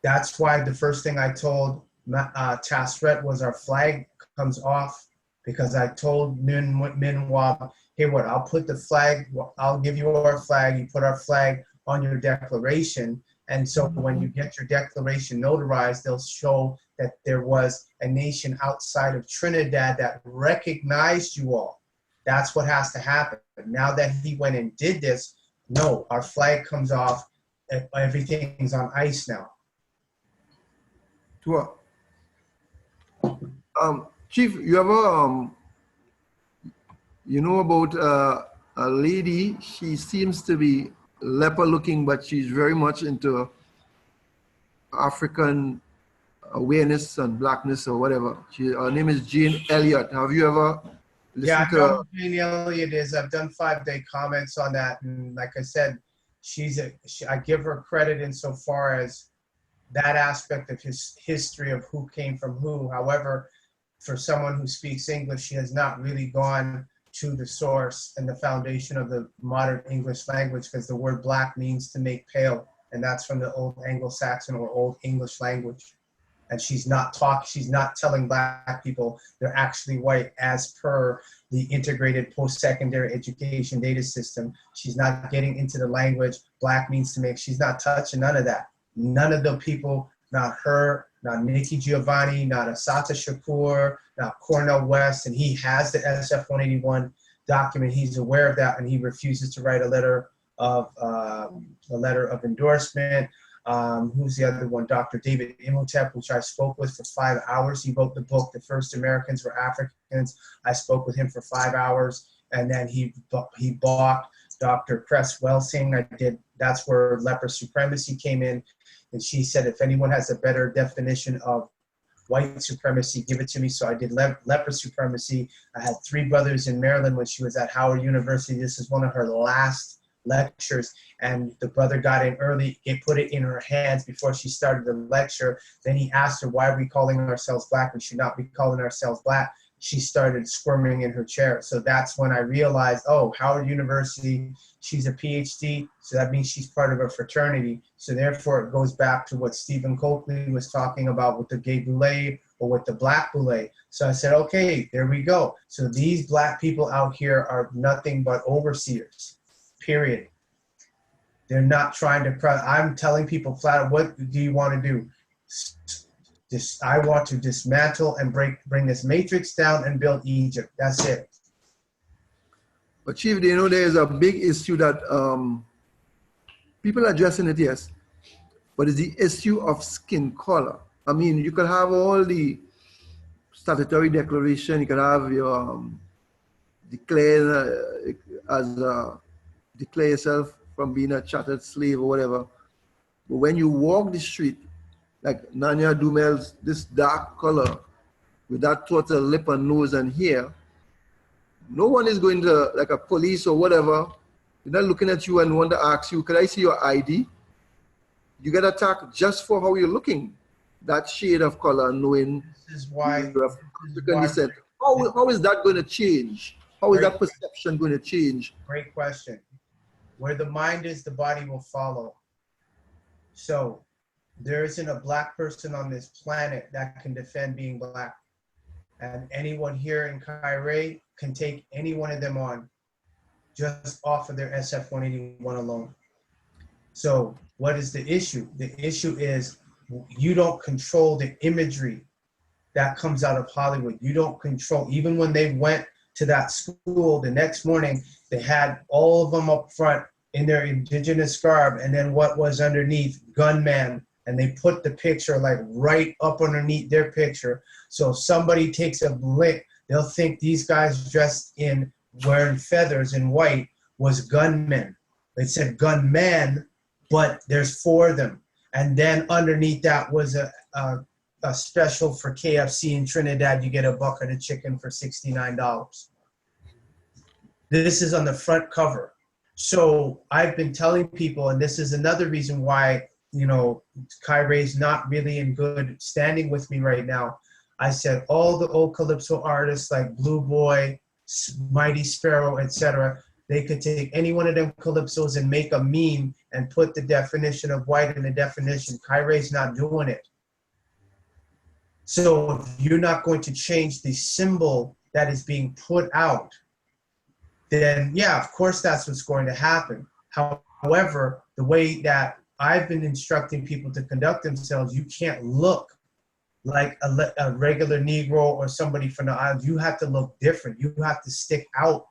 That's why the first thing I told Tasret was our flag comes off, because I told Min Waab, hey, what, I'll put the flag, I'll give you our flag, you put our flag on your declaration. And so when you get your declaration notarized, they'll show that there was a nation outside of Trinidad that recognized you all. That's what has to happen. Now that he went and did this, no, our flag comes off, everything's on ice now. Tua. Chief, you ever, you know about a lady, she seems to be leper looking, but she's very much into African awareness and blackness or whatever. Her name is Jane Elliott. Have you ever listened to her? Yeah, I know who Jane Elliott is. I've done 5-day comments on that. And like I said, I give her credit insofar as that aspect of his history of who came from who. However, for someone who speaks English, she has not really gone to the source and the foundation of the modern English language, because the word black means to make pale. And that's from the old Anglo-Saxon or old English language. and she's not telling black people they're actually white as per the integrated post-secondary education data system. She's not getting into the language black means to make. She's not touching none of that. None of the people, not her, not Nikki Giovanni, not Asata Shakur, not Cornel West, and he has the SF-181 document. He's aware of that, and he refuses to write a letter of endorsement. Who's the other one? Dr. David Imhotep, which I spoke with for 5 hours. He wrote the book, The First Americans Were Africans. I spoke with him for 5 hours, and then he balked. Dr. Cress Welsing, that's where leper supremacy came in, and she said, if anyone has a better definition of white supremacy, give it to me. So I did leper supremacy. I had 3 brothers in Maryland when she was at Howard University. This is one of her last lectures, and the brother got in early. He put it in her hands before she started the lecture. Then he asked her, why are we calling ourselves black? We should not be calling ourselves black. She started squirming in her chair. So that's when I realized, oh, Howard University, she's a PhD, so that means she's part of a fraternity. So therefore it goes back to what Stephen Coakley was talking about with the gay boule or with the black boule. So I said, okay, there we go. So these black people out here are nothing but overseers, period. They're not trying to, I'm telling people flat out, what do you want to do? I want to dismantle and bring this matrix down and build Egypt. That's it. But Chief, do you know there is a big issue that people are addressing it, yes, but it's the issue of skin color. I mean, you could have all the statutory declaration, you could have your declare yourself from being a chattel slave or whatever. But when you walk the street, like Nanya Dumel's, this dark color with that total lip and nose and hair, no one is going to, like a police or whatever, they're not looking at you and want to ask you, could I see your ID? You get attacked just for how you're looking, that shade of color, knowing this is why, you're of African descent. How is that going to change? How is that perception going to change? Great question. Where the mind is, the body will follow. So there isn't a black person on this planet that can defend being black. And anyone here in Kairi can take any one of them on just off of their SF-181 alone. So what is the issue? The issue is you don't control the imagery that comes out of Hollywood. You don't control, even when they went to that school the next morning, they had all of them up front in their indigenous garb, and then what was underneath, gunman, and they put the picture like right up underneath their picture. So if somebody takes a blink, they'll think these guys dressed in wearing feathers in white was gunmen. They said gunman, but there's 4 of them. And then underneath that was a special for KFC in Trinidad. You get a bucket of chicken for $69. This is on the front cover. So I've been telling people, and this is another reason why, you know, Kairi's not really in good standing with me right now. I said all the old Calypso artists like Blue Boy, Mighty Sparrow, etc., they could take any one of them Calypsos and make a meme and put the definition of white in the definition. Kairi's not doing it. So if you're not going to change the symbol that is being put out, then yeah, of course that's what's going to happen. However, the way that I've been instructing people to conduct themselves, you can't look like a regular Negro or somebody from the islands. You have to look different. You have to stick out,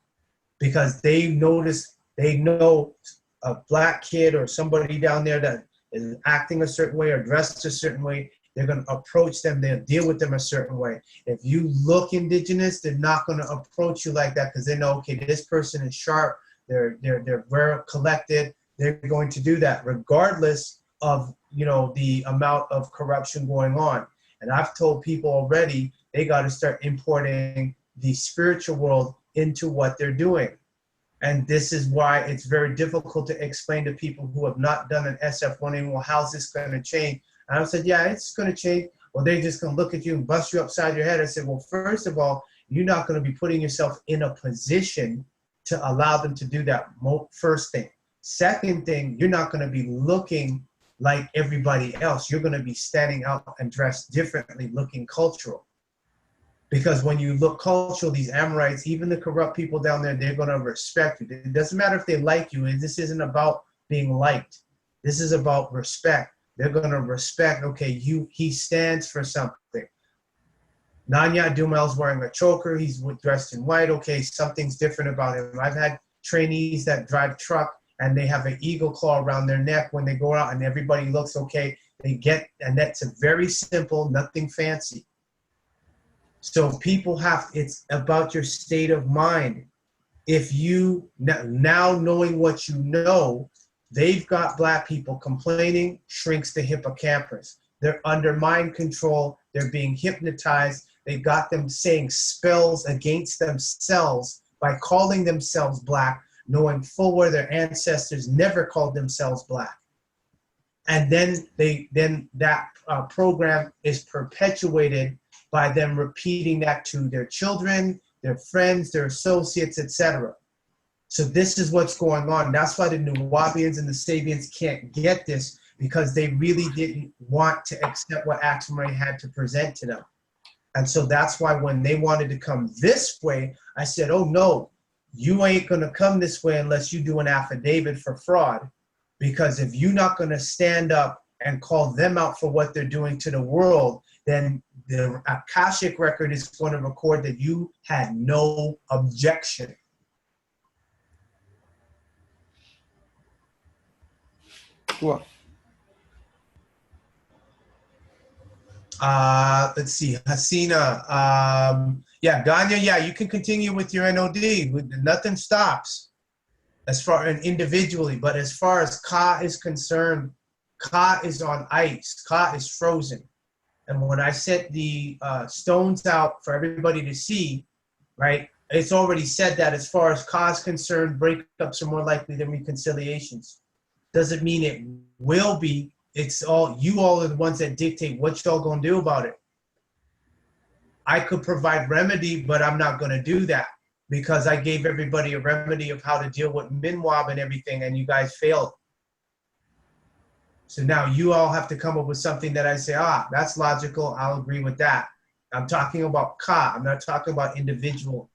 because they know a black kid or somebody down there that is acting a certain way or dressed a certain way. They're going to approach them. They'll deal with them a certain way. If you look indigenous, they're not going to approach you like that, because they know, okay, this person is sharp. They're well collected. They're going to do that regardless of, you know, the amount of corruption going on. And I've told people already, they got to start importing the spiritual world into what they're doing. And this is why it's very difficult to explain to people who have not done an SF-181, well, how's this going to change? And I said, yeah, it's going to change. Well, they're just going to look at you and bust you upside your head. I said, well, first of all, you're not going to be putting yourself in a position to allow them to do that first thing. Second thing, you're not going to be looking like everybody else. You're going to be standing out and dressed differently, looking cultural. Because when you look cultural, these Amorites, even the corrupt people down there, they're going to respect you. It doesn't matter if they like you. This isn't about being liked. This is about respect. They're going to respect, okay, he stands for something. Nanya-Dumel's wearing a choker. He's dressed in white. Okay, something's different about him. I've had trainees that drive truck and they have an eagle claw around their neck when they go out and everybody looks okay. And that's a very simple, nothing fancy. So people it's about your state of mind. If you, now knowing what you know, they've got black people complaining, shrinks the hippocampus. They're under mind control. They're being hypnotized. They got them saying spells against themselves by calling themselves black, knowing full well their ancestors never called themselves black. And then that program is perpetuated by them repeating that to their children, their friends, their associates, etc. So this is what's going on. That's why the Nuwaubians and the Sabians can't get this, because they really didn't want to accept what Axumray had to present to them. And so that's why when they wanted to come this way, I said, oh no, you ain't gonna come this way unless you do an affidavit for fraud. Because if you're not gonna stand up and call them out for what they're doing to the world, then the Akashic record is going to record that you had no objection. What? Let's see, Hasina. Yeah, Ganya, yeah, you can continue with your NOD. Nothing stops as far as individually, but as far as Ka is concerned, Ka is on ice. Ka is frozen. And when I set the stones out for everybody to see, right, it's already said that as far as Ka is concerned, breakups are more likely than reconciliations. Doesn't mean it will be. It's all, you all are the ones that dictate what y'all gonna do about it. I could provide remedy, but I'm not gonna do that because I gave everybody a remedy of how to deal with Min Waab and everything, and you guys failed. So now you all have to come up with something that I say, that's logical, I'll agree with that. I'm talking about Ka, I'm not talking about individual.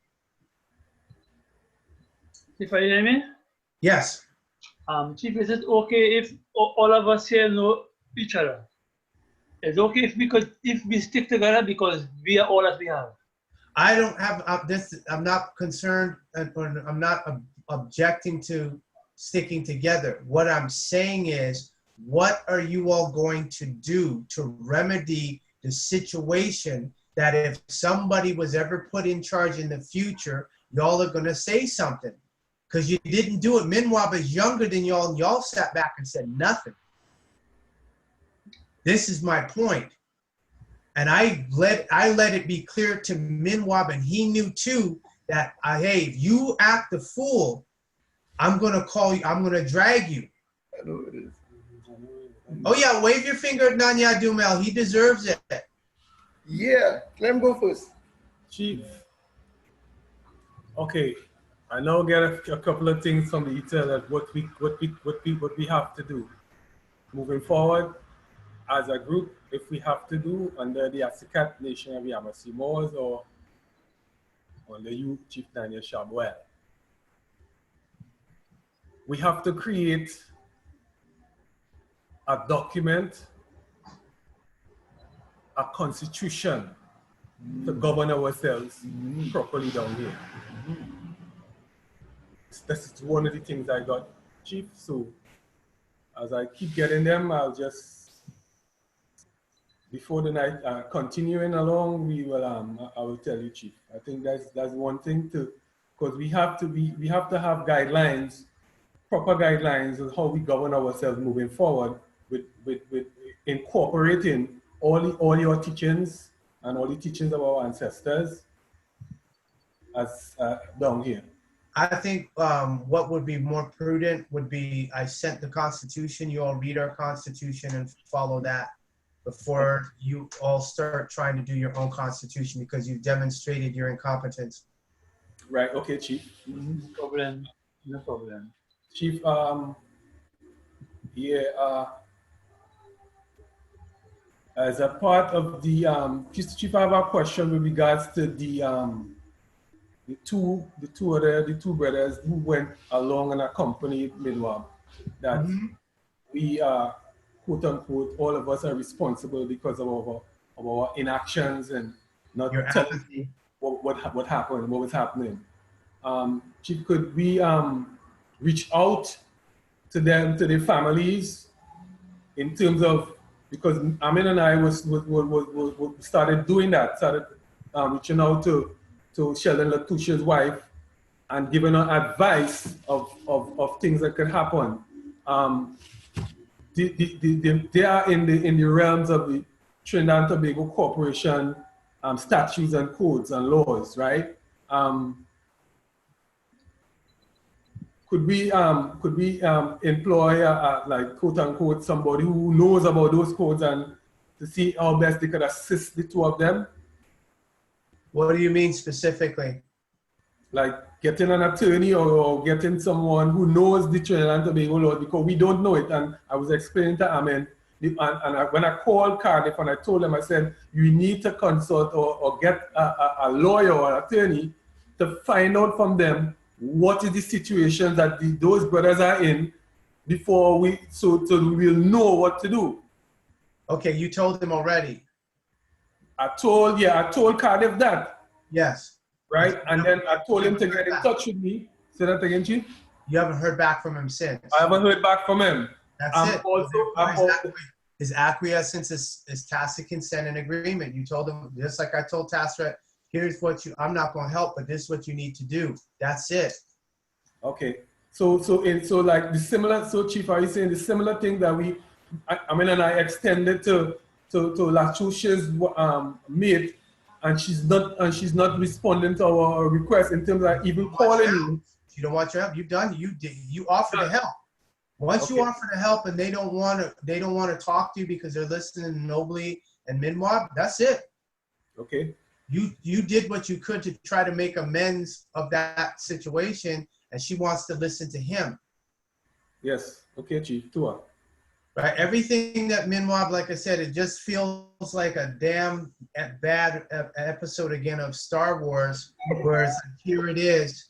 If I hear me? Yes. Chief, is it okay if all of us here know each other? It's okay if we stick together because we are all that we have. I don't have I'm not concerned, or I'm not objecting to sticking together. What I'm saying is, what are you all going to do to remedy the situation that if somebody was ever put in charge in the future, y'all are going to say something? Because you didn't do it. Min Waab is younger than y'all, and y'all sat back and said nothing. This is my point. And I let it be clear to Min Waab, and he knew too, that, hey, if you act the fool, I'm going to call you, I'm going to drag you. I know it is. Oh yeah, wave your finger at Nanya-Dumel. He deserves it. Yeah, let him go first. Chief. Okay, I now get a couple of things from the ETL that what we have to do moving forward as a group. If we have to do under the Asikat Nation of Yamasimoas or under you, Chief Nanya-shaabu, we have to create a document, a constitution to govern ourselves properly down here. This is one of the things I got, Chief. So as I keep getting them, I'll just, before the night, continuing along, I will tell you, Chief. I think that's one thing to, because we have to have guidelines, proper guidelines on how we govern ourselves moving forward with incorporating all your teachings and all the teachings of our ancestors as down here. I think what would be more prudent would be, I sent the Constitution, you all read our Constitution and follow that before you all start trying to do your own Constitution, because you've demonstrated your incompetence. Right, okay, Chief. No problem, no problem. Chief, As a part of the, Chief, I have a question with regards to the two brothers who went along and accompanied Min Waab. That we are, quote unquote, all of us are responsible because of our inactions and not telling what happened, what was happening. Chief, could we reach out to them, to their families, in terms of, because Amin and I started doing that, reaching out to Sheldon Latouche's wife and giving her advice of things that could happen. They are in the realms of the Trinidad and Tobago Corporation statutes and codes and laws, right? Could we employ like quote unquote somebody who knows about those codes and to see how best they could assist the two of them? What do you mean specifically? Like getting an attorney or getting someone who knows the Trinidad and Tobago law, because we don't know it. And I was explaining to Amin, when I called Cardiff and I told them, I said, you need to consult or get a lawyer or attorney to find out from them what is the situation that those brothers are in before so we'll know what to do. Okay, you told them already. I told Cardiff that. Yes. Right? And then I told him to get in touch with me. Say that again, Chief? You haven't heard back from him since. I haven't heard back from him. That's it. His acquiescence is tacit consent and agreement. You told him, just like I told Tasra, here's what I'm not going to help, but this is what you need to do. That's it. Okay. So like the similar, so Chief, are you saying the similar thing that Amin and I extended to Latouche's mate, and she's not responding to our request in terms of even calling you? You don't want your help. You offer to help. Once you offer to help and they don't want to talk to you because they're listening to Nobly and Min Waab, that's it. Okay. You did what you could to try to make amends of that situation, and she wants to listen to him. Yes. Okay, Chief. Tua. Right. Everything that Min Waab, like I said, it just feels like a damn bad episode again of Star Wars, whereas here it is.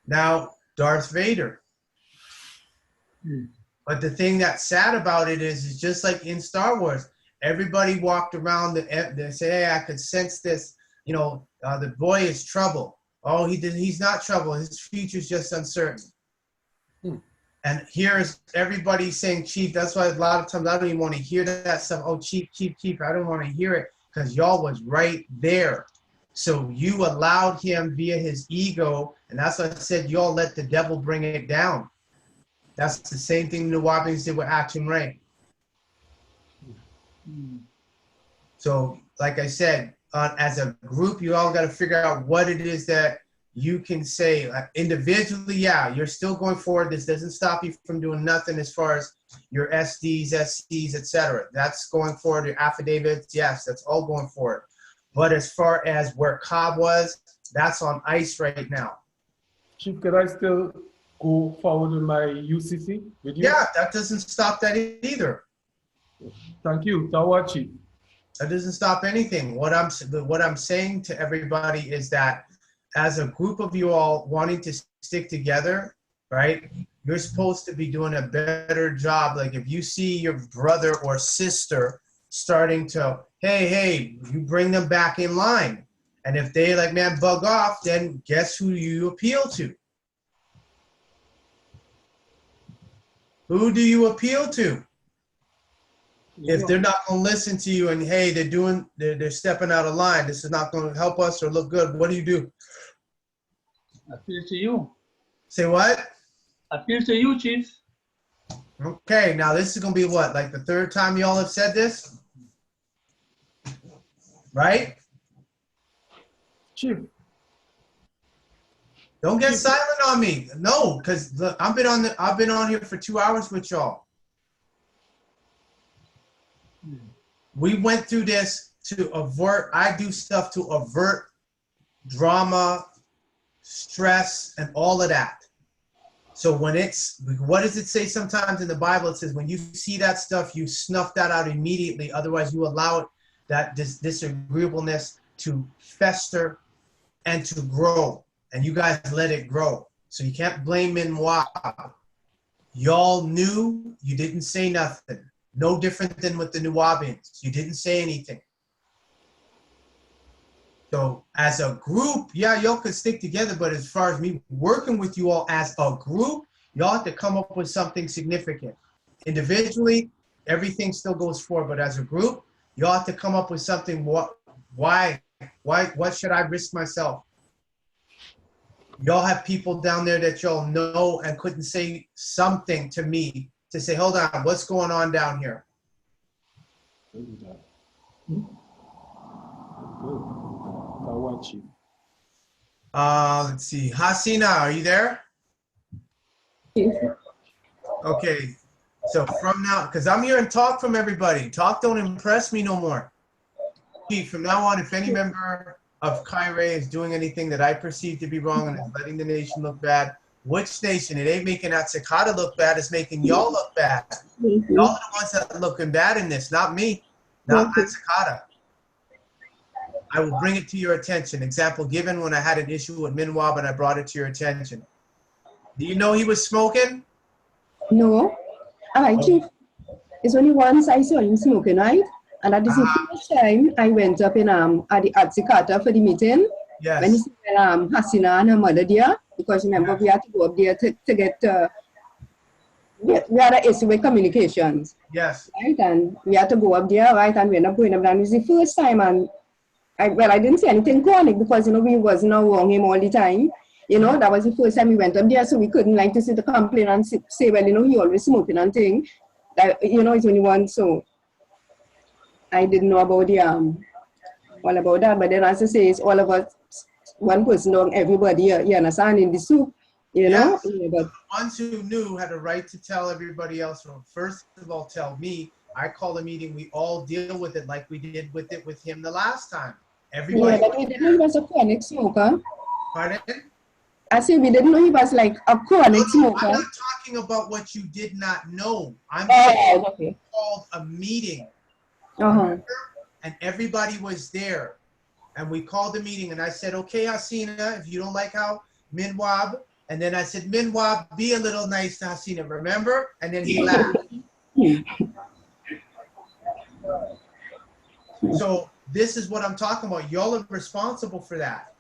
Now, Darth Vader. But the thing that's sad about it is just like in Star Wars, everybody walked around they say, hey, I could sense this, the boy is trouble. Oh, he's not trouble. His future's just uncertain. And here's everybody saying, Chief, that's why a lot of times I don't even want to hear that stuff. Oh, Chief, I don't want to hear it because y'all was right there. So you allowed him via his ego, and that's why I said y'all let the devil bring it down. That's the same thing the Wabians did with Action Ray. So, like I said, as a group, you all got to figure out what it is that you can say. Individually, yeah, you're still going forward. This doesn't stop you from doing nothing as far as your SDs, SCs, etc. That's going forward. Your affidavits, yes, that's all going forward. But as far as where Cobb was, that's on ice right now. Chief, could I still go forward with my UCC with you? Yeah, that doesn't stop that either. Thank you. Tawad, Chief. That doesn't stop anything. What I'm saying to everybody is that as a group of you all wanting to stick together, right? You're supposed to be doing a better job. Like if you see your brother or sister starting to, hey, you bring them back in line. And if they like, man, bug off, then guess who you appeal to? Who do you appeal to? If they're not going to listen to you and hey, they're stepping out of line, this is not going to help us or look good, what do? Appeal to you. Say what? Appeal to you, Chief. Okay, now this is going to be what, like the third time y'all have said this? Right? Chief. Don't get silent on me. No, because I've been on here for 2 hours with y'all. We went through this to avert, I do stuff to avert drama, stress, and all of that. So when it's, what does it say sometimes in the Bible? It says when you see that stuff, you snuff that out immediately. Otherwise, you allow it, that disagreeableness to fester and to grow. And you guys let it grow. So you can't blame Min Waab. Y'all knew, you didn't say nothing. No different than with the Nuwaubians. You didn't say anything. So as a group, yeah, y'all could stick together, but as far as me working with you all as a group, y'all have to come up with something significant. Individually, everything still goes forward, but as a group, y'all have to come up with something. What should I risk myself? Y'all have people down there that y'all know and couldn't say something to me to say, hold on, what's going on down here? Let's see. Hasina, are you there? Okay. So from now, because I'm hearing talk from everybody. Talk don't impress me no more. From now on, if any member of Kairi is doing anything that I perceive to be wrong and is letting the nation look bad, which nation? It ain't making Atsikata look bad, it's making y'all look bad. Y'all are the ones that are looking bad in this, not me, not Atsikata. I will bring it to your attention. Example given when I had an issue with Min Waab and I brought it to your attention. Do you know he was smoking? No. All right, Chief. It's only once I saw him smoking, right? And that is the first time I went up in at the Atsikata for the meeting. Yes. When he said Hasina and her mother there, because remember we had to go up there to get we had an issue with communications. Yes. Right, and we had to go up there, right? And we ended up going up there. And it's the first time, and I didn't say anything chronic because we wasn't around him all the time. That was the first time we went up there, so we couldn't like to sit the complaint and say, well, he always smoking and thing. That it's only one, so I didn't know about the all about that. But then as I say, it's all of us, one person on everybody, you understand, in the soup, Yes. But the ones who knew had a right to tell everybody else. First of all, tell me. I call a meeting. We all deal with it like we did with him the last time. Everybody. Yeah, but we didn't know he was a chronic smoker. Pardon? I said we didn't know he was like a chronic smoker. I'm not talking about what you did not know. I'm saying okay. Called a meeting. And everybody was there. And we called the meeting and I said, okay, Hasina, if you don't like how Min Waab, and then I said, Min Waab, be a little nice to Hasina, remember? And then he laughed. So this is what I'm talking about. Y'all are responsible for that.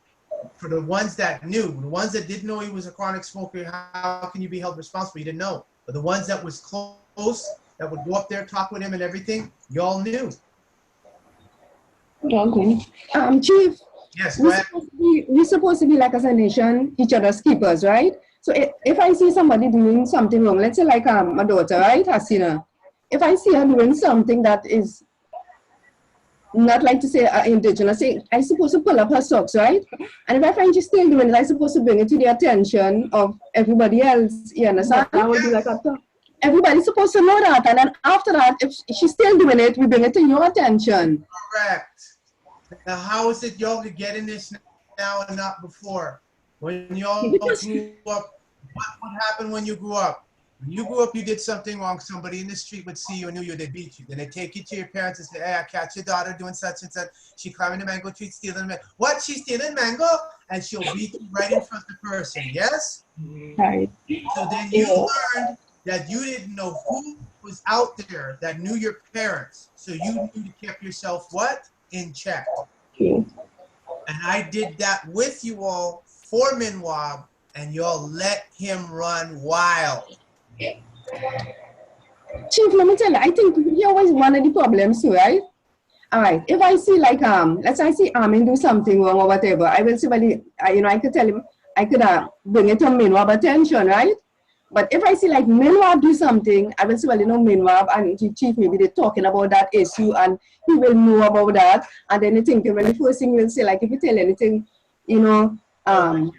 For the ones that knew, the ones that didn't know he was a chronic smoker, how can you be held responsible? You didn't know. But the ones that was close, that would go up there, talk with him and everything, y'all knew. Okay. Chief. Yes, go ahead. We're supposed to be like as a nation, each other's keepers, right? So if I see somebody doing something wrong, let's say like my daughter, right, Hasina, if I see her doing something that is not like to say indigenous, I'm supposed to pull up her socks, right? And if I find she's still doing it, I'm supposed to bring it to the attention of everybody else. You understand? I would be like, everybody's supposed to know that. And then after that, if she's still doing it, we bring it to your attention. Correct. Now, how is it y'all could get in this now and not before? When y'all grew up, what happened when you grew up? When you grew up, you did something wrong. Somebody in the street would see you and knew you, they beat you. Then they take you to your parents and say, hey, I catch your daughter doing such and such. She climbing the mango tree, stealing mango. What? She's stealing mango? And she'll beat you right in front of the person, yes? Right. So then you learned that you didn't know who was out there that knew your parents. So you knew to keep yourself what? In check. And I did that with you all for Min Waab, and y'all let him run wild. Chief, let me tell you, I think here was one of the problems too, right? All right, if I see like let's say I see Armin do something wrong or whatever, I will see, but I could tell him, I could bring it to Min Waab attention, right? But if I see like Min Waab do something, I will say, well, Min Waab and the chief maybe they're talking about that issue and he will know about that. And then you think, when the first thing will say, like, if you tell anything, I can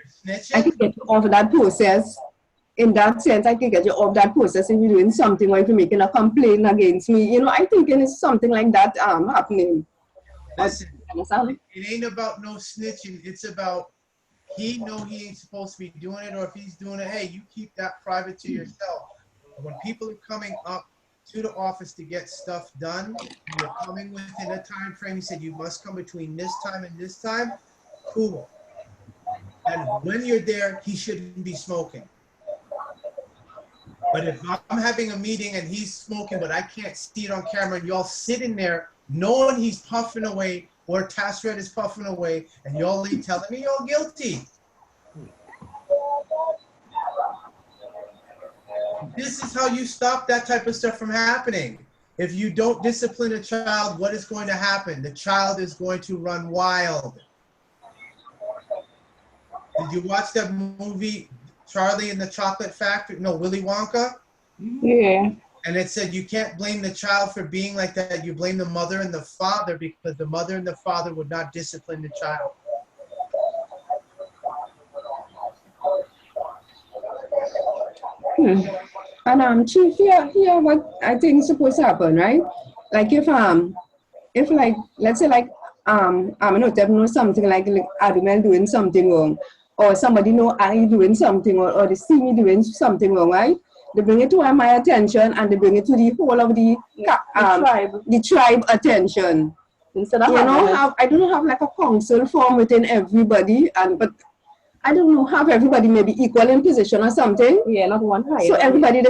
get you off that process. In that sense, I can get you off that process if you're doing something or if you're making a complaint against me. I think it's something like that happening. Listen, it ain't about no snitching. It's about he know he ain't supposed to be doing it, or if he's doing it, hey, you keep that private to yourself. But when people are coming up to the office to get stuff done, you're coming within a time frame. He said you must come between this time and this time. Cool. And when you're there, he shouldn't be smoking. But if I'm having a meeting and he's smoking, but I can't see it on camera, and y'all sitting there knowing he's puffing away, or Tasred is puffing away, and y'all telling me you're guilty. This is how you stop that type of stuff from happening. If you don't discipline a child, what is going to happen? The child is going to run wild. Did you watch that movie, Charlie and the Chocolate Factory? No, Willy Wonka? Yeah. And it said you can't blame the child for being like that. You blame the mother and the father, because the mother and the father would not discipline the child. And Chief, here what I think is supposed to happen, right? Like if like let's say like I'm not know something like Adumel doing something wrong, or somebody know I doing something, or they see me doing something wrong, right? They bring it to my attention, and they bring it to the whole of the tribe attention. Instead of I don't have like a council form within everybody, but I don't know, have everybody maybe equal in position or something. Yeah, not one higher. So everybody.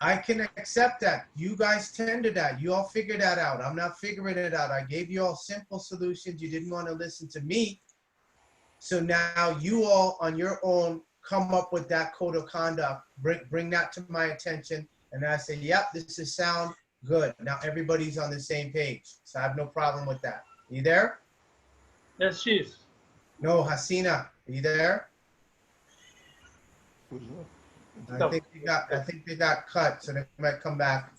I can accept that. You guys tend to that. You all figure that out. I'm not figuring it out. I gave you all simple solutions. You didn't want to listen to me. So now you all on your own come up with that code of conduct. Bring that to my attention. And I say, yep, this is sound good. Now everybody's on the same page. So I have no problem with that. You there? Yes, Chief. No, Hasina, are you there? I think they got cut, so they might come back.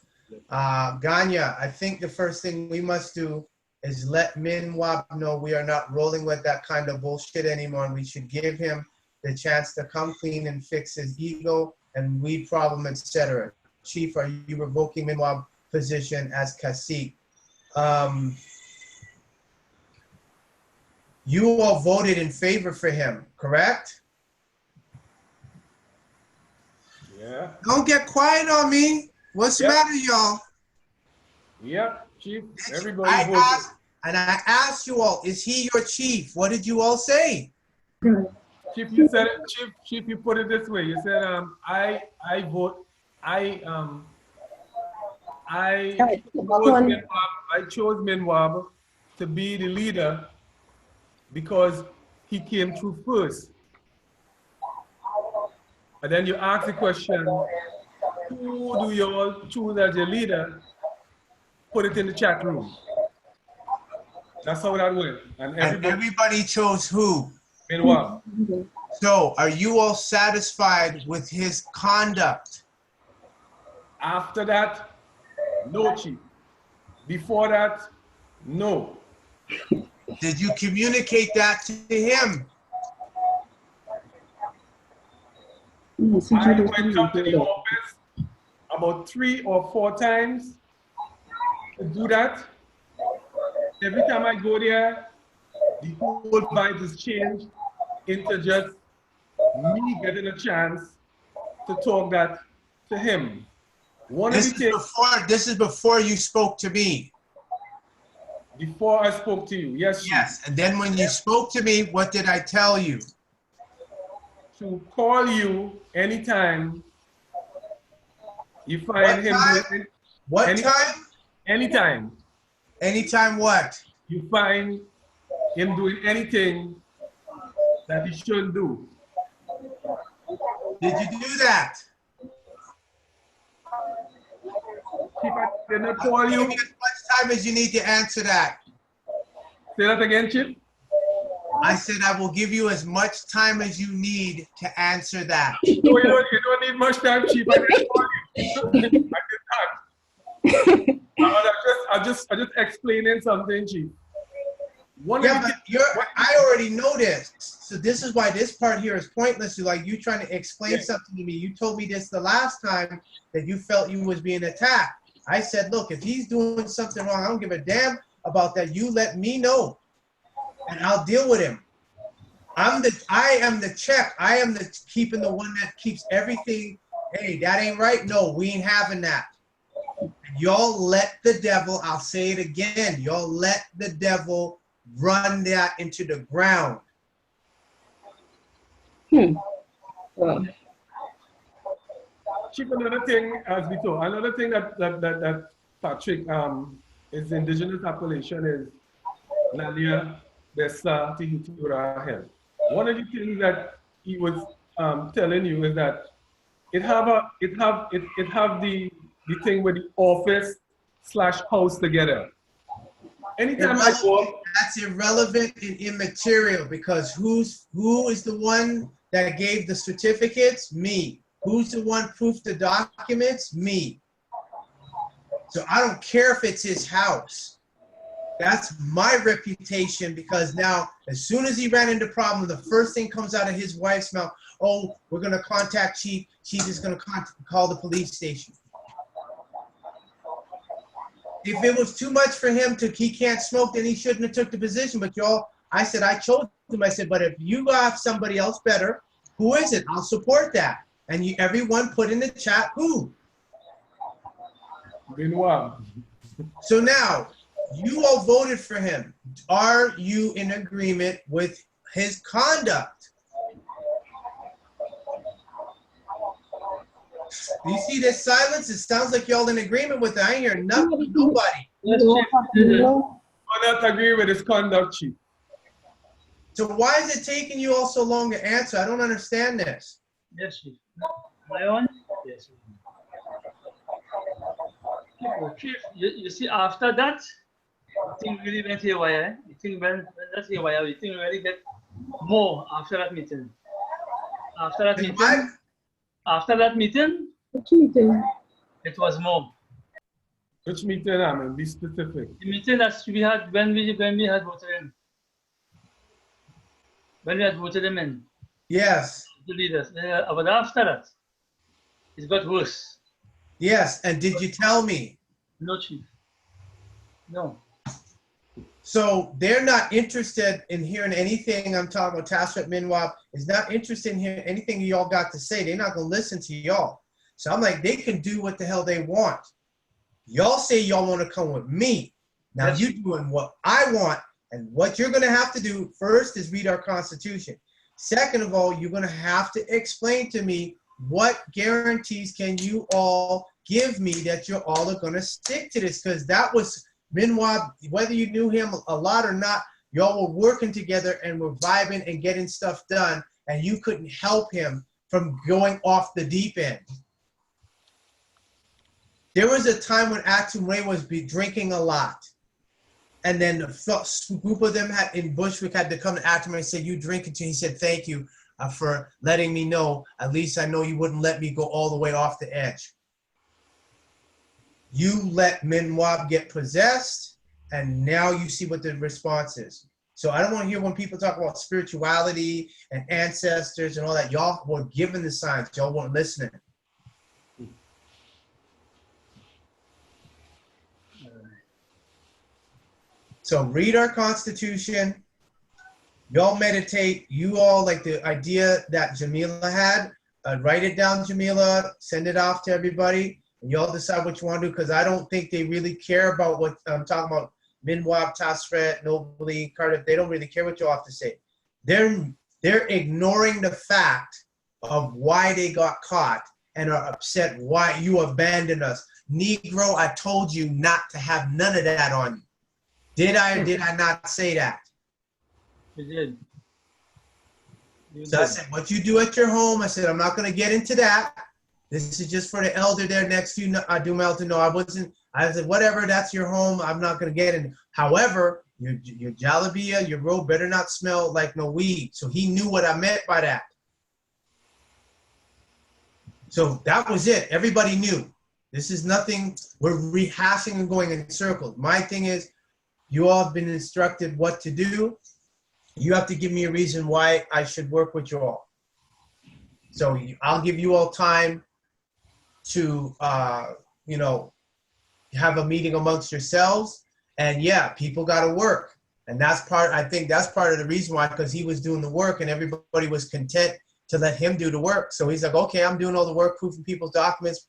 Ganya, I think the first thing we must do is let Min Waab know we are not rolling with that kind of bullshit anymore, and we should give him the chance to come clean and fix his ego and weed problem, etc. Chief, are you revoking Min Waab's position as cacique? You all voted in favor for him, correct? Yeah. Don't get quiet on me. What's the matter, y'all? Yep, Chief. Everybody voted. I asked you all, is he your chief? What did you all say? Chief, you said it. Chief, you put it this way. You said, I chose Min Waab to be the leader because he came through first. And then you ask the question, who do you all choose as your leader? Put it in the chat room. That's how that went. And everybody chose who? Min Waab. So are you all satisfied with his conduct? After that, no, Chief. Before that, no. Did you communicate that to him? I went up to the office about 3 or 4 times to do that. Every time I go there, the whole vibe is changed into just me getting a chance to talk that to him. This is before you spoke to me. Before I spoke to you, yes. Yes, and then when you spoke to me, what did I tell you? To call you anytime you find him doing anytime. Anytime what? You find him doing anything that he shouldn't do. Did you do that? If I did not call you, give me as much time as you need to answer that. Say that again, Chip. I said I will give you as much time as you need to answer that. No, you don't need much time, Chief. I didn't call you. I did not. I'm just explaining something, Chief. I already know this. So this is why this part here is pointless. Like you trying to explain something to me. You told me this the last time that you felt you was being attacked. I said, look, if he's doing something wrong, I don't give a damn about that. You let me know, and I'll deal with him. I am the check. I am the keeping the one that keeps everything. Hey, that ain't right. No, we ain't having that. Y'all let the devil, I'll say it again, y'all let the devil run that into the ground. Well, Chief, another thing, as we talk, another thing that Patrick is indigenous appellation is Nanya Besa Tihitura. One of the things that he was telling you is that it have the thing with the office / house together. Anytime I go up, that's irrelevant and immaterial because who is the one that gave the certificates? Me. Who's the one proof the documents? Me. So I don't care if it's his house. That's my reputation because now as soon as he ran into problem, the first thing comes out of his wife's mouth, oh, we're going to contact Chief. Chief is going to call the police station. If it was too much for him he can't smoke, then he shouldn't have took the position. But y'all, I said, I chose him. I said, but if you have somebody else better, who is it? I'll support that. And everyone put in the chat, who? Min Waab. So now, you all voted for him. Are you in agreement with his conduct? You see this silence? It sounds like y'all in agreement with it. I ain't hearing nothing, nobody. Yes, Chief. I don't agree with his conduct, Chief. So why is it taking you all so long to answer? I don't understand this. Yes, Chief. Am I on? Yes. Chief, you see, after that, the thing really went haywire. The thing went not haywire. The thing really get more after that meeting. After that meeting, which meeting? it was more. Which meeting, I mean, be specific. The meeting that we had when we had voted him. When we had voted him in. Yes. The leaders. But after that, it got worse. Yes, and did you tell me? No, Chief. No. So they're not interested in hearing anything I'm talking about. Tafulaat Min Waab is not interested in hearing anything y'all got to say. They're not going to listen to y'all. So I'm like, they can do what the hell they want. Y'all say y'all want to come with me. Now Yes. you're doing what I want, and what you're going to have to do first is read our Constitution. Second of all, you're going to have to explain to me what guarantees can you all give me that you're all going to stick to this, because that was Min Waab, whether you knew him a lot or not, y'all were working together and were vibing and getting stuff done, and you couldn't help him from going off the deep end. There was a time when Atum Ray was drinking a lot, and then a group of them in Bushwick had to come to Atum Ray and say, you drinking too? He said, thank you for letting me know. At least I know you wouldn't let me go all the way off the edge. You let Min Waab get possessed, and now you see what the response is. So I don't want to hear when people talk about spirituality and ancestors and all that. Y'all were given the signs. Y'all weren't listening. So read our Constitution. Y'all meditate. You all like the idea that Jamila had. Write it down, Jamila. Send it off to everybody. And y'all decide what you want to do, because I don't think they really care about what I'm talking about. Min Waab, Tasret, Nobly, Cardiff, they don't really care what y'all have to say. They're ignoring the fact of why they got caught and are upset why you abandoned us. Negro, I told you not to have none of that on you. Did I or did I not say that? You did. So I said, what you do at your home, I said, I'm not going to get into that. This is just for the elder there next to you. I do to know. I said, whatever, that's your home. I'm not going to get in. However, your jalabia, your robe better not smell like no weed. So he knew what I meant by that. So that was it. Everybody knew. This is nothing. We're rehashing and going in circles. My thing is, you all have been instructed what to do. You have to give me a reason why I should work with you all. So I'll give you all time to, you know, have a meeting amongst yourselves. And yeah, people got to work. And that's part, I think that's part of the reason why, because he was doing the work and everybody was content to let him do the work. So he's like, okay, I'm doing all the work, proofing people's documents,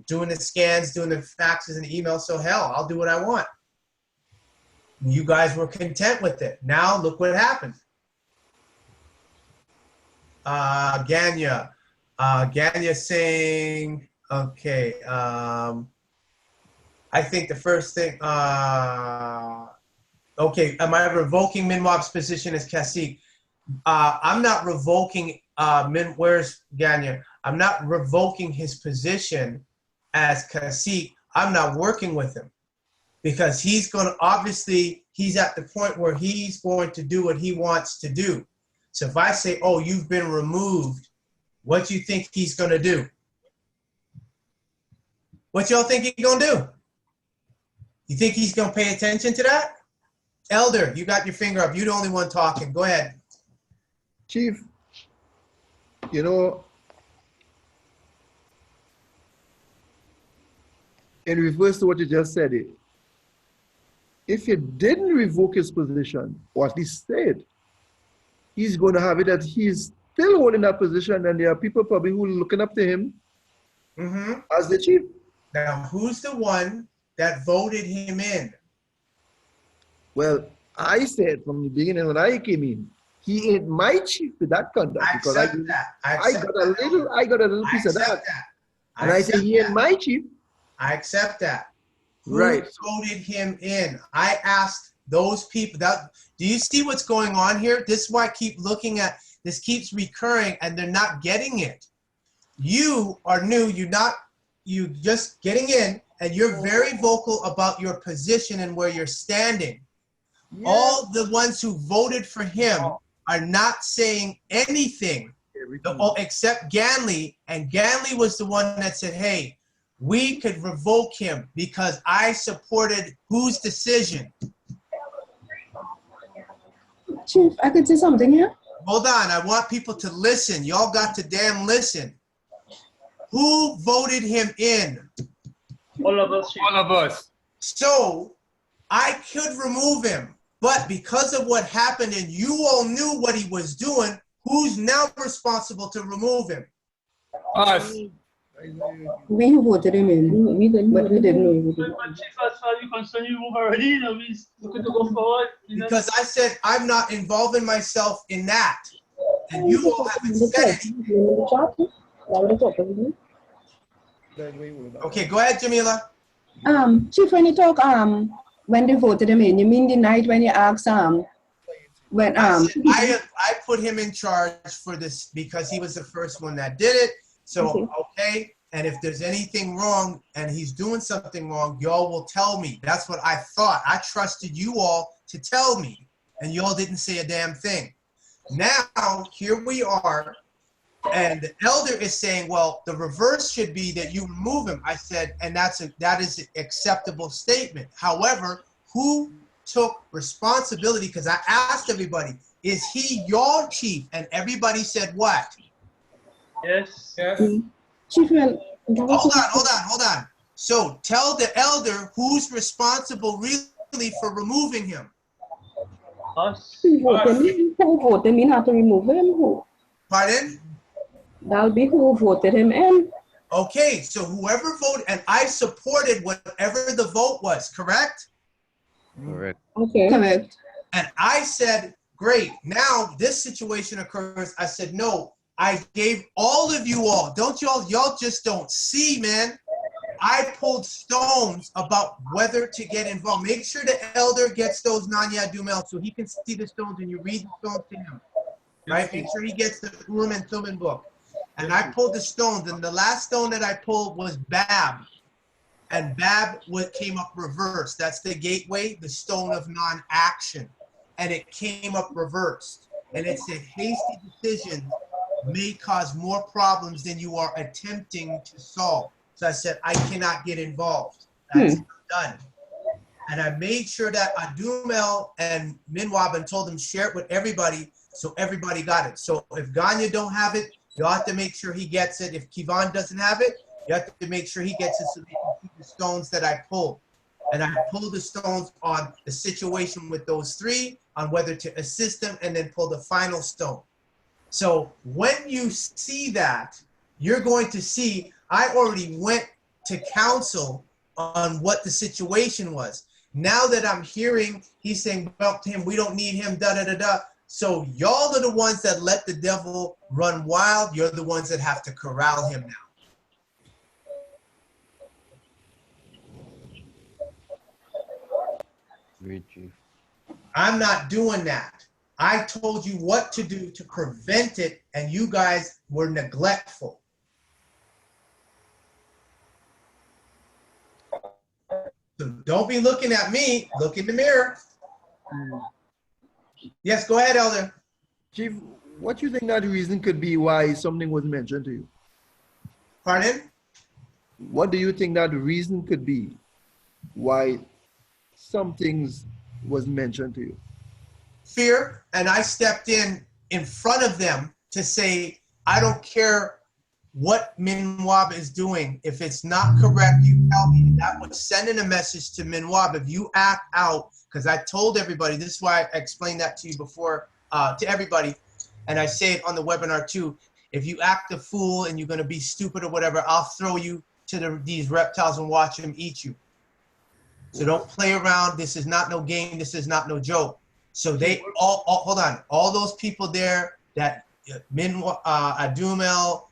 doing the scans, doing the faxes and emails. So hell, I'll do what I want. You guys were content with it. Now look what happened. Ganya saying, okay, I think the first thing, okay, am I revoking Min Waab's position as Cacique? I'm not revoking, where's Ganya? I'm not revoking his position as Cacique. I'm not working with him because he's going to, obviously, he's at the point where he's going to do what he wants to do. So if I say, oh, you've been removed, what do you think he's going to do? What y'all think he's going to do? You think he's going to pay attention to that? Elder, you got your finger up. You're the only one talking. Go ahead. Chief, you know, in reverse to what you just said, if you didn't revoke his position, or at least said, he's going to have it that he's still holding that position, and there are people probably who are looking up to him as the chief. Now, who's the one that voted him in? Well, I said from the beginning when I came in, he ain't my chief with that conduct. I accept that. I got a little piece of that. And I say he ain't my chief. I accept that. Who Right. voted him in? I asked those people. That, do you see what's going on here? This is why I keep looking at, this keeps recurring and they're not getting it. You are new, you just getting in, and you're very vocal about your position and where you're standing. Yeah. All the ones who voted for him are not saying anything except Ganley, and Ganley was the one that said, hey, we could revoke him because I supported whose decision? Chief, I could say something here? Hold on, I want people to listen. Y'all got to damn listen. Who voted him in? All of us. All of us. So I could remove him, but because of what happened and you all knew what he was doing, who's now responsible to remove him? Us. We voted him in, but we didn't know. But Chief, as far as you're concerned, you move already, you know, we're looking to go forward. Because I said I'm not involving myself in that. And you all haven't said it. Okay, go ahead, Jamila. Chief, when you talk, when they voted him in, you mean the night when you asked, when, I put him in charge for this because he was the first one that did it. So, okay, and if there's anything wrong and he's doing something wrong, y'all will tell me. That's what I thought. I trusted you all to tell me, and y'all didn't say a damn thing. Now, here we are, and the elder is saying, well, the reverse should be that you remove him. I said, and that is an acceptable statement. However, who took responsibility? Because I asked everybody, is he your chief? And everybody said what? Yes. Yes. Chief, well, hold on. So tell the elder who's responsible really for removing him. Us. who voted me not to remove him? Who? Pardon? That'll be who voted him in. Okay, so whoever voted, and I supported whatever the vote was, correct? Correct. Okay. Correct. And I said, great, now this situation occurs. I said, no, I gave all of you all, don't y'all just don't see, man. I pulled stones about whether to get involved. Make sure the elder gets those Nanya-shaabu mail so he can see the stones and you read the stones to him. Right? Make sure he gets the Urim and Thummim book. And I pulled the stones, and the last stone that I pulled was Bab. And Bab came up reversed. That's the gateway, the stone of non-action. And it came up reversed. And it said, hasty decisions may cause more problems than you are attempting to solve. So I said, I cannot get involved. That's done. And I made sure that Adumel and Min Waab and told them share it with everybody so everybody got it. So if Ganya don't have it, you have to make sure he gets it. If Kivan doesn't have it, you have to make sure he gets it so they can keep the stones that I pulled. and I pull the stones on the situation with those three, on whether to assist them, and then pull the final stone. So when you see that, you're going to see I already went to counsel on what the situation was. Now that I'm hearing, he's saying, well, Tim, we don't need him, da-da-da-da. So y'all are the ones that let the devil run wild. You're the ones that have to corral him now. Great, Chief. I'm not doing that. I told you what to do to prevent it, and you guys were neglectful. So don't be looking at me. Look in the mirror. Yes, go ahead, Elder. Chief, what do you think that reason could be why something was mentioned to you? Pardon? What do you think that reason could be why some things was mentioned to you? Fear, and I stepped in front of them to say, I don't care what Min Waab is doing. If it's not correct, you tell me. That was sending a message to Min Waab. If you act out, because I told everybody, this is why I explained that to you before, to everybody, and I say it on the webinar too. If you act a fool and you're going to be stupid or whatever, I'll throw you to these reptiles and watch them eat you. So don't play around. This is not no game. This is not no joke. So they all hold on. All those people there that Adumel,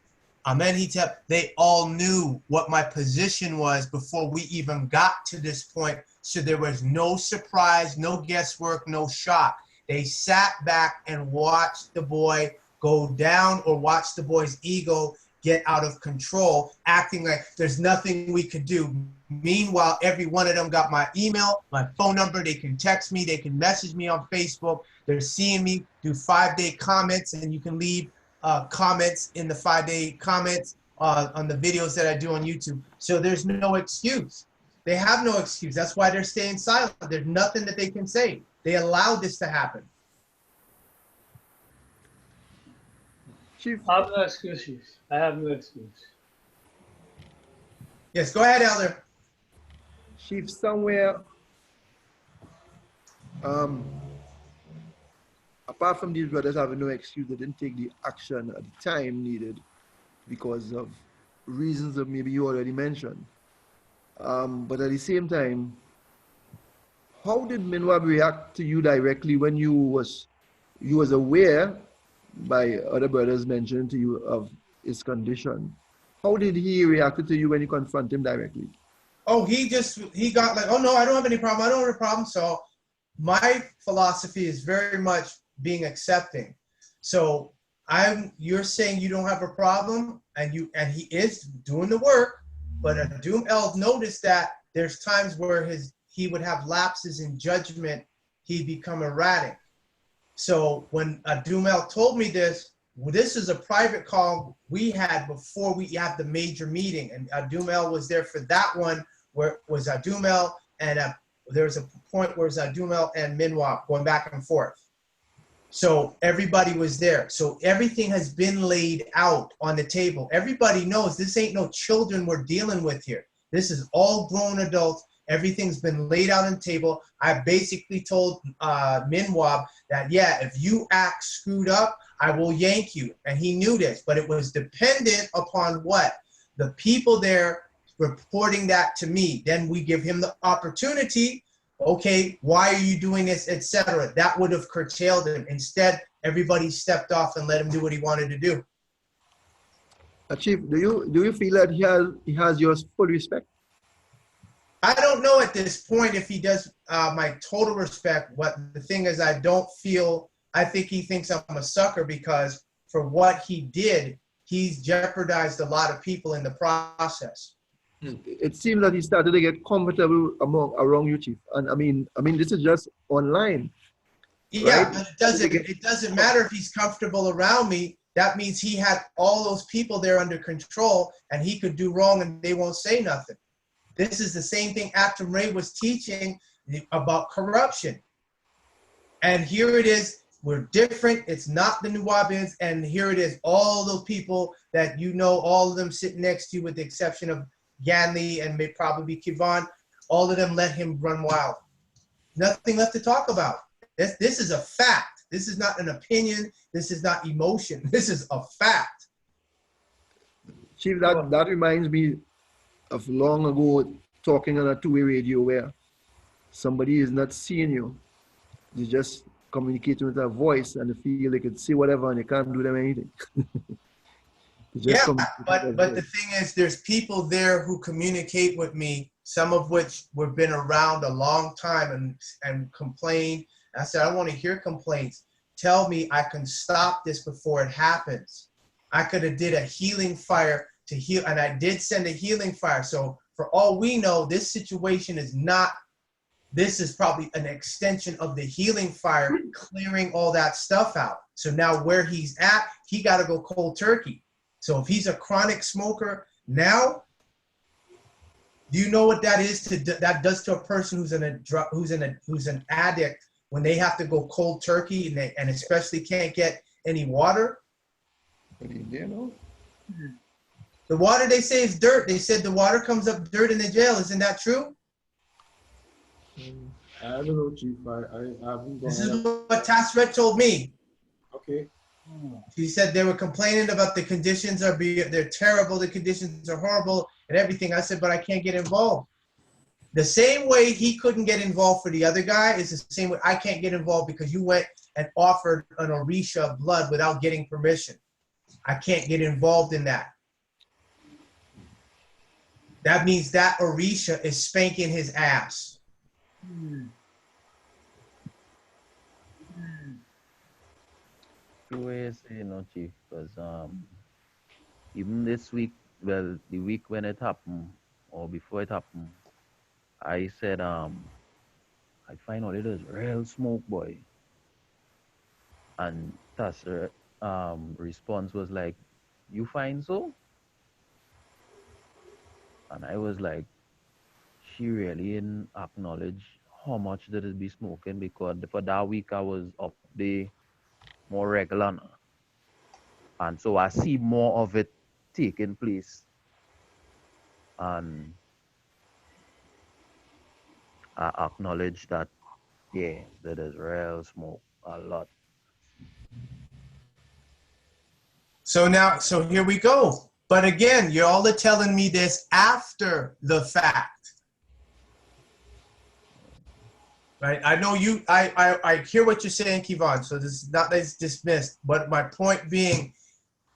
Amenhotep, they all knew what my position was before we even got to this point. So there was no surprise, no guesswork, no shock. They sat back and watched the boy go down, or watched the boy's ego get out of control, acting like there's nothing we could do. Meanwhile, every one of them got my email, my phone number. They can text me. They can message me on Facebook. They're seeing me do 5-day comments, and you can leave comments in the 5-day comments on the videos that I do on YouTube. So there's no excuse. They have no excuse. That's why they're staying silent. There's nothing that they can say. They allowed this to happen. Chief, I have no excuses. I have no excuse. Yes, go ahead, Elder. Chief, somewhere, apart from these brothers having no excuse, they didn't take the action at the time needed because of reasons that maybe you already mentioned. But at the same time, how did Min Waab react to you directly when you was aware by other brothers mentioning to you of his condition? How did he react to you when you confront him directly? Oh, he got like, oh no, I don't have any problem. I don't have a problem. So my philosophy is very much being accepting. So you're saying you don't have a problem, and he is doing the work, but Adum El noticed that there's times where he would have lapses in judgment. He'd become erratic. So when Adum El told me this is a private call we had before we had the major meeting, and Adum El was there for that one, where it was Adum El, and there was a point where it was Adum El and Min Waab going back and forth. So everybody was there. So everything has been laid out on the table. Everybody knows this ain't no children we're dealing with here. This is all grown adults. Everything's been laid out on the table. I basically told Min Waab that, yeah, if you act screwed up, I will yank you. And he knew this, but it was dependent upon what? The people there reporting that to me. Then we give him the opportunity. Okay, why are you doing this, etc. That would have curtailed him. Instead, everybody stepped off and let him do what he wanted to do. Chief, do you feel that he has your full respect? I don't know at this point if he does my total respect. But the thing is, I think he thinks I'm a sucker, because for what he did, he's jeopardized a lot of people in the process. It seems that he started to get comfortable around you, Chief. And I mean, this is just online. Yeah, right? but it doesn't matter if he's comfortable around me. That means he had all those people there under control, and he could do wrong and they won't say nothing. This is the same thing Actum Ray was teaching about corruption. And here it is, we're different. It's not the Nuwabians, and here it is, all those people that you know, all of them sitting next to you with the exception of Ganley and may probably Kivan, all of them let him run wild. Nothing left to talk about. This is a fact. This is not an opinion. This is not emotion. This is a fact. Chief, that reminds me of long ago talking on a two-way radio where somebody is not seeing you. They just communicating with a voice and they feel they could say whatever and you can't do them anything. Yeah, but the thing is, there's people there who communicate with me, some of which have been around a long time and complain. I said, I want to hear complaints. Tell me I can stop this before it happens. I could have did a healing fire to heal, and I did send a healing fire. So for all we know, this situation is not, this is probably an extension of the healing fire, clearing all that stuff out. So now where he's at, he got to go cold turkey. So if he's a chronic smoker now, do you know what that is that does to a person who's an addict when they have to go cold turkey and especially can't get any water? You know? The water they say is dirt. They said the water comes up dirt in the jail. Isn't that true? I don't know, Chief. I haven't gone. This is what Tasret told me. Okay. He said they were complaining about the conditions they're terrible, the conditions are horrible and everything. I said, but I can't get involved. The same way he couldn't get involved for the other guy is the same way I can't get involved because you went and offered an Orisha of blood without getting permission. I can't get involved in that. That means that Orisha is spanking his ass. True way say, no, Chief, because even this week, well, the week when it happened, or before it happened, I said, I find out it is real smoke, boy. And Tas's response was like, you find so? And I was like, she really didn't acknowledge how much did it be smoking, because for that week I was up there more regular now. And so I see more of it taking place. And I acknowledge that, yeah, there is real smoke, a lot. So here we go. But again, you all are telling me this after the fact. Right? I know you, I hear what you're saying, Kevon, so this is not that it's dismissed, but my point being,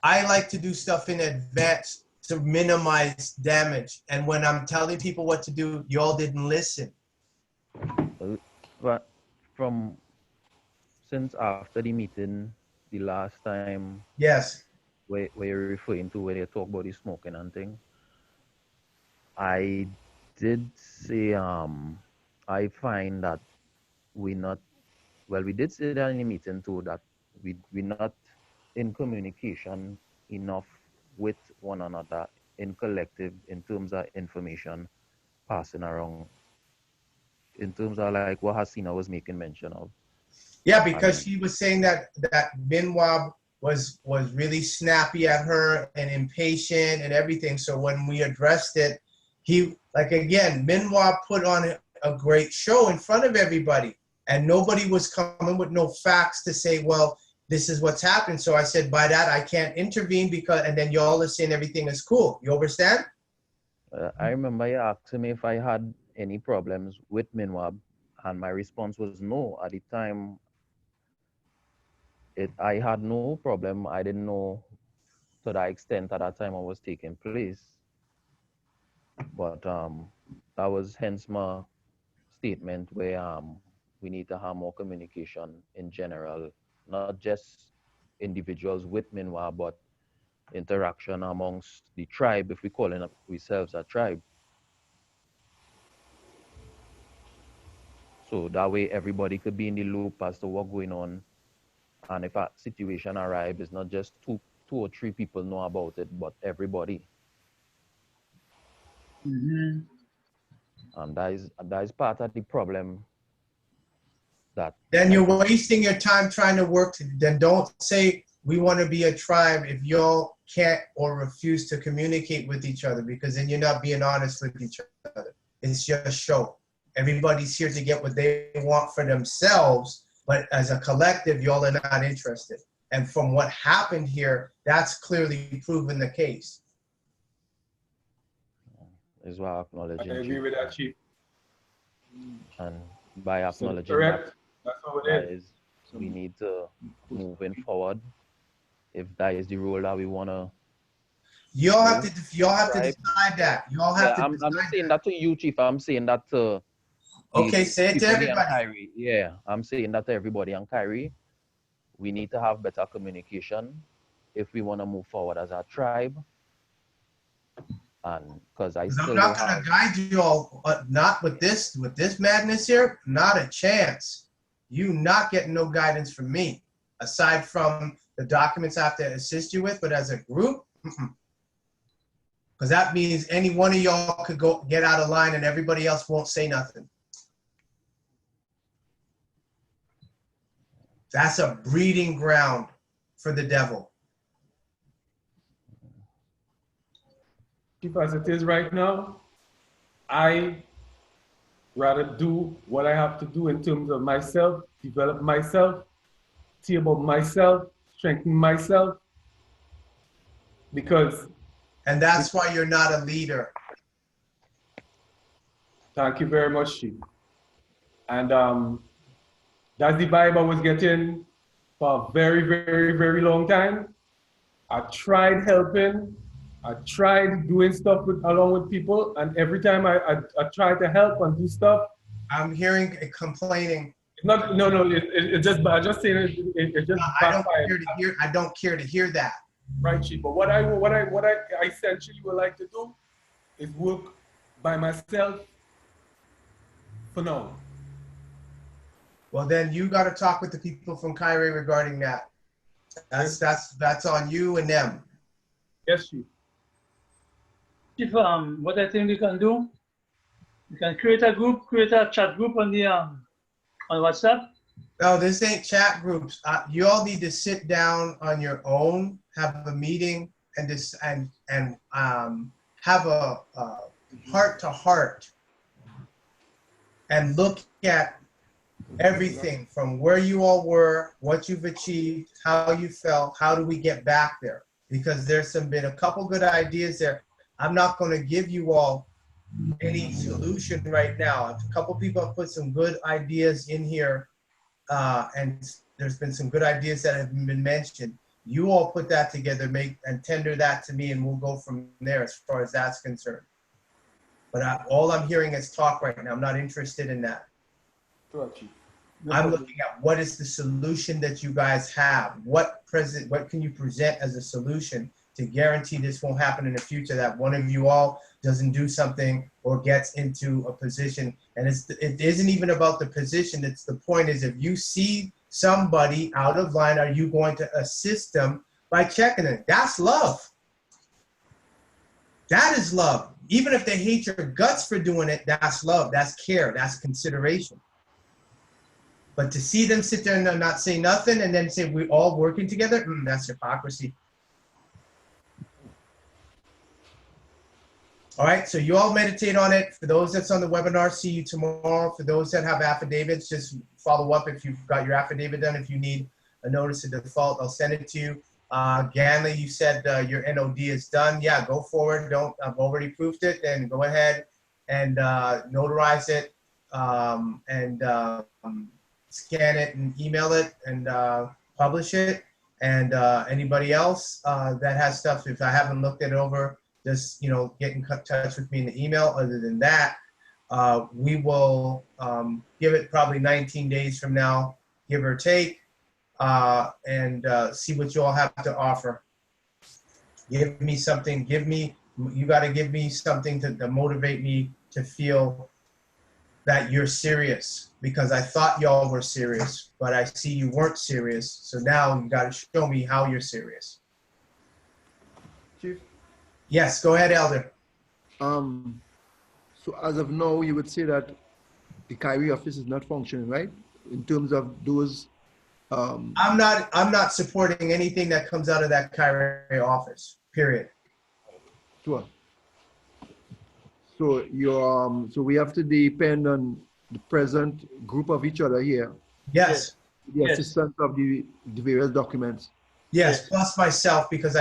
I like to do stuff in advance to minimize damage. And when I'm telling people what to do, y'all didn't listen. But since after the meeting, the last time, yes, where you're referring to where they talk about the smoking and thing, I did say I find that we did say that in the meeting too, that we're not in communication enough with one another in collective in terms of information passing around, in terms of like what Hasina was making mention of. Yeah, because she was saying that Min Waab was really snappy at her and impatient and everything. So when we addressed it, Min Waab put on a great show in front of everybody, and nobody was coming with no facts to say, well, this is what's happened. So I said, by that, I can't intervene and then y'all are saying everything is cool. You understand? I remember you asking me if I had any problems with Min Waab, and my response was no. At the time, I had no problem. I didn't know to that extent at that time what was taking place. But that was hence my statement where we need to have more communication in general, not just individuals with Min Waab, but interaction amongst the tribe, if we call it ourselves a tribe. So that way everybody could be in the loop as to what's going on. And if a situation arrives, it's not just two or three people know about it, but everybody. Mm-hmm. And that is part of the problem. Then you're wasting your time trying to work. Then don't say we want to be a tribe if y'all can't or refuse to communicate with each other, because then you're not being honest with each other. It's just show. Everybody's here to get what they want for themselves, but as a collective, y'all are not interested. And from what happened here, that's clearly proven the case. Is why I acknowledge. I agree with that, Chief. And by acknowledging correct. That's how it is. We need to moving forward. If that is the role that we wanna. Y'all have to decide that. Y'all have to. I'm not saying that to you, Chief. I'm saying that to. Okay, say it to everybody. Kairi. Yeah, I'm saying that to everybody on Kairi. We need to have better communication if we want to move forward as a tribe. And because I'm not gonna guide you all, not with this madness here, not a chance. You not getting no guidance from me, aside from the documents I have to assist you with. But as a group, because that means any one of y'all could go get out of line, and everybody else won't say nothing. That's a breeding ground for the devil. Chief, as it is right now, I rather do what I have to do in terms of myself, develop myself, table myself, strengthen myself, because. And that's why you're not a leader. Thank you very much, Chief. And that's the vibe I was getting for a very, very, very long time. I tried helping. I tried doing stuff along with people, and every time I try to help and do stuff, I'm hearing complaining. No. It's just. I just saying it just. No, I don't care to hear that. Right, Chief. But what I essentially would like to do is work by myself for now. Well, then you got to talk with the people from Kairi regarding that. That's on you and them. Yes, Chief. Chief, what I think we can do, we can create a chat group on the on WhatsApp. No, this ain't chat groups. You all need to sit down on your own, have a meeting, and have a heart to heart, and look at everything from where you all were, what you've achieved, how you felt, how do we get back there? Because there's been a couple good ideas there. I'm not going to give you all any solution right now. A couple people have put some good ideas in here, and there's been some good ideas that have been mentioned. You all put that together, and tender that to me, and we'll go from there as far as that's concerned. But all I'm hearing is talk right now. I'm not interested in that. I'm looking at what is the solution that you guys have. What can you present as a solution to guarantee this won't happen in the future, that one of you all doesn't do something or gets into a position. And it isn't even about the position. It's the point is, if you see somebody out of line, are you going to assist them by checking it? That's love. That is love. Even if they hate your guts for doing it, that's love. That's care. That's consideration. But to see them sit there and not say nothing and then say we're all working together, that's hypocrisy. All right, so you all meditate on it. For those that's on the webinar, see you tomorrow. For those that have affidavits, just follow up if you've got your affidavit done. If you need a notice of default, I'll send it to you. Ganley, you said your NOD is done. Yeah, go forward. I've already proofed it. Then go ahead and notarize it and scan it and email it and publish it. And anybody else that has stuff, if I haven't looked it over, just get in touch with me in the email. Other than that, we will give it probably 19 days from now, give or take, and see what you all have to offer. Give me something. You got to give me something to motivate me to feel that you're serious, because I thought y'all were serious, but I see you weren't serious. So now you got to show me how you're serious. Chief? Yes, go ahead, Elder. So as of now, you would say that the Kairi office is not functioning, right? In terms of those. I'm not supporting anything that comes out of that Kairi office. Period. Sure. So so we have to depend on the present group of each other here. Yes. The assistance of the various documents. Yes, plus myself, because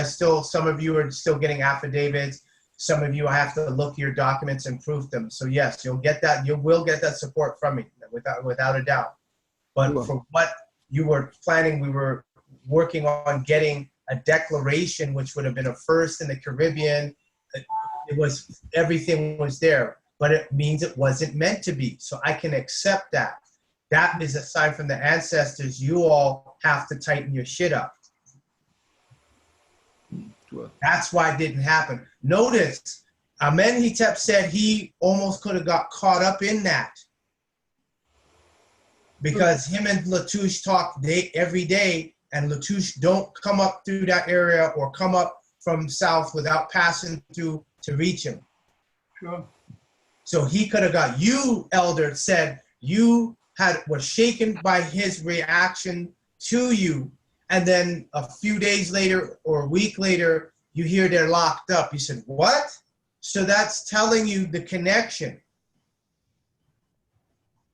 some of you are still getting affidavits. Some of you, I have to look your documents and proof them. So yes, you will get that support from me, without a doubt. But from what you were planning, we were working on getting a declaration, which would have been a first in the Caribbean. Everything was there, but it means it wasn't meant to be. So I can accept that. That is a sign from the ancestors. You all have to tighten your shit up. That's why it didn't happen. Notice, Amenhotep said he almost could have got caught up in that, because him and Latouche talk every day, and Latouche don't come up through that area or come up from south without passing through to reach him. Sure. So he could have got you, Elder, said you was shaken by his reaction to you, and then a few days later or a week later, you hear they're locked up. You said, what? So that's telling you the connection.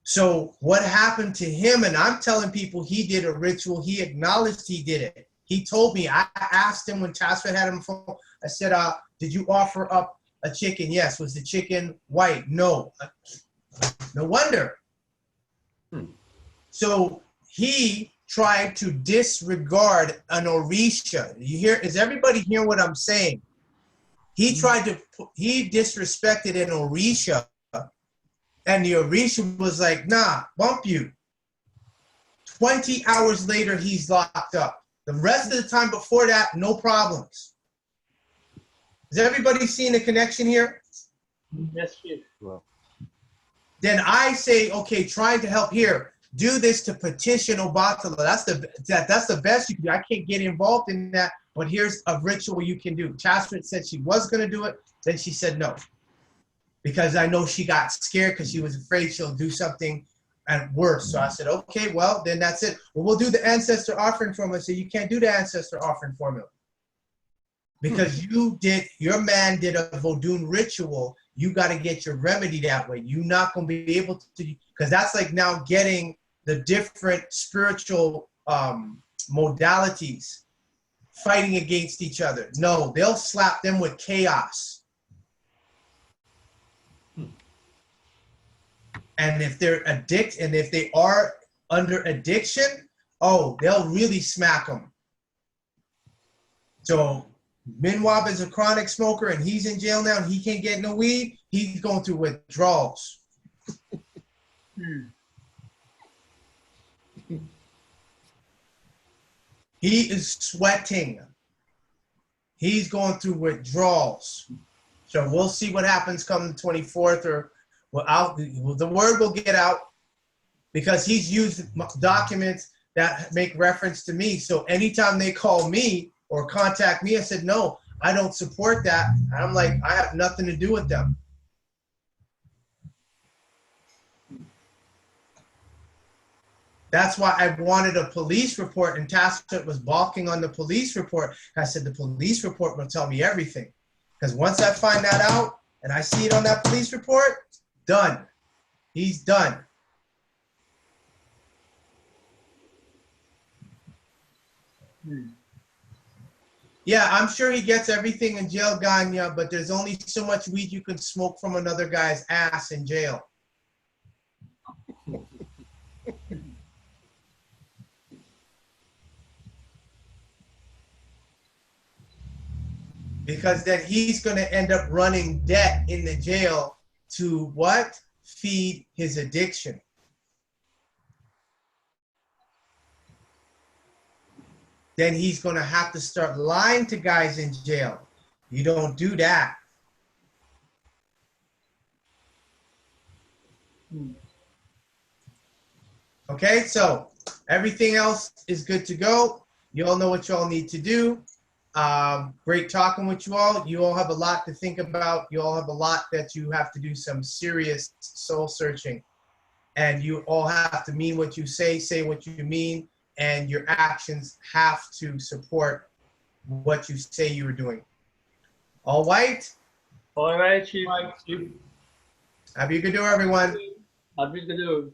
So what happened to him, and I'm telling people he did a ritual, he acknowledged he did it. He told me, I asked him when Tasfet had him on the phone, I said, did you offer up a chicken? Yes. Was the chicken white? No. No wonder. So he tried to disregard an Orisha. You hear? Is everybody hearing what I'm saying? He he disrespected an Orisha, and the Orisha was like, nah, bump you. 20 hours later, he's locked up. The rest of the time before that, no problems. Is everybody seeing the connection here? Yes, Chief. Well. Then I say, okay, trying to help here. Do this to petition Obatala. That's the best you can do. I can't get involved in that, but here's a ritual you can do. Tasfet said she was going to do it. Then she said no, because I know she got scared because she was afraid she'll do something and worse. So I said, okay, well, then that's it. Well, we'll do the ancestor offering formula. So you can't do the ancestor offering formula because your man did a Vodun ritual. You got to get your remedy that way. You're not going to be able to, because that's like now getting the different spiritual modalities fighting against each other. No, they'll slap them with chaos. And if they're addicted, and if they are under addiction, oh, they'll really smack them. So Min Waab is a chronic smoker and he's in jail now and he can't get no weed. He's going through withdrawals. He is sweating. He's going through withdrawals. So we'll see what happens come the 24th, or the word will get out, because he's used documents that make reference to me. So anytime they call me or contact me, I said, no, I don't support that. And I'm like, I have nothing to do with them. That's why I wanted a police report, and Tasfet was balking on the police report. I said, the police report will tell me everything. Because once I find that out and I see it on that police report, done. He's done. Yeah, I'm sure he gets everything in jail, Ganya, but there's only so much weed you can smoke from another guy's ass in jail. Because then he's going to end up running debt in the jail to what? Feed his addiction. Then he's going to have to start lying to guys in jail. You don't do that. Okay, so everything else is good to go. You all know what you all need to do. Great talking with you all. You all have a lot to think about. You all have a lot that you have to do some serious soul searching. And you all have to mean what you say what you mean, and your actions have to support what you say you're doing. All right? All right, Chief. Happy Gadur, everyone. Happy Gadur.